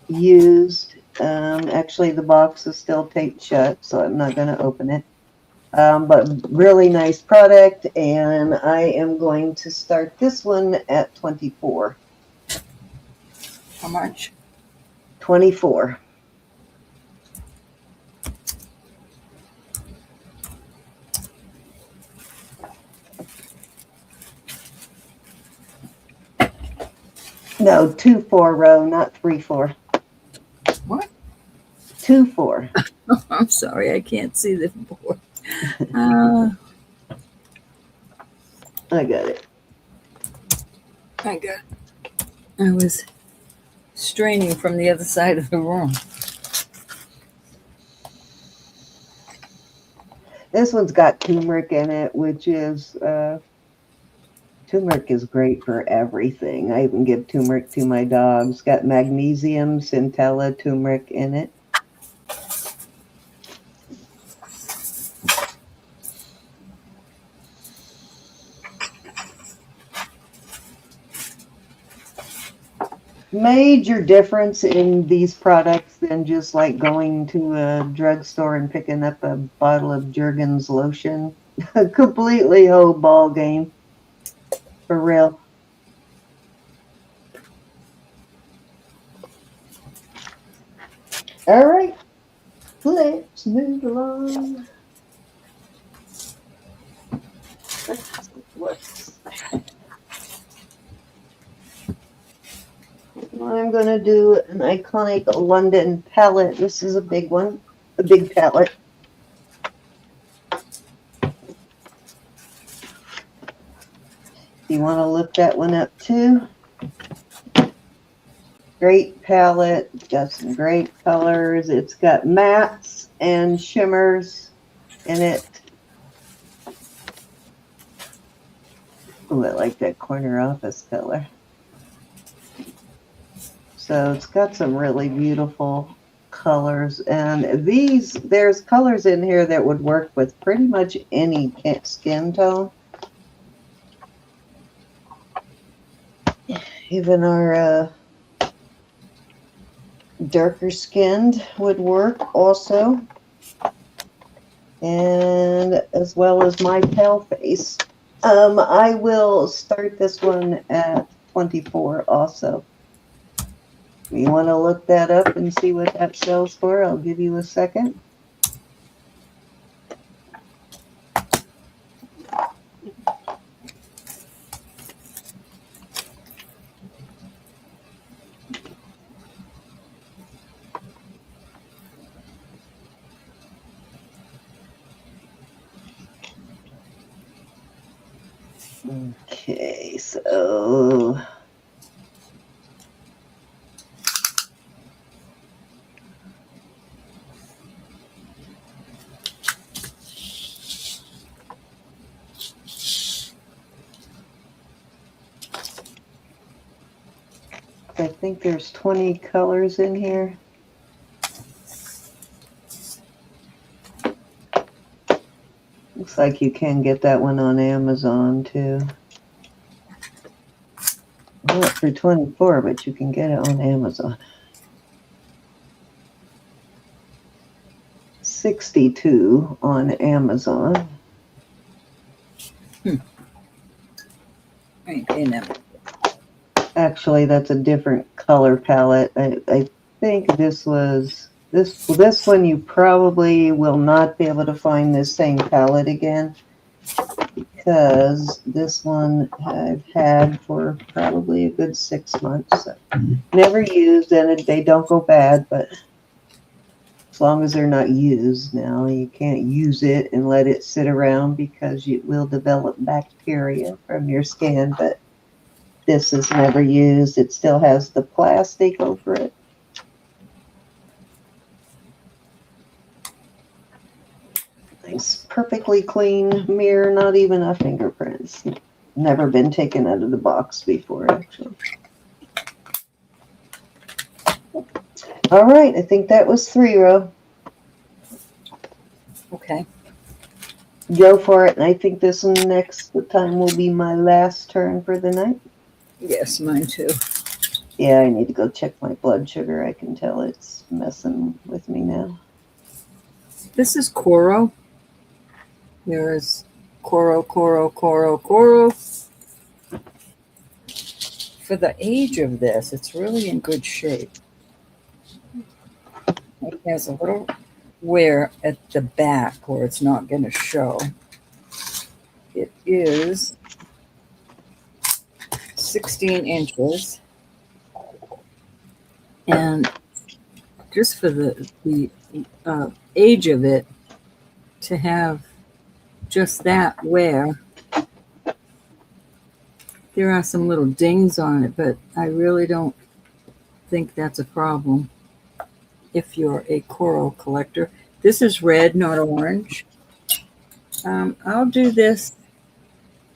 used. Actually, the box is still taped shut, so I'm not going to open it. But really nice product, and I am going to start this one at 24. How much? 24. No, 2-4 row, not 3-4. What? 2-4. I'm sorry, I can't see the board. I got it. I was straining from the other side of the room. This one's got turmeric in it, which is, turmeric is great for everything. I even give turmeric to my dogs. It's got magnesium, centella, turmeric in it. Major difference in these products than just like going to a drugstore and picking up a bottle of Jergens lotion. A completely whole ball game. For real. All right. Let's move along. I'm going to do an iconic London palette. This is a big one, a big palette. You want to look that one up too? Great palette, got some great colors. It's got mattes and shimmers in it. Oh, I like that corner office color. So it's got some really beautiful colors. And these, there's colors in here that would work with pretty much any skin tone. Even our darker skinned would work also. And as well as my pale face. I will start this one at 24 also. If you want to look that up and see what that sells for, I'll give you a second. Okay, so I think there's 20 colors in here. Looks like you can get that one on Amazon too. Not for 24, but you can get it on Amazon. 62 on Amazon. Ain't paying that. Actually, that's a different color palette. I think this was this one. You probably will not be able to find this same palette again, because this one I've had for probably a good 6 months. So never used, and they don't go bad, but as long as they're not used now, you can't use it and let it sit around because you will develop bacteria from your skin. But this is never used. It still has the plastic over it. I Nice, perfectly clean mirror, not even a fingerprint. Never been taken out of the box before, actually. All right, I think that was 3, Ro. Okay. Go for it. And I think this next time will be my last turn for the night. Yes, mine too. Yeah, I need to go check my blood sugar. I can tell it's messing with me now. This is Coro. Here is Coro, Coro, Coro, Coro. For the age of this, it's really in good shape. It has a little wear at the back where it's not going to show. It is 16 inches. And just for the age of it, to have just that wear, there are some little dings on it, but I really don't think that's a problem if you're a coral collector. This is red, not orange. I'll do this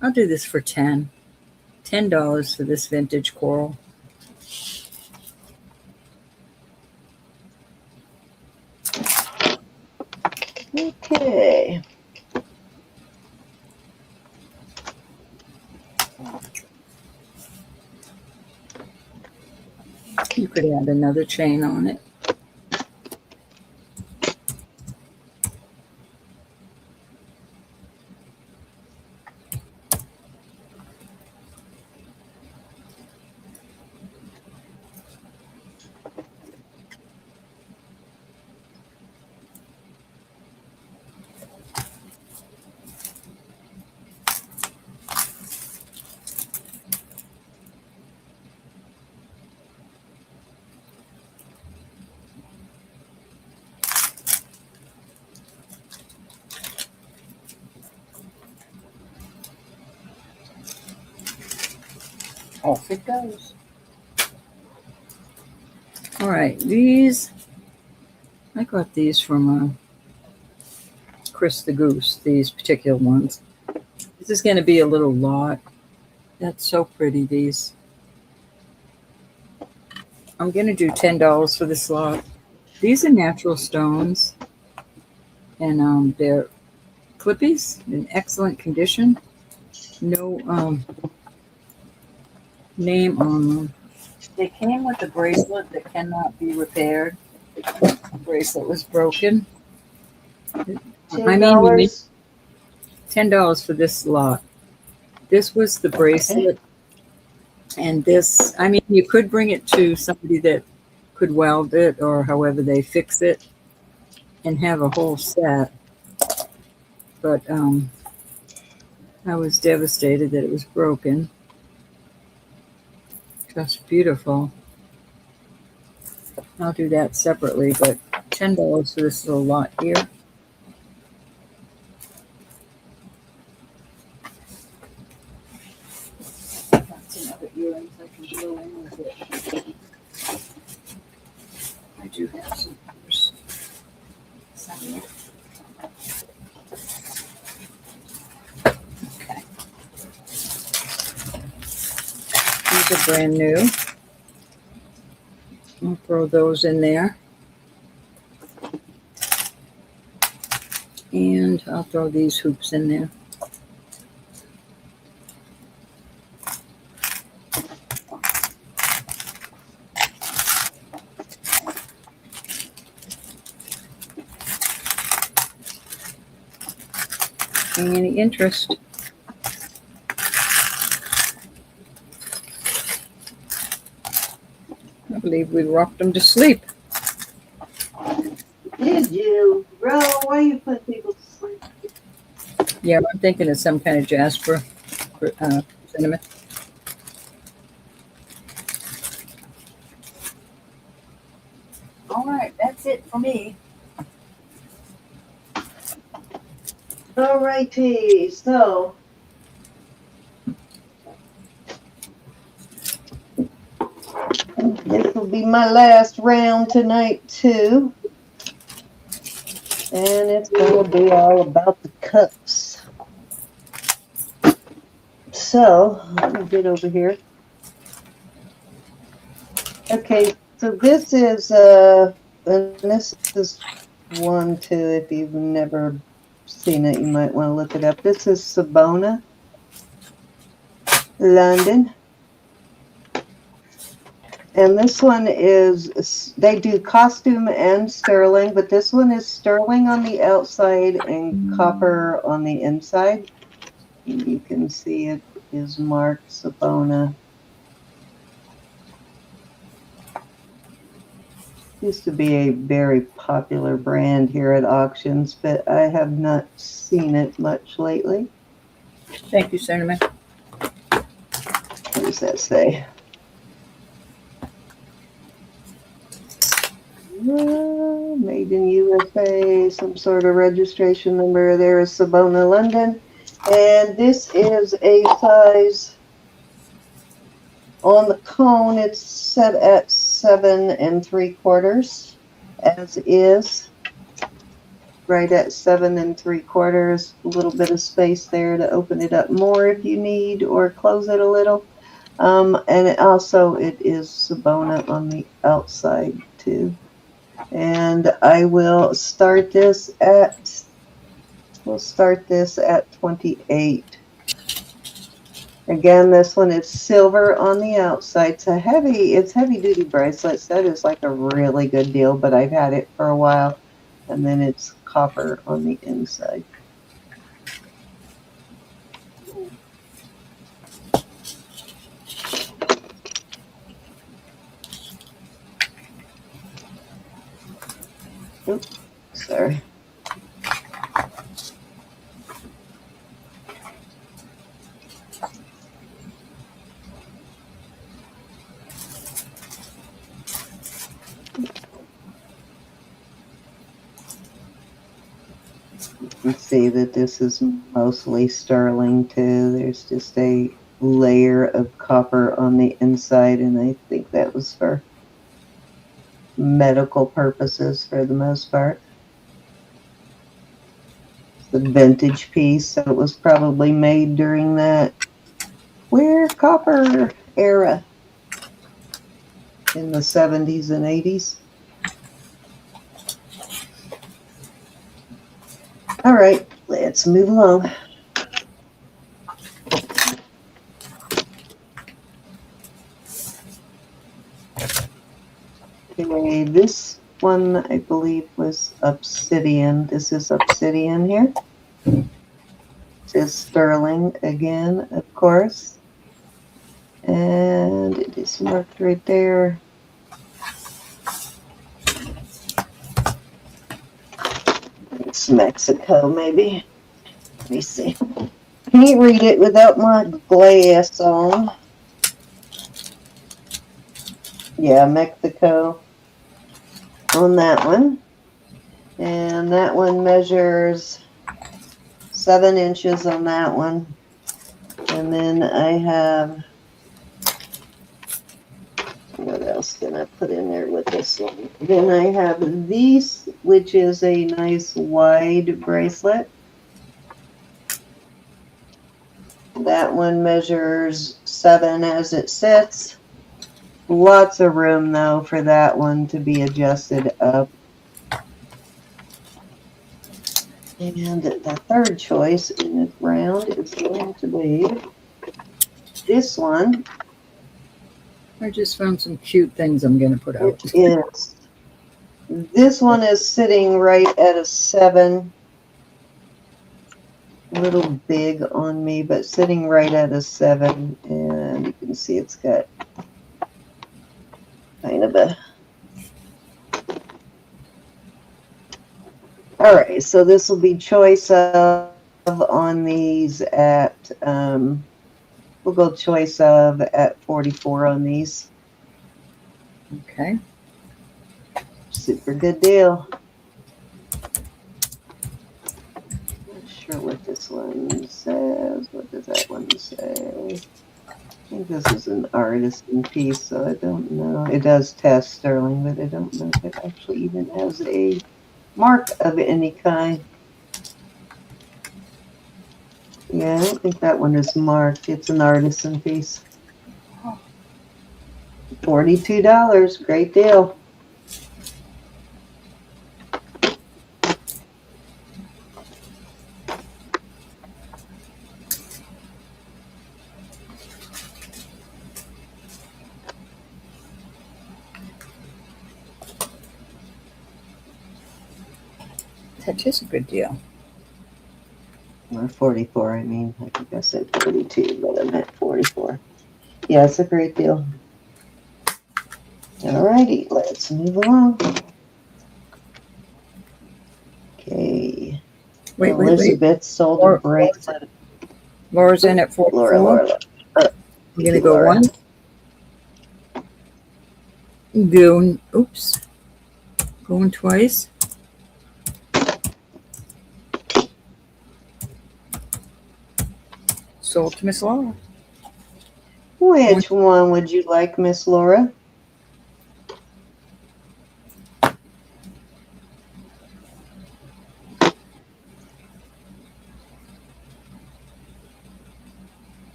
for $10 for this vintage coral. Okay. You could add another chain on it. Off it goes. All right, these, I got these from Chris the Goose, these particular ones. This is going to be a little lot. That's so pretty, these. I'm going to do $10 for this lot. These are natural stones, and they're clippies in excellent condition. No name on them. They came with a bracelet that cannot be repaired. The bracelet was broken. $10. $10 for this lot. This was the bracelet. And this, I mean, you could bring it to somebody that could weld it or however they fix it and have a whole set. But I was devastated that it was broken. Just beautiful. I'll do that separately, but $10 for this little lot here. That's another earrings I can throw in with it. I do have some others. Okay. These are brand new. I'll throw those in there. And I'll throw these hoops in there. Any interest? I believe we rocked them to sleep. Did you? Bro, why you put people to sleep? Yeah, I'm thinking of some kind of jasper cinnamon. All right, that's it for me. All righty, so this will be my last round tonight too. And it's going to be all about the cups. So, let me get over here. Okay, so this is, and this is one too, if you've never seen it, you might want to look it up. This is Sabona, London. And this one is, they do costume and sterling, but this one is sterling on the outside and copper on the inside. You can see it is marked Sabona. Used to be a very popular brand here at auctions, but I have not seen it much lately. Thank you, Cinnamon. What does that say? Made in USA, some sort of registration number. There is Sabona, London. And this is a size on the cone. It's set at 7 3/4, as is. Right at 7 3/4. A little bit of space there to open it up more if you need, or close it a little. And it is Sabona on the outside too. And I will start this at, we'll start this at 28. Again, this one is silver on the outside. It's heavy duty bracelets. That is like a really good deal, but I've had it for a while. And then it's copper on the inside. Oops, sorry. You can see that this is mostly sterling too. There's just a layer of copper on the inside, and I think that was for medical purposes for the most part. It's a vintage piece, so it was probably made during that copper era in the 70s and 80s. All right, let's move along. Okay, this one I believe was obsidian. This is obsidian here. It is sterling again, of course. And it is marked right there. It's Mexico, maybe. Let me see. Can't read it without my glass on. Yeah, Mexico on that one. And that one measures 7 inches on that one. And then I have, what else can I put in there with this one? Then I have these, which is a nice wide bracelet. That one measures 7 as it sits. Lots of room though for that one to be adjusted up. And the third choice in this round is going to be this one. I just found some cute things I'm going to put out. This one is sitting right at a 7. A little big on me, but sitting right at a 7. And you can see it's got kind of a... All right, so this will be choice of on these at, we'll go choice of at 44 on these. Okay. Super good deal. Not sure what this one says. What does that one say? I think this is an artisan piece, so I don't know. It does test sterling, but I don't know if it actually even has a mark of any kind. Yeah, I don't think that one is marked. It's an artisan piece. $42. Great deal. That is a good deal. Or 44, I mean. I think I said 42, but I meant 44. Yeah, it's a great deal. Alrighty, let's move along. Okay. Wait. Elizabeth sold a bracelet. Laura's in at 44. Laura. I'm going to go Laura. one. Oops. Going twice. Sold to Miss Laura. Which one would you like, Miss Laura?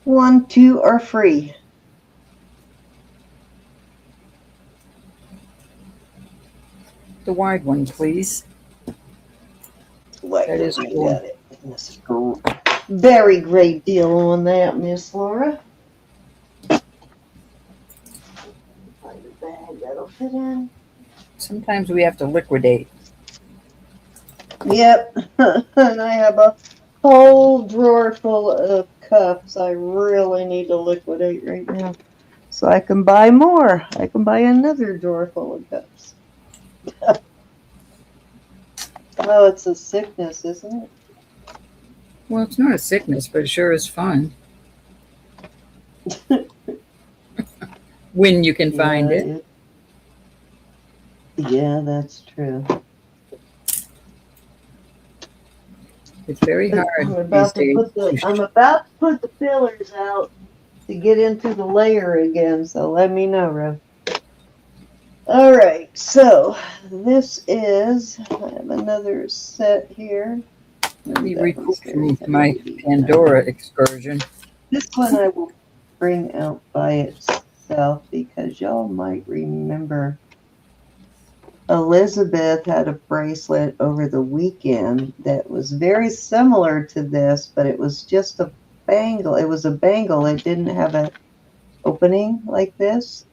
One, two, or free? The wide one, please. That is cool. Got it. This is cool. Very great deal on that, Miss Laura. Find a bag that'll fit in. Sometimes we have to liquidate. Yep, and I have a whole drawer full of cups I really need to liquidate right now. So I can buy more. I can buy another drawer full of cups. Oh, it's a sickness, isn't it? Well, it's not a sickness, but it sure is fun. When you can find it. Yeah, that's true. It's very hard these days. I'm about to put the fillers out to get into the layer again, so let me know, Ro. All right, so this is, I have another set here. Let me recoup from my Pandora excursion. This one I will bring out by itself because y'all might remember Elizabeth had a bracelet over the weekend that was very similar to this, but it was just a bangle. It was a bangle. It didn't have an opening like this.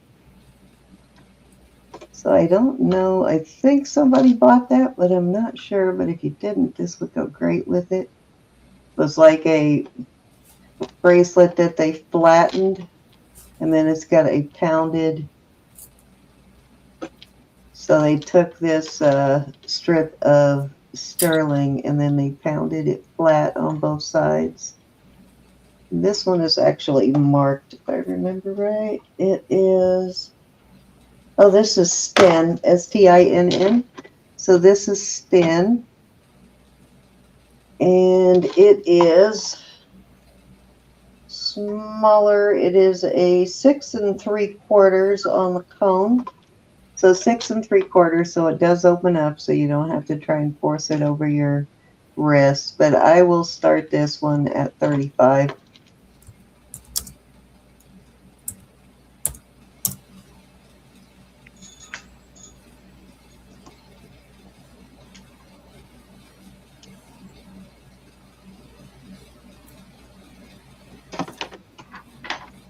So I don't know. I think somebody bought that, but I'm not sure. But if you didn't, this would go great with it. It was like a bracelet that they flattened, and then it's got a pounded. So they took this strip of sterling and then they pounded it flat on both sides. This one is actually marked, if I remember right. It is, oh, this is Stinn, S-T-I-N-N. So this is Stinn. And it is smaller. It is a 6 3/4 on the cone. So 6 3/4, so it does open up, so you don't have to try and force it over your wrist. But I will start this one at 35.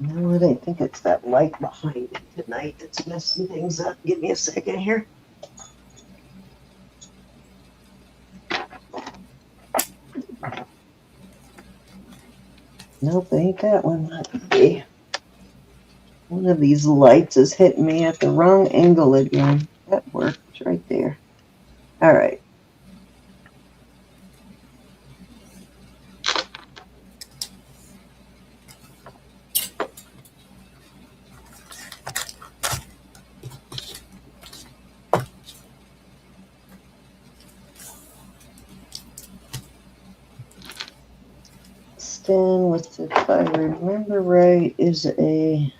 No, I think it's that light behind it tonight that's messing things up. Give me a second here. Nope, ain't that one. Let's see. One of these lights is hitting me at the wrong angle again. That worked right there. All right. Stinn, with it, if I remember right, is a,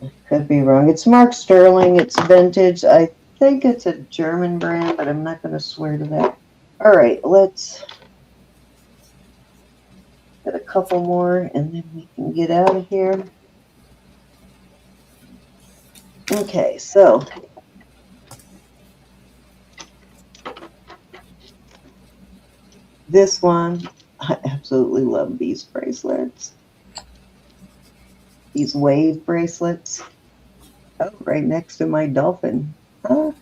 I could be wrong. It's marked sterling. It's vintage. I think it's a German brand, but I'm not going to swear to that. All right, let's get a couple more and then we can get out of here. Okay, so this one, I absolutely love these bracelets. These wave bracelets. Oh, right next to my dolphin. Huh?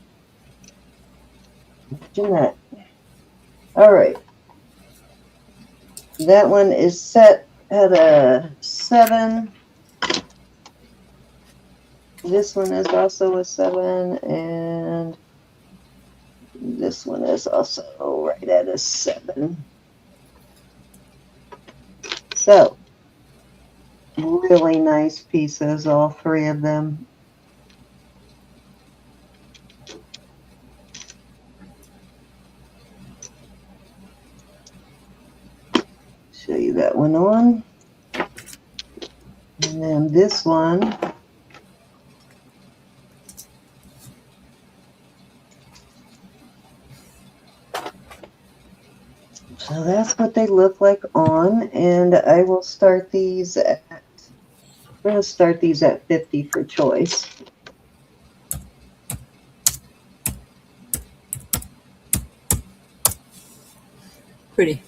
Imagine that. All right. That one is set at a 7. This one is also a 7, and this one is also right at a 7. So, really nice pieces, all 3 of them. Show you that one on. And then this one. So that's what they look like on, and I will start these at, we're going to start these at 50 for choice. Pretty.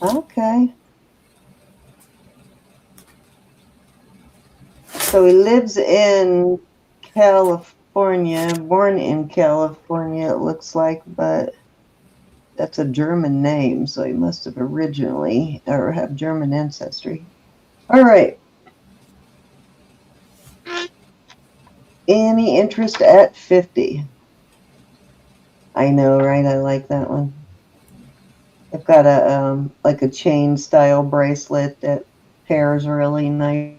Okay. So he lives in California, born in California, it looks like, but that's a German name, so he must have originally, or have German ancestry. All right. Any interest at 50? I know, right? I like that one. I've got a like a chain style bracelet that pairs really nice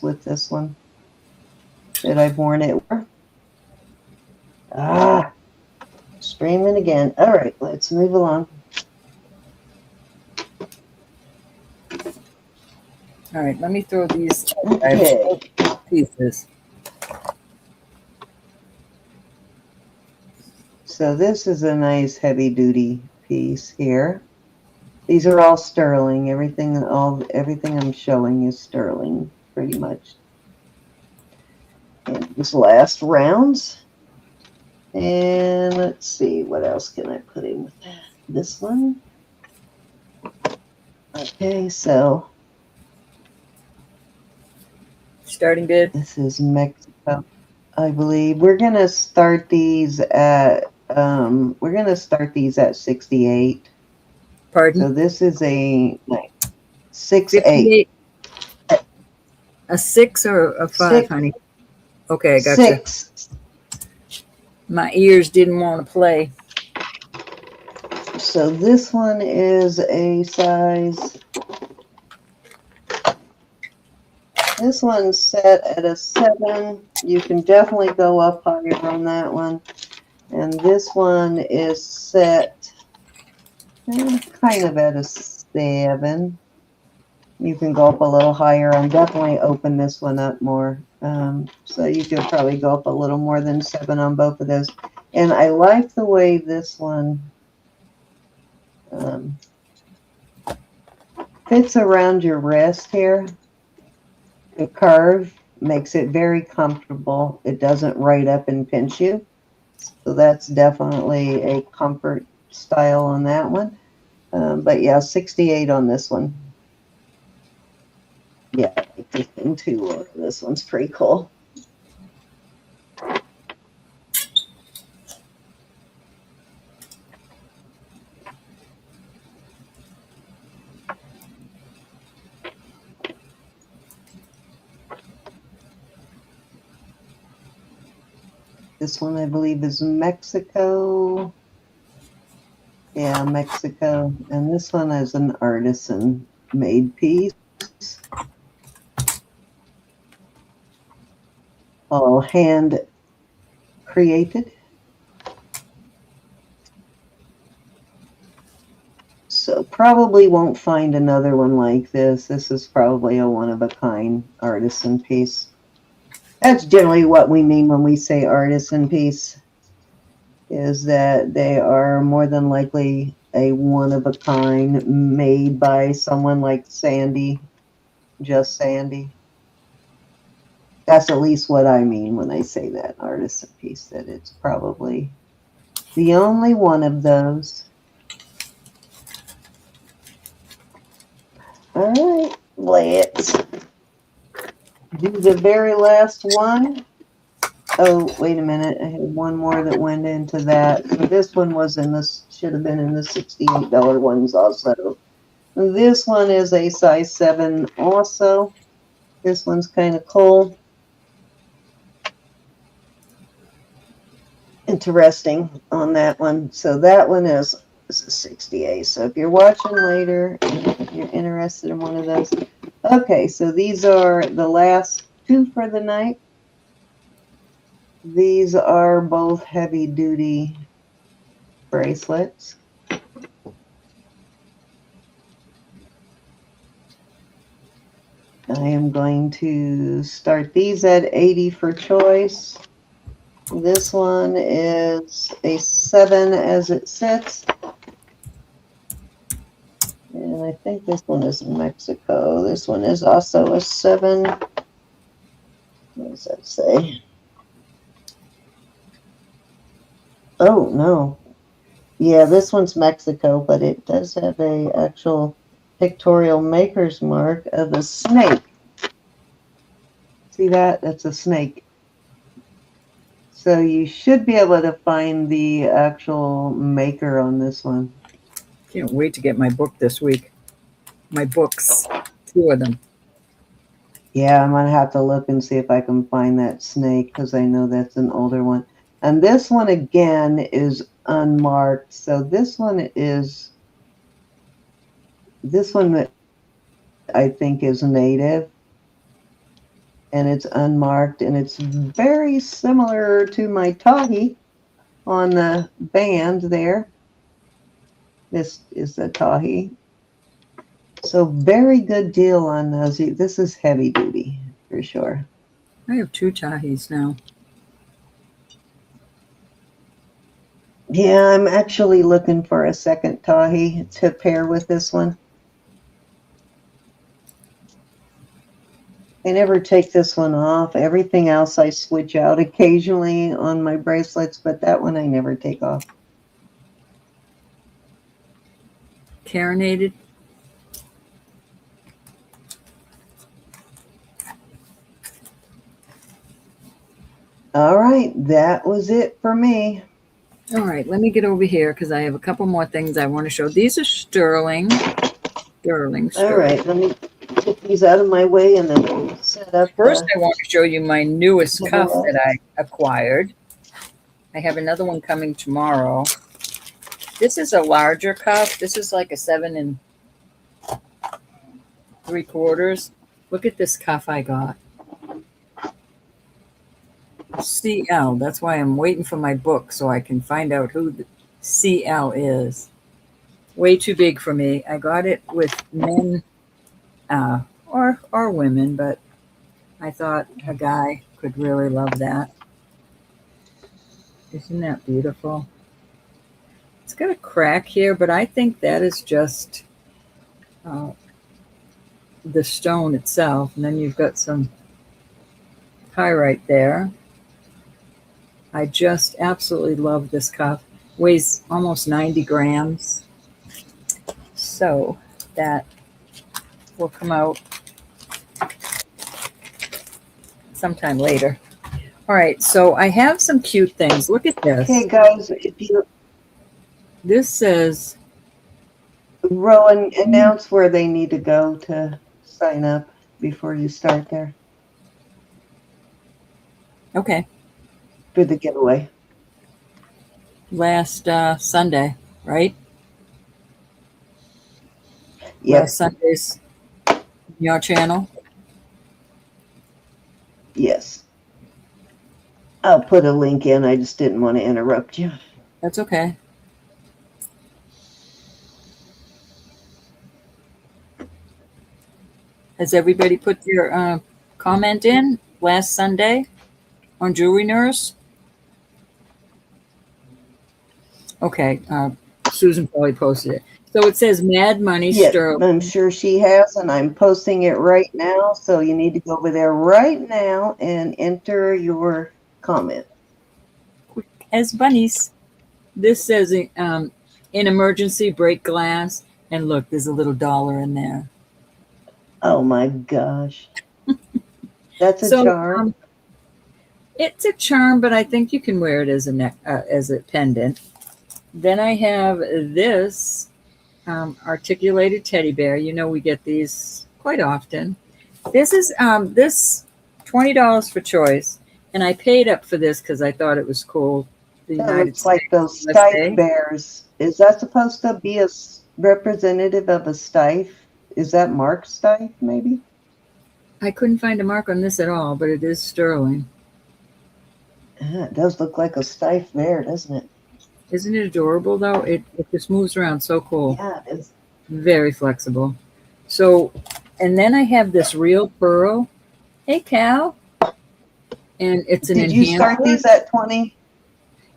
with this one that I've worn it with. Ah, streaming again. All right, let's move along. All right, let me throw these Okay. pieces. So this is a nice heavy duty piece here. These are all sterling. Everything I'm showing is sterling, pretty much. And these last rounds. And let's see, what else can I put in with that? This one. Okay, so Starting bid. this is Mexico, I believe. We're gonna start these at 68. Pardon? So this is a 6-8. 58. A 6 or a 5, 6, honey? Okay, I got you. 6. My ears didn't want to play. So this one is a size. This one's set at a 7. You can definitely go up higher on that one. And this one is set kind of at a 7. You can go up a little higher and definitely open this one up more. So you could probably go up a little more than 7 on both of those. And I like the way this one fits around your wrist here. The curve makes it very comfortable. It doesn't right up and pinch you. So that's definitely a comfort style on that one. But yeah, 68 on this one. Yeah, I like this thing too. This one's pretty cool. This one, I believe, is Mexico. Yeah, Mexico. And this one is an artisan-made piece. All hand created. probably won't find another one like this. This is probably a one-of-a-kind artisan piece. That's generally what we mean when we say artisan piece, is that they are more than likely a one-of-a-kind made by someone like Sandy, just Sandy. That's at least what I mean when I say that artisan piece, that it's probably the only one of those. All right, let's do the very last one. Oh, wait a minute. I had one more that went into that. So this one was in this, should have been in the $68 ones also. This one is a size 7 also. This one's kind of cool. Interesting on that one. So that one is 68. So if you're watching later, if you're interested in one of those. Okay, so these are the last two for the night. These are both heavy duty bracelets. I am going to start these at 80 for choice. This one is a 7 as it sits. And I think this one is Mexico. This one is also a 7. What does that say? Oh, no. Yeah, this one's Mexico, but it does have a actual pictorial maker's mark of a snake. See that? That's a snake. So you should be able to find the actual maker on this one. Can't wait to get my book this week. My books, 2 of them. Yeah, I'm going to have to look and see if I can find that snake, because I know that's an older one. And this one, again, is unmarked. So this one that I think is native. And it's unmarked. And it's very similar to my Tahi on the band there. This is the Tahi. So very good deal on those. This is heavy duty for sure. I have 2 Tahis now. Yeah, I'm actually looking for a second Tahi to pair with this one. I never take this one off. Everything else I switch out occasionally on my bracelets, but that one I never take off. Carinated. All right, that was it for me. All right, let me get over here because I have a couple more things I want to show. These are sterling. Sterling. All right, let me get these out of my way and then we'll set up. First, I want to show you my newest cuff that I acquired. I have another one coming tomorrow. This is a larger cuff. This is like a 7 3/4. Look at this cuff I got. CL. That's why I'm waiting for my book so I can find out who the CL is. Way too big for me. I got it with men or women, but I thought a guy could really love that. Isn't that beautiful? It's got a crack here, but I think that is just the stone itself. And then you've got some pyrite there. I just absolutely love this cuff. Weighs almost 90 grams. So that will come out sometime later. All right, so I have some cute things. Look at this. Okay, guys, if you This says, Rowan, announce where they need to go to sign up before you start there okay, for the giveaway. last Sunday, right? Yes, Last Sunday's your channel. yes. I'll put a link in. I just didn't want to interrupt you. That's okay. Has everybody put their comment in last Sunday on Jewelry Nurse? Okay, Susan probably posted it. So it says Mad Money Yeah, Sterling. I'm sure she has, and I'm posting it right now. So you need to go over there right now and enter your comment. Quick as bunnies. This says in emergency break glass, and look, there's a little dollar in there. Oh my gosh. That's a So charm. it's a charm, but I think you can wear it as a as a pendant. Then I have this articulated teddy bear. You know, we get these quite often. This is this $20 for choice, and I paid up for this because I thought it was cool. The That United looks like States those USA. stife bears. Is that supposed to be a representative of a stife? Is that Mark Stife, maybe? I couldn't find a mark on this at all, but it is sterling. It does look like a stife bear, doesn't it? Isn't it adorable though? It just moves around so cool. Yeah, it is. Very flexible. So, and then I have this real pearl. Hey, Cal. And it's an Did you start these at 20?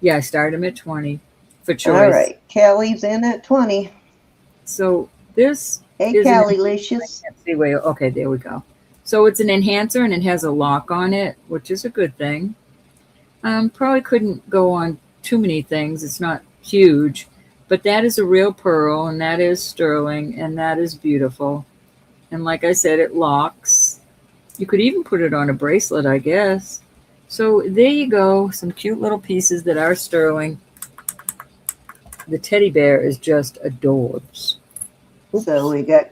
Yeah, I started them at 20 for choice. All right. Callie's in at 20. So this Hey, is Callie Licious. see, wait, okay, there we go. So it's an enhancer and it has a lock on it, which is a good thing. Probably couldn't go on too many things. It's not huge, but that is a real pearl and that is sterling and that is beautiful. And like I said, it locks. You could even put it on a bracelet, I guess. So there you go, some cute little pieces that are sterling. The teddy bear is just adorbs. Oops. So we got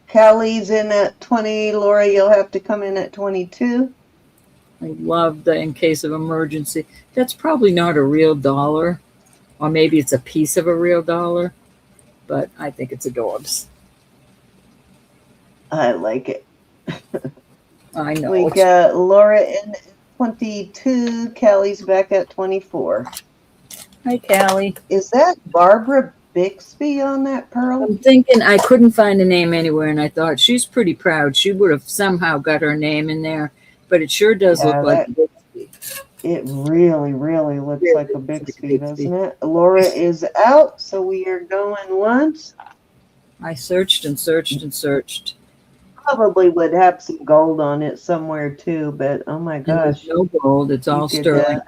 Callie's in at 20. Laura, you'll have to come in at 22. I love the in case of emergency. That's probably not a real dollar, or maybe it's a piece of a real dollar, but I think it's adorbs. I like it. I know. We got Laura in at 22. Callie's back at 24. Hi, Callie. Is that Barbara Bixby on that pearl? I'm thinking I couldn't find a name anywhere, and I thought she's pretty proud. She would have somehow got her name in there, but it sure does look like Bixby. It really, really looks like a Bixby, Bixby. doesn't it? Laura is out, so we are going once. I searched and searched and searched. Probably would have some gold on it somewhere too, but oh my gosh. No gold. It's all sterling.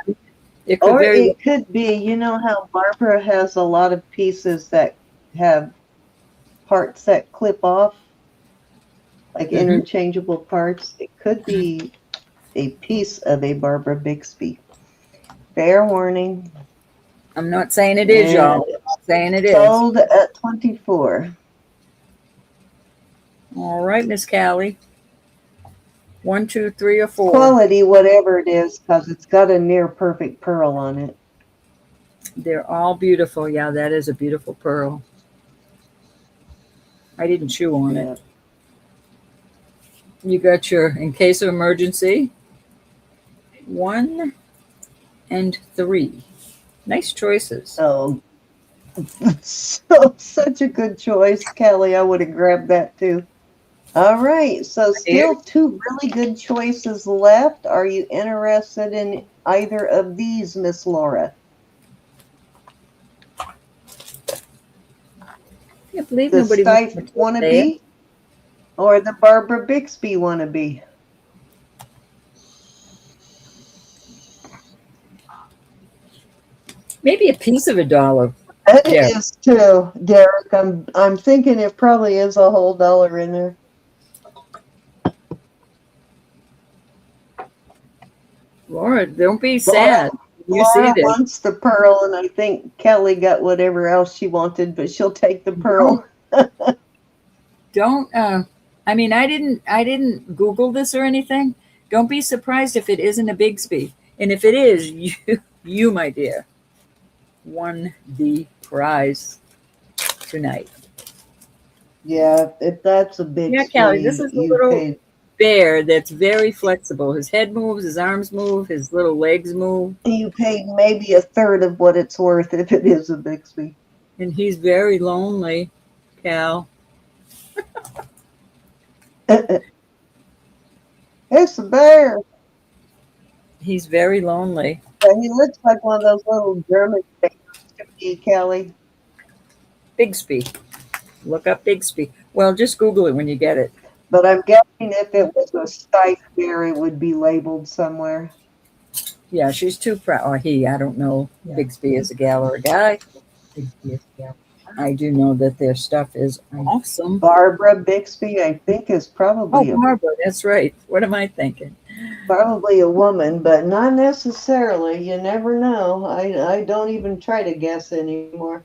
It could Or it could be, you know how Barbara has a lot of pieces that have parts that clip off, like interchangeable parts. It could be a piece of a Barbara Bixby. Fair warning. I'm not saying it is, y'all. I'm not saying it is. Sold at 24. All right, Miss Callie. 1, 2, 3, or 4. Quality, whatever it is, because it's got a near perfect pearl on it. They're all beautiful. Yeah, that is a beautiful pearl. I didn't chew on it. You got your in case of emergency. 1 and 3. Nice choices. Oh, so such a good choice, Kelly. I would have grabbed that too. All right, so still 2 really good choices left. Are you interested in either of these, Miss Laura? I can't believe The nobody Stife wannabe or the Barbara Bixby wannabe? Maybe a piece of $1. It is too, Derek. I'm thinking it probably is a whole dollar in there. Laura, don't be sad. You Laura see this. wants the pearl, and I think Kelly got whatever else she wanted, but she'll take the pearl. Don't I mean I didn't Google this or anything. Don't be surprised if it isn't a Bixby. And if it is, you my dear, won the prize tonight. Yeah, if that's a big Yeah, Kelly, this is a little bear that's very flexible. His head moves, his arms move, his little legs move. You paid maybe a third of what it's worth if it is a Bixby. And he's very lonely, Cal. It's a bear. He's very lonely. Yeah, he looks like one of those little German bears to me, Kelly. Bixby. Look up Bixby. Well, just Google it when you get it. But I'm guessing if it was a scythe bear, it would be labeled somewhere. Yeah, she's too proud. Or he, I don't know. Yeah. Bixby is a gal or a guy. I do know that their stuff is awesome. Barbara Bixby, I think, is Oh, probably Barbara, that's right. What am I thinking? probably a woman, but not necessarily. You never know. I don't even try to guess anymore.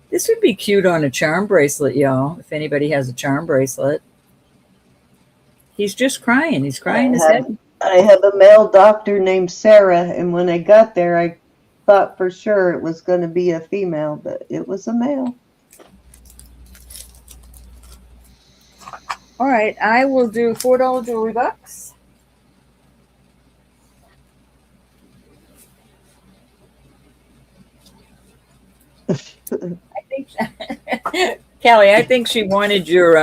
This would be cute on a charm bracelet, y'all, if anybody has a charm bracelet. He's just crying. He's crying his head. I have a male doctor named Sarah, and when I got there, I thought for sure it was going to be a female, but it was a male. All right, I will do $4 jewelry box. I think, Callie, I think she wanted your.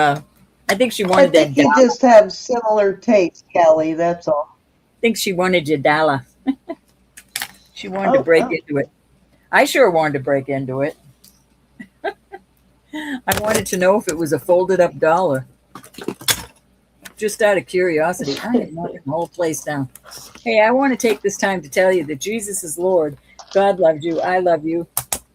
I think she wanted I think that. you just have similar tastes, Kelly. That's all. I think she wanted your dollar. She wanted to break into it. I sure wanted to break into it. I wanted to know if it was a folded up dollar. Just out of curiosity. I am knocking the whole place down. Hey, I want to take this time to tell you that Jesus is Lord. God loves you. I love you.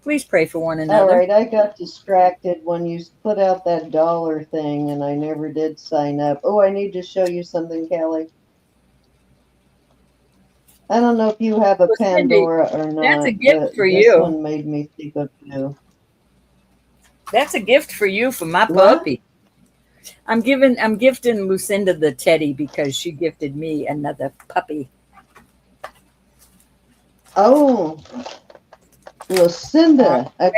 Please pray for one another. All right, I got distracted when you put out that dollar thing, and I never did sign up. Oh, I need to show you something, Kelly. I don't know if you have a Pandora or not. That's a gift for this you. This one made me think of you. That's a gift for you for my puppy. I'm gifting Lucinda the teddy because she gifted me another puppy. Oh, Lucinda. I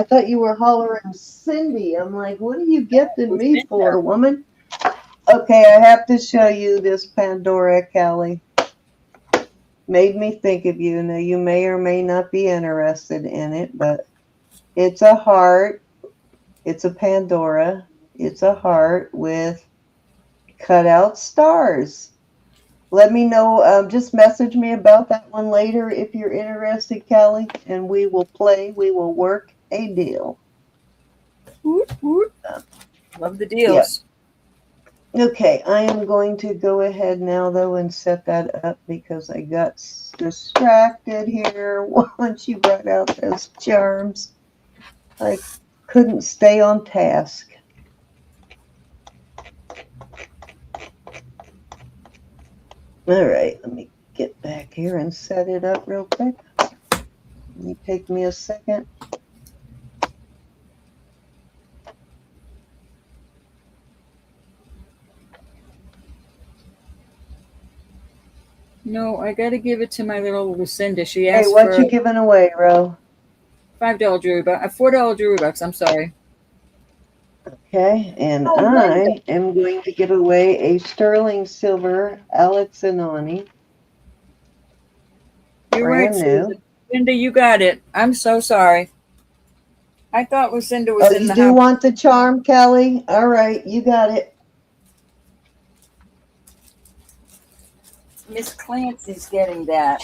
thought you were hollering Cindy. I'm like, what are you gifting me for, woman? Okay, I have to show you this Pandora, Kelly. Made me think of you. Now, you may or may not be interested in it, but it's a heart. It's a Pandora. It's a heart with cut out stars. Let me know. Just message me about that one later if you're interested, Kelly, and we will play. We will work a deal. Love the deals. Yep. Okay, I am going to go ahead now, though, and set that up because I got distracted here once you brought out those charms. I couldn't stay on task. All right, let me get back here and set it up real quick. Let me take me a second. No, I got to give it to my little Lucinda. She asked for... Hey, what you giving away, Ro? $5 jewelry box. $4 jewelry box. I'm sorry. Okay, and I am going to give away a sterling silver Alex Anani. You're right, Susan. Linda, you got it. I'm so sorry. I thought Lucinda was in the house. You do want the charm, Kelly? All right, you got it. Miss Clancy's getting that.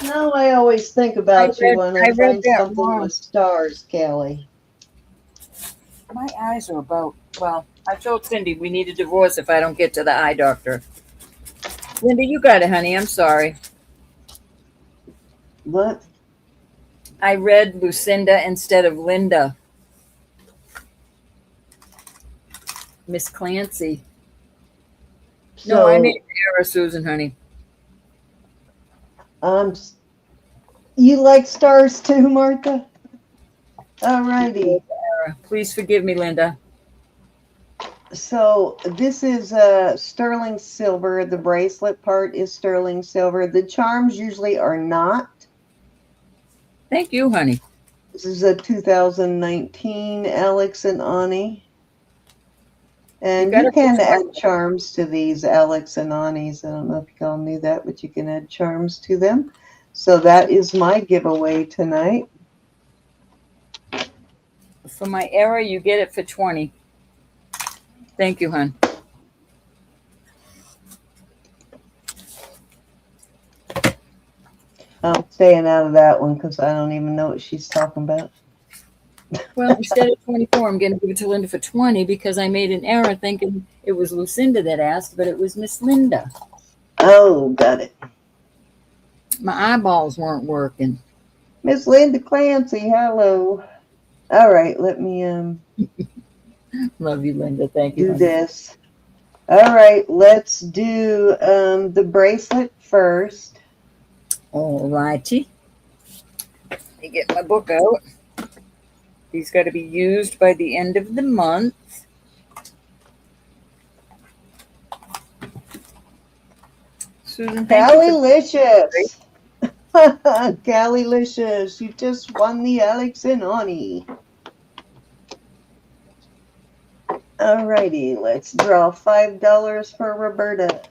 No, I always think about you when I find something with stars, Kelly. My eyes are about, well, I told Cindy we need a divorce if I don't get to the eye doctor. Linda, you got it, honey. I'm sorry. What? I read Lucinda instead of Linda. Miss Clancy. No, I made an error, Susan, honey. You like stars too, Martha? All righty. Please forgive me, Linda. So this is sterling silver. The bracelet part is sterling silver. The charms usually are not. Thank you, honey. This is a 2019 Alex and Ani. And you can add charms to these Alex and Anis. I don't know if you all knew that, but you can add charms to them. So that is my giveaway tonight. For my error, you get it for 20. Thank you, hon. I'm staying out of that one because I don't even know what she's talking about. Well, instead of 24, I'm going to give it to Linda for 20 because I made an error thinking it was Lucinda that asked, but it was Miss Linda. Oh, got it. My eyeballs weren't working. Miss Linda Clancy, hello. All right, let me Love you, Linda. Thank you, do honey. this. All right, let's do the bracelet first. All righty. Let me get my book out. These got to be used by the end of the month. Susan, thank you for Callilicious. Callilicious, you just won the Alex and Ani. All righty, let's draw $5 for Roberta.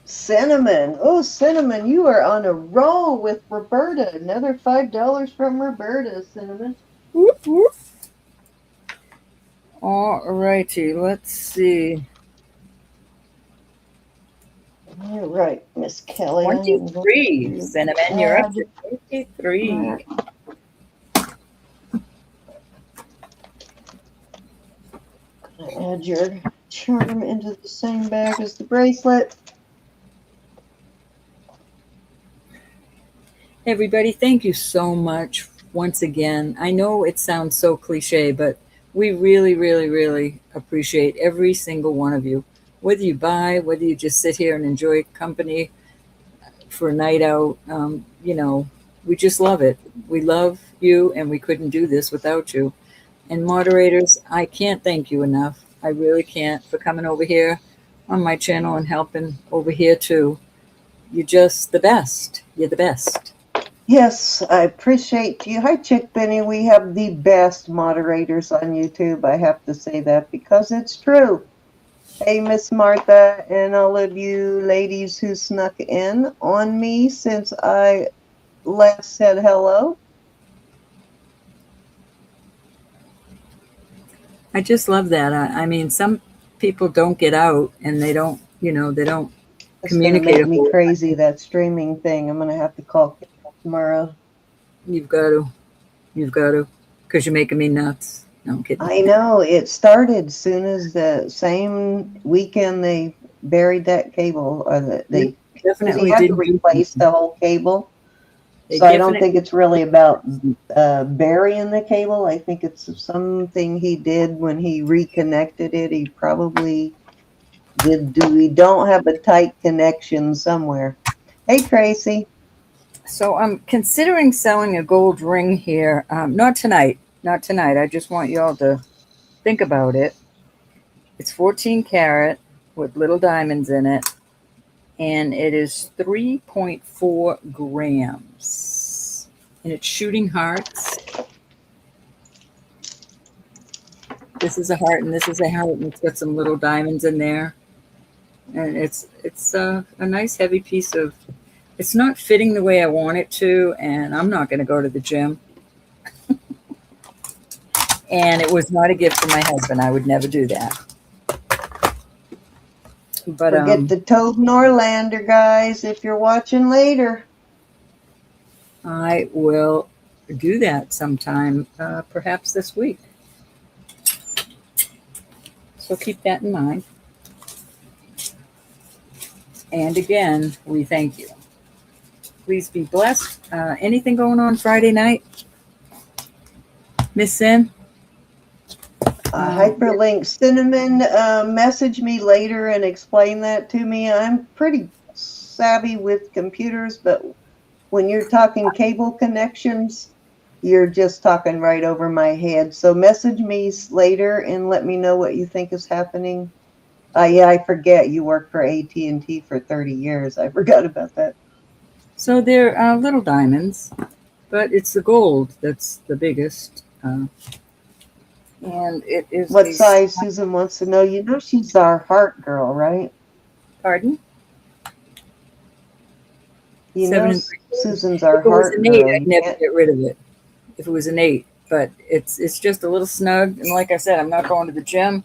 Cinnamon. Oh, Cinnamon, you are on a roll with Roberta. Another $5 from Roberta, Cinnamon. Whoop, whoop. All righty, let's see. All right, Miss Kelly. 23. Cinnamon, you're up to 23. Add your charm into the same bag as the bracelet. Everybody, thank you so much once again. I know it sounds so cliche, but we really, really, really appreciate every single one of you. Whether you buy, whether you just sit here and enjoy company for a night out, we just love it. We love you, and we couldn't do this without you. And moderators, I can't thank you enough. I really can't, for coming over here on my channel and helping over here too. You're just the best. You're the best. Yes, I appreciate you. Hi, Chick Benny. We have the best moderators on YouTube. I have to say that because it's true. Hey, Miss Martha, and all of you ladies who snuck in on me since I last said hello. I just love that. I mean, some people don't get out and they don't, they don't communicate. It's going to make me crazy, that streaming thing. I'm going to have to call tomorrow. You've got to, because you're making me nuts. No, I'm kidding. I know. It started soon as the same weekend they buried that cable, or they definitely had to didn't replace the whole cable. So I don't think it's really about burying the cable. I think it's something he did when he reconnected it. He probably did. We don't have a tight connection somewhere. Hey, Tracy. So I'm considering selling a gold ring here. Not tonight. Not tonight. I just want y'all to think about it. It's 14 karat with little diamonds in it. And it is 3.4 grams. And it's shooting hearts. This is a heart and this is a heart, and it's got some little diamonds in there. And it's a nice heavy piece of, it's not fitting the way I want it to, and I'm not going to go to the gym. And it was not a gift from my husband. I would never do that. But forget the Toad Norlander, guys, if you're watching later. I will do that sometime, perhaps this week. So keep that in mind. And again, we thank you. Please be blessed. Anything going on Friday night? Miss Sin? Hyperlink Cinnamon, message me later and explain that to me. I'm pretty savvy with computers, but when you're talking cable connections, you're just talking right over my head. So message me later and let me know what you think is happening. Yeah, I forget you worked for AT&T for 30 years. I forgot about that. So they're little diamonds, but it's the gold that's the biggest. And it is. What size? Susan wants to know. You know she's our heart girl, right? Pardon? You know Susan's our heart girl. I'd never get rid of it. if it was an 8. But it's just a little snug. And like I said, I'm not going to the gym.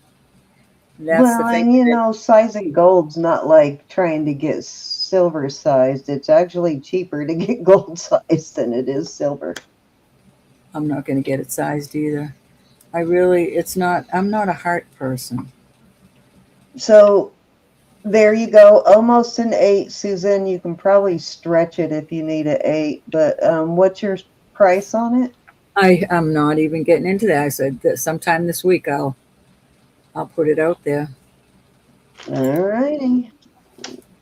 That's the Well, thing. and sizing gold's not like trying to get silver sized. It's actually cheaper to get gold sized than it is silver. I'm not going to get it sized either. I'm not a heart person. So there you go. Almost an 8, Susan. You can probably stretch it if you need an 8. But what's your price on it? I'm not even getting into that. I said that sometime this week I'll put it out there. All righty.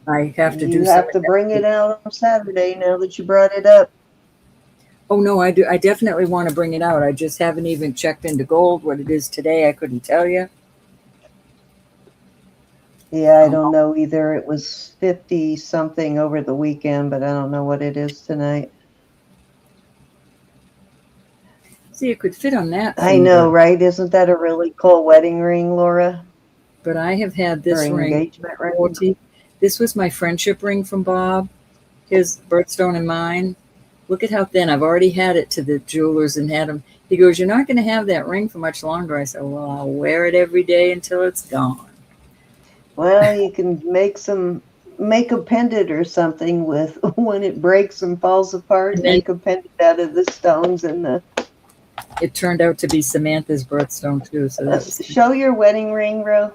I have to do You have to bring it out on Saturday now that you brought it up. Oh no, I do. I definitely want to bring it out. I just haven't even checked into gold. What it is today, I couldn't tell you. Yeah, I don't know either. It was 50 something over the weekend, but I don't know what it is tonight. See, it could fit on that. I know, right? Isn't that a really cool wedding ring, Laura? But I have had this ring. Engagement ring. This was my friendship ring from Bob, his birthstone and mine. Look at how thin. I've already had it to the jewelers and had them. He goes, "You're not going to have that ring for much longer." I said, "Well, I'll wear it every day until it's gone." Well, you can make a pendant or something with when it breaks and falls apart. Make a pendant out of the stones and the. It turned out to be Samantha's birthstone too. So that's show your wedding ring, Ro.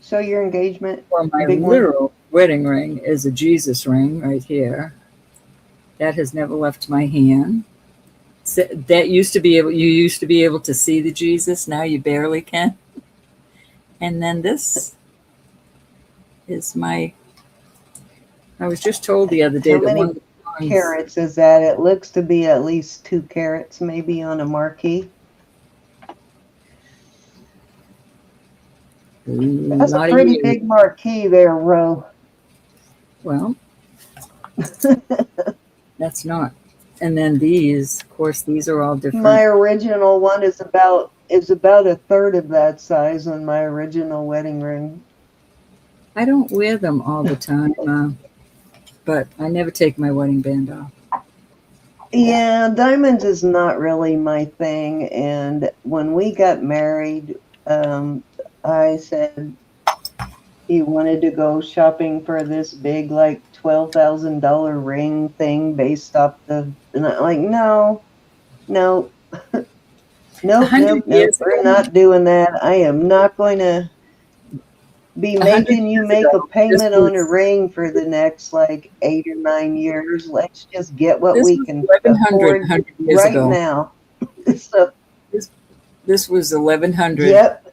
Show your engagement. Or my literal wedding ring is a Jesus ring right here. That has never left my hand. So that you used to be able to see the Jesus. Now you barely can. And then this is I was just told the other day that one carats is that? It looks to be at least 2 carats maybe on a marquee. That's a pretty big marquee there, Ro. Well, that's not. And then these, of course, these are all different. My original one is about a third of that size on my original wedding ring. I don't wear them all the time, but I never take my wedding band off. Yeah, diamonds is not really my thing. And when we got married, I said he wanted to go shopping for this big, like $12,000 ring thing based off and I'm like, no, nope, we're not doing that. I am not going to be making you make a payment on a ring for the next like 8 or 9 years. Let's just get what we can afford right now. So this was 1,100. Yep.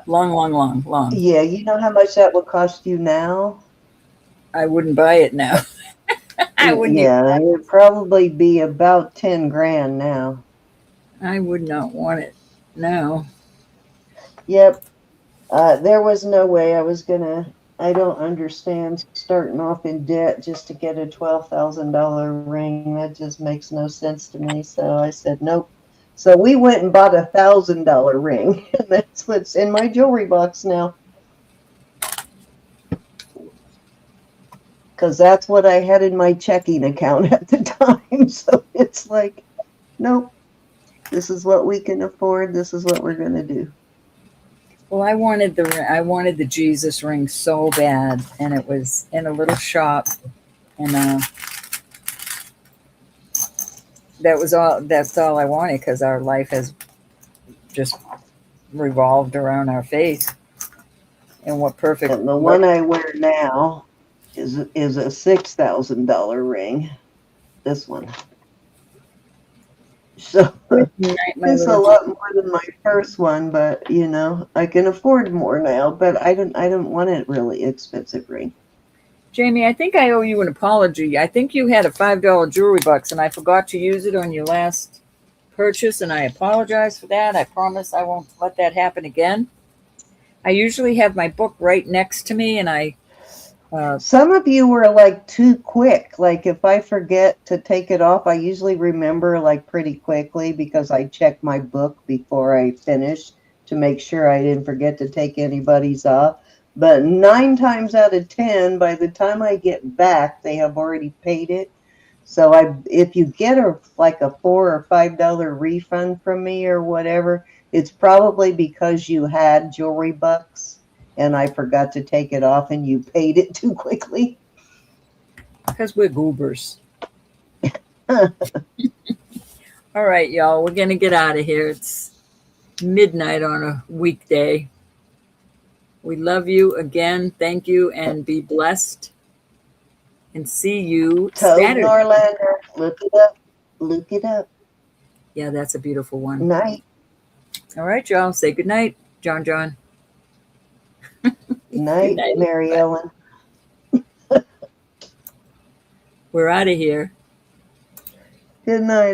Long. Yeah, you know how much that would cost you now? I wouldn't buy it now. I wouldn't. Yeah, it would probably be about 10 grand now. I would not want it now. Yep. There was no way I was gonna. I don't understand starting off in debt just to get a $12,000 ring. That just makes no sense to me. So I said nope. So we went and bought a $1,000 ring, and that's what's in my jewelry box now. Because that's what I had in my checking account at the time. So it's like, nope, this is what we can afford. This is what we're going to do. Well, I wanted the Jesus ring so bad, and it was in a little shop, and that's all I wanted, because our life has just revolved around our faith. And what perfect. And the one I wear now is a $6,000 ring. This one. So it's a lot more than my first one, but you know, I can afford more now, but I don't want a really expensive ring. Jamie, I think I owe you an apology. I think you had a $5 jewelry box and I forgot to use it on your last purchase, and I apologize for that. I promise I won't let that happen again. I usually have my book right next to me, and some of you were like too quick. Like if I forget to take it off, I usually remember like pretty quickly because I check my book before I finish to make sure I didn't forget to take anybody's off. But 9 times out of 10, by the time I get back, they have already paid it. So if you get like a $4 or $5 refund from me or whatever, it's probably because you had jewelry bucks and I forgot to take it off and you paid it too quickly. Because we're goobers. All right, y'all. We're going to get out of here. It's midnight on a weekday. We love you again. Thank you and be blessed. And see you Toad Saturday. Norlander, look it up. Look it up. Yeah, that's a beautiful one. Night. All right, y'all. Say good night, John. Night, night, Mary everybody. Ellen. We're out of here. Good night.